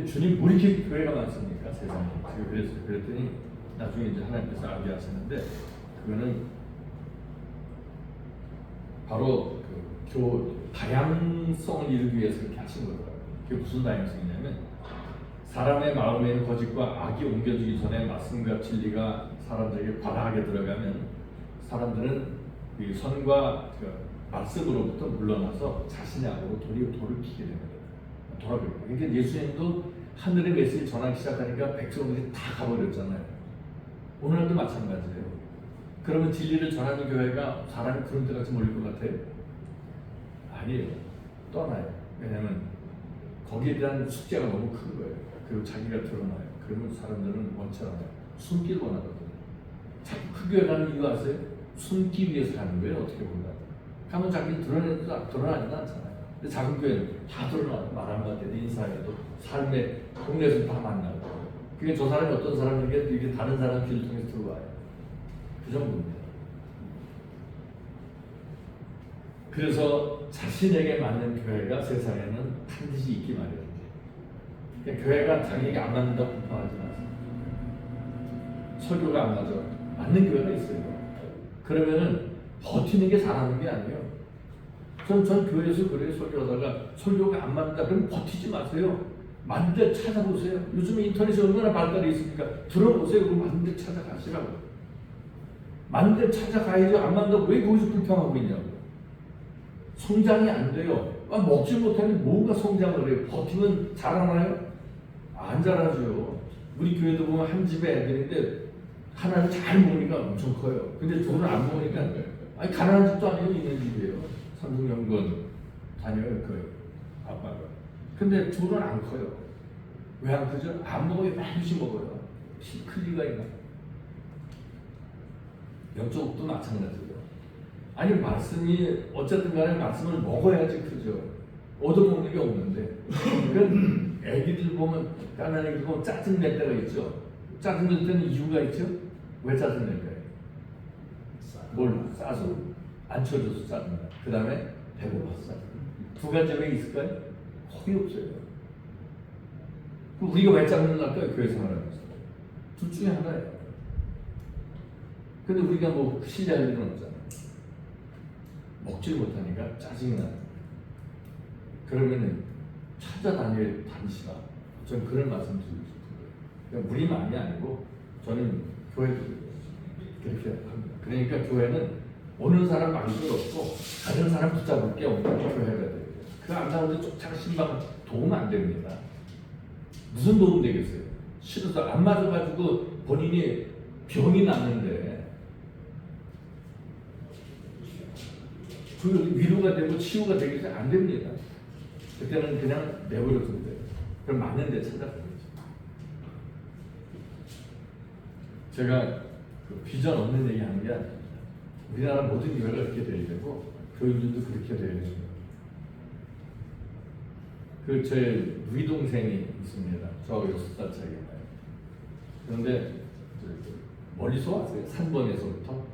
주님 뭐 이렇게 교회가 많습니까? 세상에. 제가 그랬더니 나중에 이제 하나님께서 알게 하셨는데 그거는 바로 다양성을 이루기 위해서 그렇게 하신 거더라고요. 그게 무슨 다양성이냐면 사람의 마음에 있는 거짓과 악이 옮겨지기 전에 말씀과 진리가 사람들에게 과다하게 들어가면 사람들은 이 선과 말씀으로부터 물러나서 자신의 악으로 돌이키게 됩니다. 돌아버려요. 그러니까 예수님도 하늘의 메시지 전하기 시작하니까 백성들이 다 가버렸잖아요. 오늘도 마찬가지예요. 그러면 진리를 전하는 교회가 사람이 구름대같이 몰릴 것 같아요? 아니에요. 떠나요. 왜냐하면 거기에 대한 숙제가 너무 큰 거예요. 그리고 자기가 드러나요. 그러면 사람들은 원치 않아요. 숨길 원하거든요. 자꾸 그 교회 가는 이유 아세요? 숨기 위해서 가는 거예요. 어떻게 보면 가면 자기를 드러나지도 않잖아요. 근데 작은 교회는 다 드러나요. 말 한마디에도 인사해도 삶의 동네에서 다 만나고. 그게 저 사람이 어떤 사람인게 이게 다른 사람 길을 통해서 들어와요. 그 정도입니다. 그래서 자신에게 맞는 교회가 세상에는 반드시 있기 마련이에요. 그러니까 교회가 자기에게 안 맞는다고 불평하지 마세요. 설교가 안 맞아. 맞는 교회가 있어요. 그러면은 버티는 게 잘하는 게 아니에요. 전 교회에서 그래요. 설교하다가 설교가 안 맞는다 그러면 버티지 마세요. 맞는 데 찾아보세요. 요즘에 인터넷이 얼마나 발달해 있으니까 들어보세요. 그럼 맞는 데 찾아가시라고. 맞는 데 찾아가야지. 안 맞는다고 왜 거기서 불평하고 있냐고. 성장이 안 돼요. 먹지 못하는데 뭔가 성장을 해요. 버티면 자라나요? 안 자라죠. 우리 교회도 보면 한 집에 애들인데 하나는 잘 먹으니까 엄청 커요. 근데 둘은 안 먹으니까 아니 가난한 집도 아니고 있는 집이에요. 삼성연구원 다녀요 그 아빠가. 근데 둘은 안 커요. 왜 안 크죠? 안 먹어요. 많이씩 먹어요. 클 리가 있나? 영적도 마찬가지예요. 아니 말씀이 어쨌든 간에 말씀을 먹어야지 크죠. 얻어먹는 게 없는데. 그러니까 애기들 보면 까난 애기들 보면 짜증 낼 때가 있죠. 짜증 낼 때는 이유가 있죠. 왜 짜증 낼까요? 뭘 싸서 안 쳐줘서 짜증나. 그 다음에 배고파서 짜증나. 두 가지 왜 있을까요? 거의 없어요. 그럼 우리가 왜 짜증 날까요? 교회 생활하면서. 둘 중에 하나예요. 근데 우리가 뭐 신뢰할 일은 없잖아요. 먹질 못하니까 짜증이 나요. 그러면은 찾아다니시라. 저는 그런 말씀 드리고 싶어요. 그러니까 우리만이 아니고 저는 교회도 그렇게 합니다. 그러니까 교회는 오는 사람 막을 없고 가는 사람 붙잡을 게 없는 교회가 돼요. 그 안 나오는데 쫓아가 신방 도움 안 됩니다. 무슨 도움 되겠어요? 싫어서 안 맞아가지고 본인이 병이 났는데 그 위로가 되고 치유가 되기 안 됩니다. 그때는 그냥 내버려두면 돼요. 그럼 맞는 데 찾아가는 거죠. 제가 그 비전 없는 얘기 하는 게 아닙니다. 우리나라 모든 교회가 그렇게 돼야 되고 교인들도 그렇게 돼야 됩니다. 그 제 우리 동생이 있습니다. 저하고 6살 차이가 나요. 그런데 멀리서 왔어요. 산번에서부터.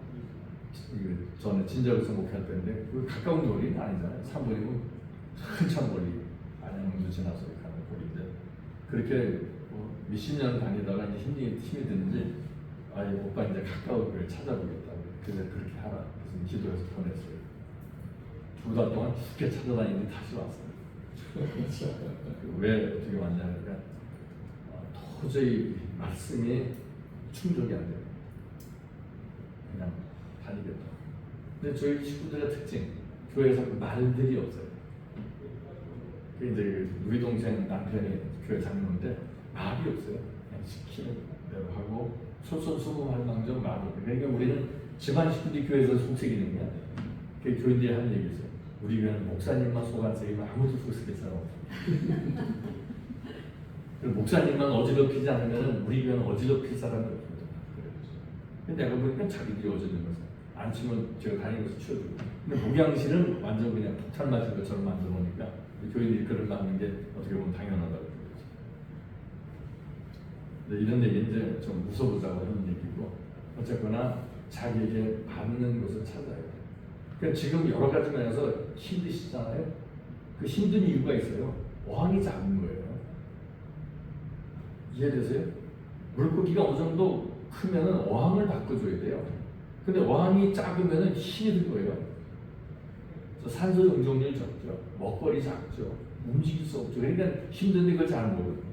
저는 진작에서 목회할 때인데 그 가까운 거리는 아니잖아요. 3번이면 한참 멀리 안양도 지나서 가는 거리인데 그렇게 뭐 몇십 년 다니다가 이제 힘이 드는지 아이 오빠 이제 가까운 걸 찾아보겠다. 그래서 그렇게 하라. 그래서 기도해서 보냈어요. 2달 동안 죽게 찾아다니는데 다시 왔어요. 왜 어떻게 왔냐니까 도저히 말씀이 충족이 안 돼요. 그냥 다니겠다. 근데 저희 식구들의 특징, 교회에서 말들이 없어요. 이제 우리 동생 남편이 교회 장로인데 말이 없어요. 그냥 시키는 대로 하고 솔선수범할 망정 말이 없어요. 그러니까 우리는 집안 식구들이 교회에서 속삭이는 거야. 그 교인들이 하는 얘기 있어요. 우리 교회는 목사님만 속 안 썩이면 아무도 속삭일 사람 없어요. 그리고 목사님만 어지럽히지 않으면 우리 교회는 어지럽힐 사람이 없거든요. 근데 내가 보니까 자기들이 어지럽혀서 안 치면 제가 다니면서 치워주고. 근데 목양실은 완전 그냥 폭탄 맞은 것처럼 만들어 놓으니까 교인들이 그걸 맞는 게 어떻게 보면 당연하다고 그러죠. 근데 이런 얘기 이제 좀 무서워자고 하는 얘기고 어쨌거나 자기에게 맞는 것을 찾아요. 그러니까 지금 여러 가지 면에서 힘드시잖아요. 그 힘든 이유가 있어요. 어항이 작은 거예요. 이해되세요? 물고기가 어느 정도 크면은 어항을 바꿔줘야 돼요. 근데 어항이 작으면은 힘이 들 거예요. 산소 용적률이 적죠. 먹거리 작죠. 움직일 수 없죠. 그러니까 힘든데 그걸 잘 모르는 거예요.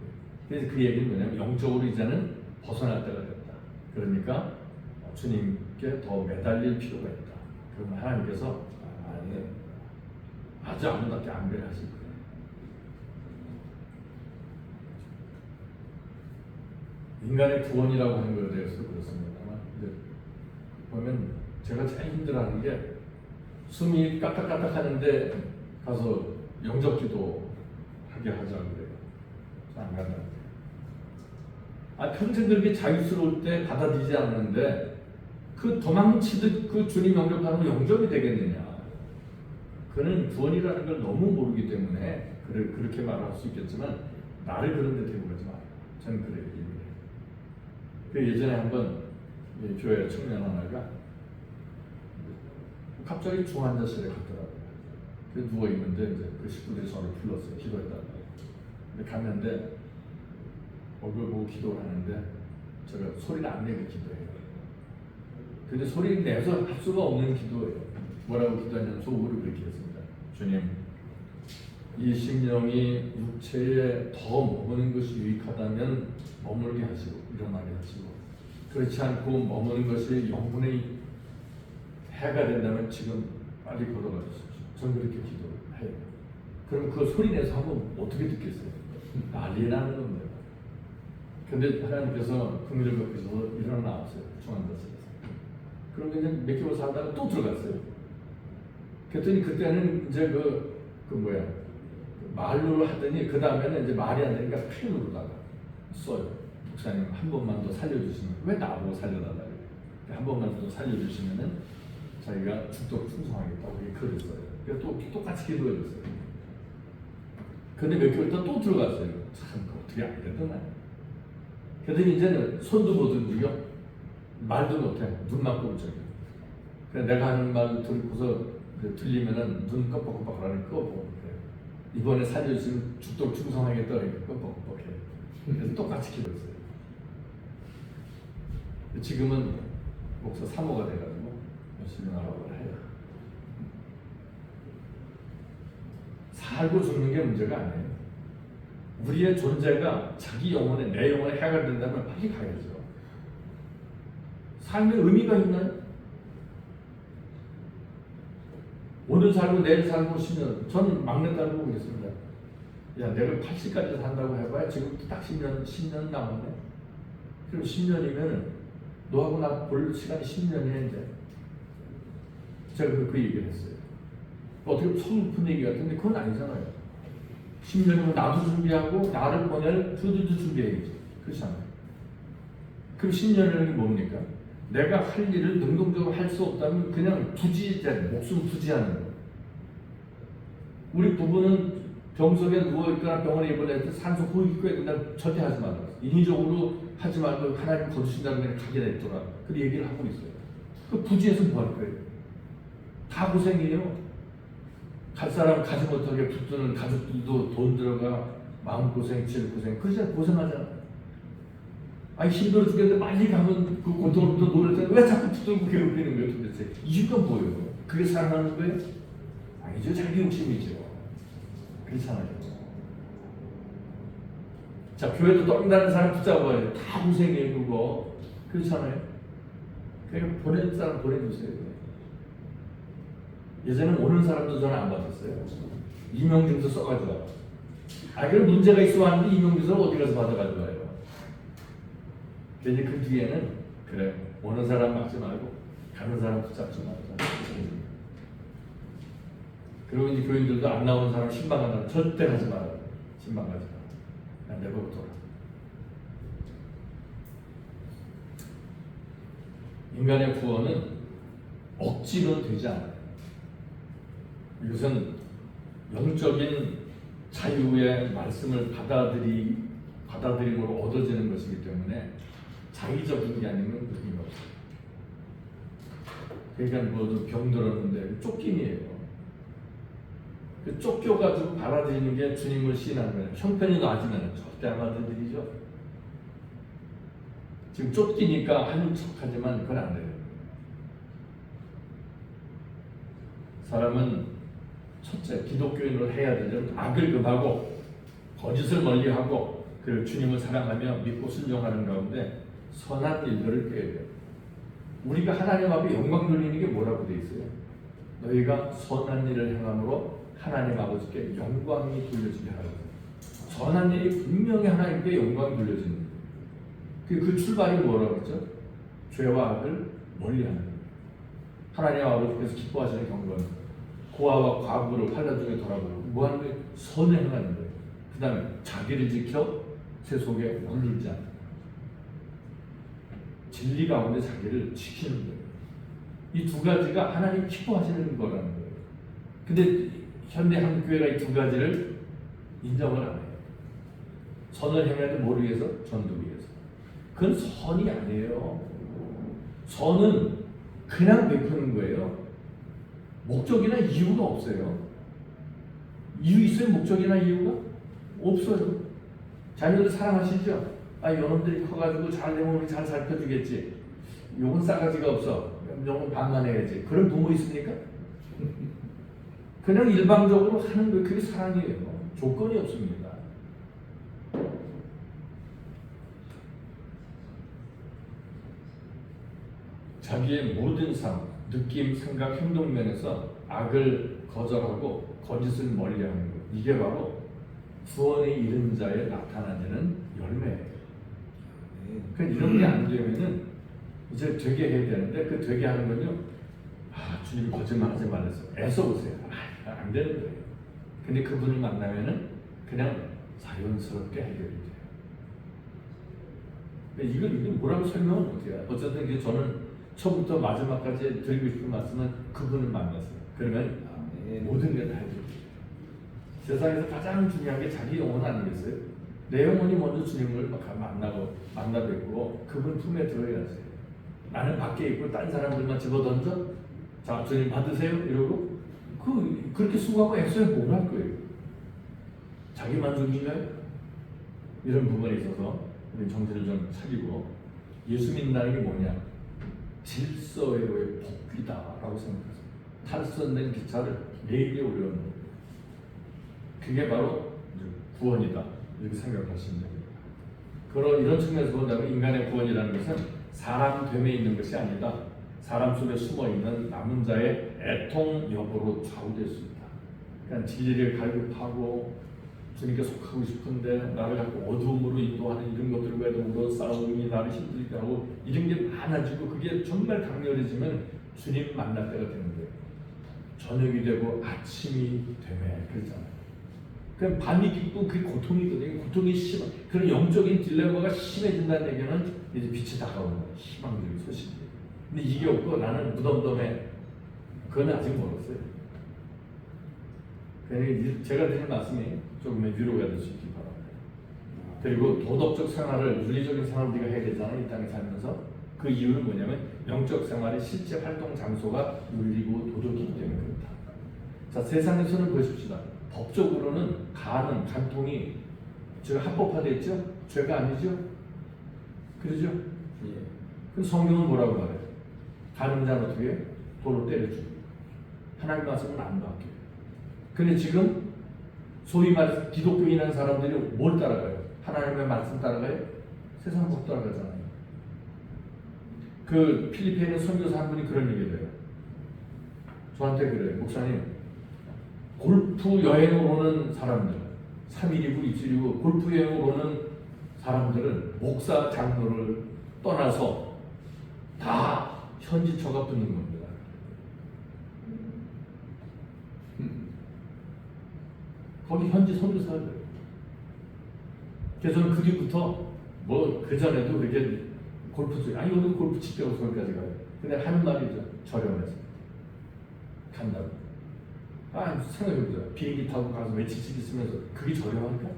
그래서 그 얘기는 뭐냐면 영적으로 이제는 벗어날 때가 됐다. 그러니까 주님께 더 매달릴 필요가 있다. 그러면 하나님께서 아니 아주 아무답게 안 그래 하실 거예요. 인간의 구원이라고 하는 것에 대해서 그렇습니다만, 이제 보면 제가 제일 힘들어하는 게 숨이 까딱까딱 하는데 가서 영접기도 하게 하자 그래요. 안 간다. 평생 그렇게 자유스러울 때 받아들이지 않는데 그 도망치듯 그 주님 영접하는 영접이 되겠느냐? 그는 구원이라는 걸 너무 모르기 때문에 그렇게 말할 수 있겠지만 나를 그런 데 대고 그러지 마요. 저는 그래요. 그 예전에 한번 교회 청년 하나가 갑자기 중환자실에 갔더라고요. 그 누워 있는데 이제 그 식구들이 저를 불렀어요. 기도했다고. 근데 갔는데 얼굴 보고 기도를 하는데 제가 소리를 안 내고 기도해요. 근데 소리 내서 할 수가 없는 기도예요. 뭐라고 기도하냐면 소으로 그렇게 했습니다. 주님, 이 심령이 육체에 더 머무는 것이 유익하다면 머물게 하시고 일어나게 하시고, 그렇지 않고 머무는 것이 영혼의 해가 된다면 지금 빨리 걸어가 주십시오. 저는 그렇게 기도를 해요. 그럼 그 소리 내서 하면 어떻게 듣겠어요? 난리 나는 겁니다. 근데 하나님께서 긍휼을 베푸셔서 일어나왔어요. 중환자실에서. 그럼 이제 몇 개월 살다가 또 들어갔어요. 그랬더니 그때는 이제 말로 하더니 그 다음에는 이제 말이 안 되니까 펜으로다가 써요. 목사님 한 번만 더 살려주시면, 왜 나보고 살려달라고 해요? 한 번만 더 살려주시면은 자기가 죽도록 충성하겠다고 이렇게 글을 써요. 그래서 또 똑같이 기도해줬어요. 근데 몇 개월 있다 또 들어갔어요. 참 어떻게 안 되더나. 그랬더니 이제는 손도 못 움직여, 말도 못해, 눈만 꼼짝이야. 그래 내가 하는 말 듣고서 들리면은 눈 껌뻑껌뻑 하는 꺼보고 그래. 이번에 살려주시면 죽도록 충성하겠다 이렇게 껌뻑껌뻑해. 그래서 똑같이 기도했어요. 지금은 목사 사모가 돼가지고 열심히 나가고 해요. 살고 죽는 게 문제가 아니에요. 우리의 존재가 자기 영혼에, 내 영혼에 해가 된다면 빨리 가야죠. 삶의 의미가 있나요? 오늘 살고 내일 살고 10년, 저는 막내딸 보고 그랬습니다. 야, 내가 80까지 산다고 해봐야 지금부터 딱 10년 남았네. 그럼 10년이면 너하고 나 볼 시간이 10년이야 이제. 제가 그 얘기를 했어요. 어떻게 보면 성품 얘기 같은데 그건 아니잖아요. 10년이면 나도 준비하고 나를 보낼 주들도 준비해야지. 그렇잖아요. 그럼 10년이라는 게 뭡니까? 내가 할 일을 능동적으로 할 수 없다면 그냥 목숨 부지하는 거예요. 우리 부부는 병석에 누워있거나 병원에 입원할 때 산소 호흡기에 된다 절대 하지 말라. 인위적으로 하지 말고 하나님 거두신다는 게 가게 됐더라. 그 얘기를 하고 있어요. 그 부지에서 뭐 할 거예요? 다 고생이에요. 갈 사람 가지 못하게 붙드는 가족들도 돈 들어가 마음고생, 질고생, 그러잖아요. 고생하잖아. 아니 힘들어 죽겠는데 빨리 가면 그 고통으로부터 노를 때는 왜 자꾸 붙들고 괴롭히는 거예요 도대체? 이유가 뭐예요? 그게 사랑하는 거예요? 아니죠. 자기 욕심이죠. 그렇잖아요. 자, 교회도 떠난다는 사람 붙잡아요. 다 고생이에요 그거. 그렇잖아요. 그러니까 보낼 사람 보내주세요. 예전에 오는 사람도 전화 안 받았어요. 임명증서 써가지고. 그럼 문제가 있어 왔는데 임명증서를 어디 가서 받아가지고 와요. 이제 그 뒤에는 그래 오는 사람 막지 말고 가는 사람 붙잡지 말자. 그리고 이제 교인들도 안 나오는 사람 신방한다. 절대 가지 마라. 신방 가지 마라. 내버려둬라. 인간의 구원은 억지로 되지 않아요. 이것은 영적인 자유의 말씀을 받아들임으로 얻어지는 것이기 때문에 자의적인 게 아니면 의미가 없어요. 그러니까 뭐 병 들었는데 쫓김이에요. 그 쫓겨가지고 받아들이는 게 주님을 시인하는 거예요. 형편이 나아지면 절대 안 받아들이죠. 지금 쫓기니까 하는 척하지만 그건 안 돼요. 사람은 첫째 기독교인으로 해야 되는 악을 금하고 거짓을 멀리하고 그리고 주님을 사랑하며 믿고 순종하는 가운데 선한 일들을 꾀야 돼요. 우리가 하나님 앞에 영광 돌리는 게 뭐라고 돼 있어요? 너희가 선한 일을 행함으로 하나님 아버지께 영광이 돌려지게 하라. 선한 일이 분명히 하나님께 영광이 돌려지는 거예요. 그 출발이 뭐라고 그랬죠? 죄와 악을 멀리하는 거예요. 하나님 아버지께서 기뻐하시는 경건, 고아와 과부를 환란 중에 돌아보고 뭐하는 거예요? 선을 행하는 거예요. 그 다음에 자기를 지켜 세 속에 물들지 않는 거예요. 진리 가운데 자기를 지키는 거예요. 이 두 가지가 하나님 기뻐하시는 거라는 거예요. 근데 현대 한국교회가 이 두 가지를 인정을 안 해요. 선을 행해도 뭘 위해서? 전도 위해서. 그건 선이 아니에요. 선은 그냥 베푸는 거예요. 목적이나 이유가 없어요. 이유 있어요? 목적이나 이유가? 없어요. 자녀들 사랑하시죠? 아, 요놈들이 커가지고 잘 되면 우리 잘 살펴주겠지. 요건 싸가지가 없어. 요건 반만해야지. 그런 부모 있습니까? 그냥 일방적으로 하는 거, 그게 사랑이에요. 조건이 없습니다. 자기의 모든 삶, 느낌, 생각, 행동 면에서 악을 거절하고 거짓을 멀리하는 것. 이게 바로 구원에 이른 자에 나타나는 열매예요. 그러니까 이런 게 안 되면은 이제 되게 해야 되는데 그 되게 하는 건요. 아, 주님 거짓말하지 말랬어. 애써 보세요. 아, 안 되는 거예요. 근데 그분을 만나면은 그냥 자연스럽게 해결이 돼요. 이걸 뭐라고 설명을 못해요. 어쨌든 이게 저는 처음부터 마지막까지 드리고 싶은 말씀은 그분을 만났어요. 그러면 모든 게 다 해결돼요. 세상에서 가장 중요한 게 자기 영혼 아니겠어요? 내 영혼이 먼저 주님을 만나 뵙고 그분 품에 들어야지. 나는 밖에 있고 딴 사람들만 집어던져? 자, 주님 받으세요? 이러고 그렇게 수고하고 애써야 뭘 할 거예요? 자기 만족인가요? 이런 부분에 있어서 우리 정신을 좀 차리고 예수 믿는다는 게 뭐냐? 질서외로의 복귀다라고 생각하세요. 탈선된 기차를 레일에 올려놓는 거예요. 그게 바로 구원이다 이렇게 생각하시면 됩니다. 이런 측면에서 본다면 인간의 구원이라는 것은 사람 됨에 있는 것이 아니다. 사람 속에 숨어있는 남은 자의 애통 여부로 좌우될 수 있다. 그러니까 진리를 갈급하고 주님께 속하고 싶은데 나를 자꾸 어두움으로 인도하는 이런 것들과 더불어 싸움이 나를 힘들게 하고 이런 게 많아지고 그게 정말 강렬해지면 주님 만날 때가 되는 거예요. 저녁이 되고 아침이 되면 그러잖아요. 그럼 밤이 깊고 그게 고통이거든요. 고통이 심한 그런 영적인 딜레마가 심해진다는 얘기는 이제 빛이 다가오는 거예요. 희망적인 소식이에요. 근데 이게 없고 나는 무덤덤해. 그건 아직 멀었어요. 그러니까 제가 드린 말씀이 조금의 위로가 될 수 있기 바랍니다. 그리고 도덕적 생활을 윤리적인 생활을 우리가 해야 되잖아요. 이 땅에 살면서 그 이유는 뭐냐면 영적 생활의 실제 활동 장소가 윤리고 도덕이기 때문에 그렇다. 자, 세상에서는 보십시다. 법적으로는 간통이 제가 합법화됐죠? 죄가 아니죠? 그러죠? 예. 그럼 성경은 뭐라고 말해요? 가는 자는 어떻게 해요? 돌로 때려주고 하나님 말씀은 안 바뀌어요. 근데 지금 소위 말해서 기독교인한 사람들이 뭘 따라가요? 하나님의 말씀 따라가요? 세상 법 따라가잖아요. 그 필리핀의 선교사 한 분이 그런 얘기를 해요. 저한테 그래요. 목사님, 골프 여행을 오는 사람들 3일이고 이틀이고 골프 여행을 오는 사람들은 목사 장로를 떠나서 다 현지처가 붙는 겁니다. 거기 현지 선교사들. 그래서 저는 그 뒤부터 뭐 그 전에도 그렇게 골프 치 오늘 골프 치려고 거기까지 가요. 근데 하는 말이죠. 저렴해서 간다고. 생각해보세요. 비행기 타고 가서 며칠씩 있으면서 그게 저렴할까?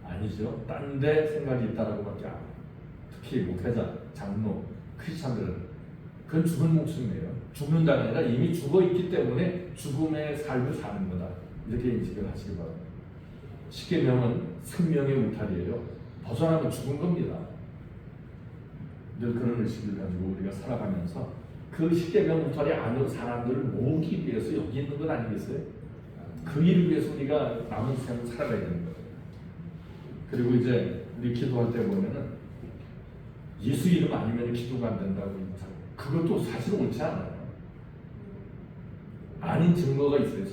아니죠. 딴 데 생각이 있다라고 밖에 안 해요. 특히 목회자, 장로, 크리스찬들은 그건 죽은 목숨이에요. 죽는다가 아니라 이미 죽어있기 때문에 죽음의 삶을 사는 거다. 이렇게 인식을 하시기 바랍니다. 십계명은 생명의 울타리예요. 벗어나면 죽은 겁니다. 늘 그런 의식을 가지고 우리가 살아가면서 그 십계명 울타리 안으로 사람들을 모으기 위해서 여기 있는 건 아니겠어요? 그 일을 위해서 우리가 남은 생을 살아가야 되는 거예요. 그리고 이제 우리 기도할 때 보면은 예수 이름 아니면 기도가 안 된다고 그것도 사실 옳지 않아요. 아닌 증거가 있어요.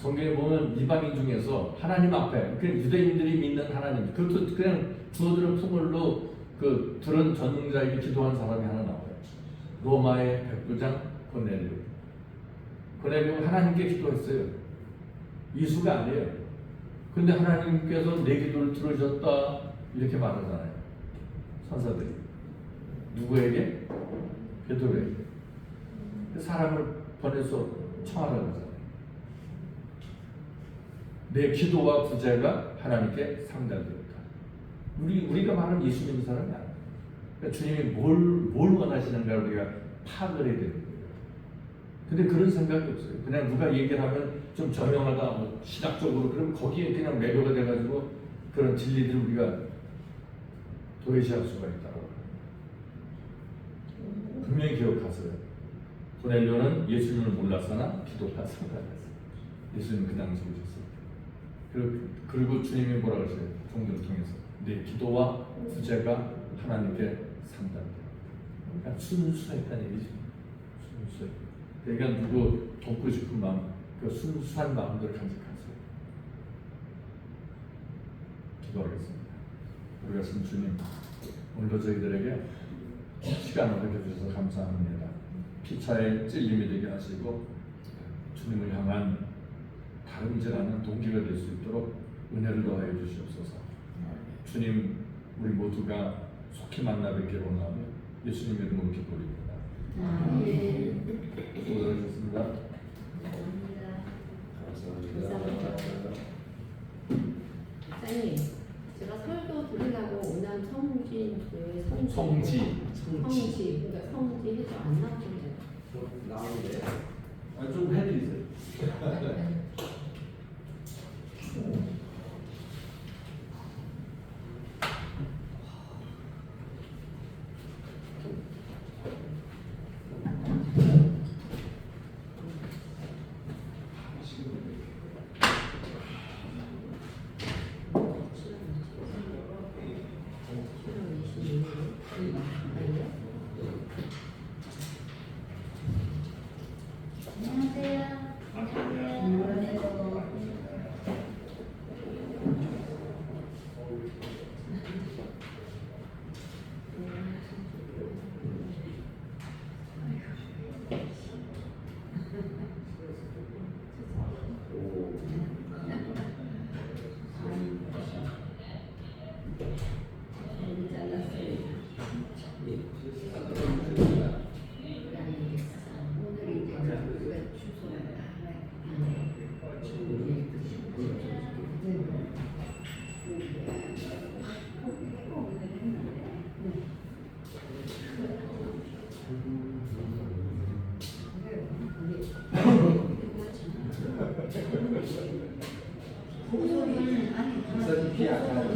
성경에 보면 이방인 중에서 하나님 앞에 그 유대인들이 믿는 하나님 그것도 그냥 주어들은 풍물로 그 들은 전능자에게 기도한 사람이 하나 나와요. 로마의 백부장 고넬료. 고넬료 하나님께 기도했어요. 이수가 아니에요. 근데 하나님께서 내 기도를 들으셨다 이렇게 말하잖아요. 선사들이 누구에게? 베드로에게. 사람을 보내서 청하라고 하잖아요. 내 기도와 구제가 하나님께 상달되었다. 우리가 말하는 예수 믿는 사람이 아니에요. 그러니까 주님이 뭘 원하시는가를 우리가 파악을 해야 되는 거예요. 근데 그런 생각이 없어요. 그냥 누가 얘기를 하면 좀 저명하다, 뭐 신학적으로 그러면 거기에 그냥 매료가 돼가지고 그런 진리들을 우리가 도외시할 수가 있다고. 분명히 기억하세요. 고넬료는 예수님을 몰랐으나 기도가 상달했어요. 예수님 그 당시에 오셨어요. 그리고 주님이 뭐라 그러세요? 종들을 통해서 내 기도와 구제가 하나님께 상달돼요. 그러니까 순수했다는 얘기죠. 순수해. 그러니까 누구 돕고 싶은 마음, 그 순수한 마음들을 간직하세요. 기도하겠습니다. 우리 같은 주님, 오늘도 저희들에게 시간을 허락해주셔서 감사합니다. 피차의 찔림이 되게 하시고 주님을 향한 다름질하는 동기가 될 수 있도록 은혜를 더하여 주시옵소서. 주님, 우리 모두가 속히 만나 뵙기를 원하며 예수님의 이름으로 기도드립니다. 수고하셨습니다. 목사님, 제가 설도 드리려고 오남 성진 교회 성지. 성지, 그러니까 성지 해서 안 나오는데. 나오는데 좀 해드리세요. 목사님 피 약간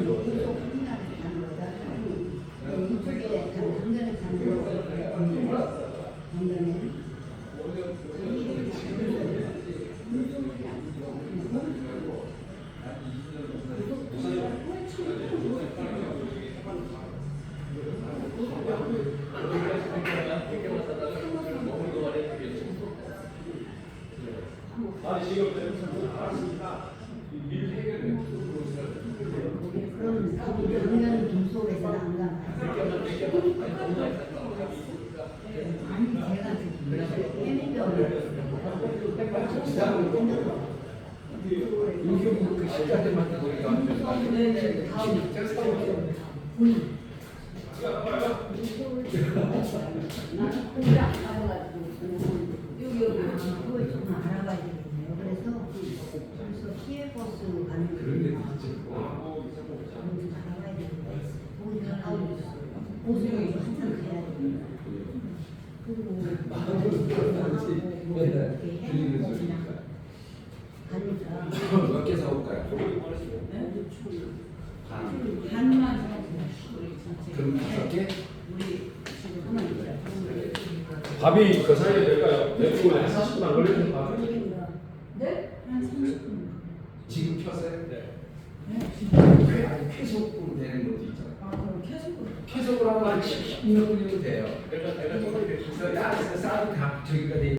그럼 작년 김소에서 안 가. 아니 제가 그 시간에만 우리가 그걸 좀 알아봐야 되겠네요. 그래서 피해 버스 가는 그런 게 거 있지. 좀 알아봐야 되는데 거기 가까운 보수역이 항상 가야 돼요. 그리고 가니까 몇 개 사올까요? 반만 사주세요. 그럼 5개? 우리 지금 하나 있어요. 밥이 그 사이에 될까요? 대충 한 40분 안 걸리는 밥. 네? 한 30분. 지금 켰어요? 네. 네, 지금. 쾌속으로 되는 것도 있잖아요. 아, 그럼 계속. 쾌속으로 하면 한 10분 걸리면 돼요. 내가 조금 그래서 야, 쌀이 다 저기가 돼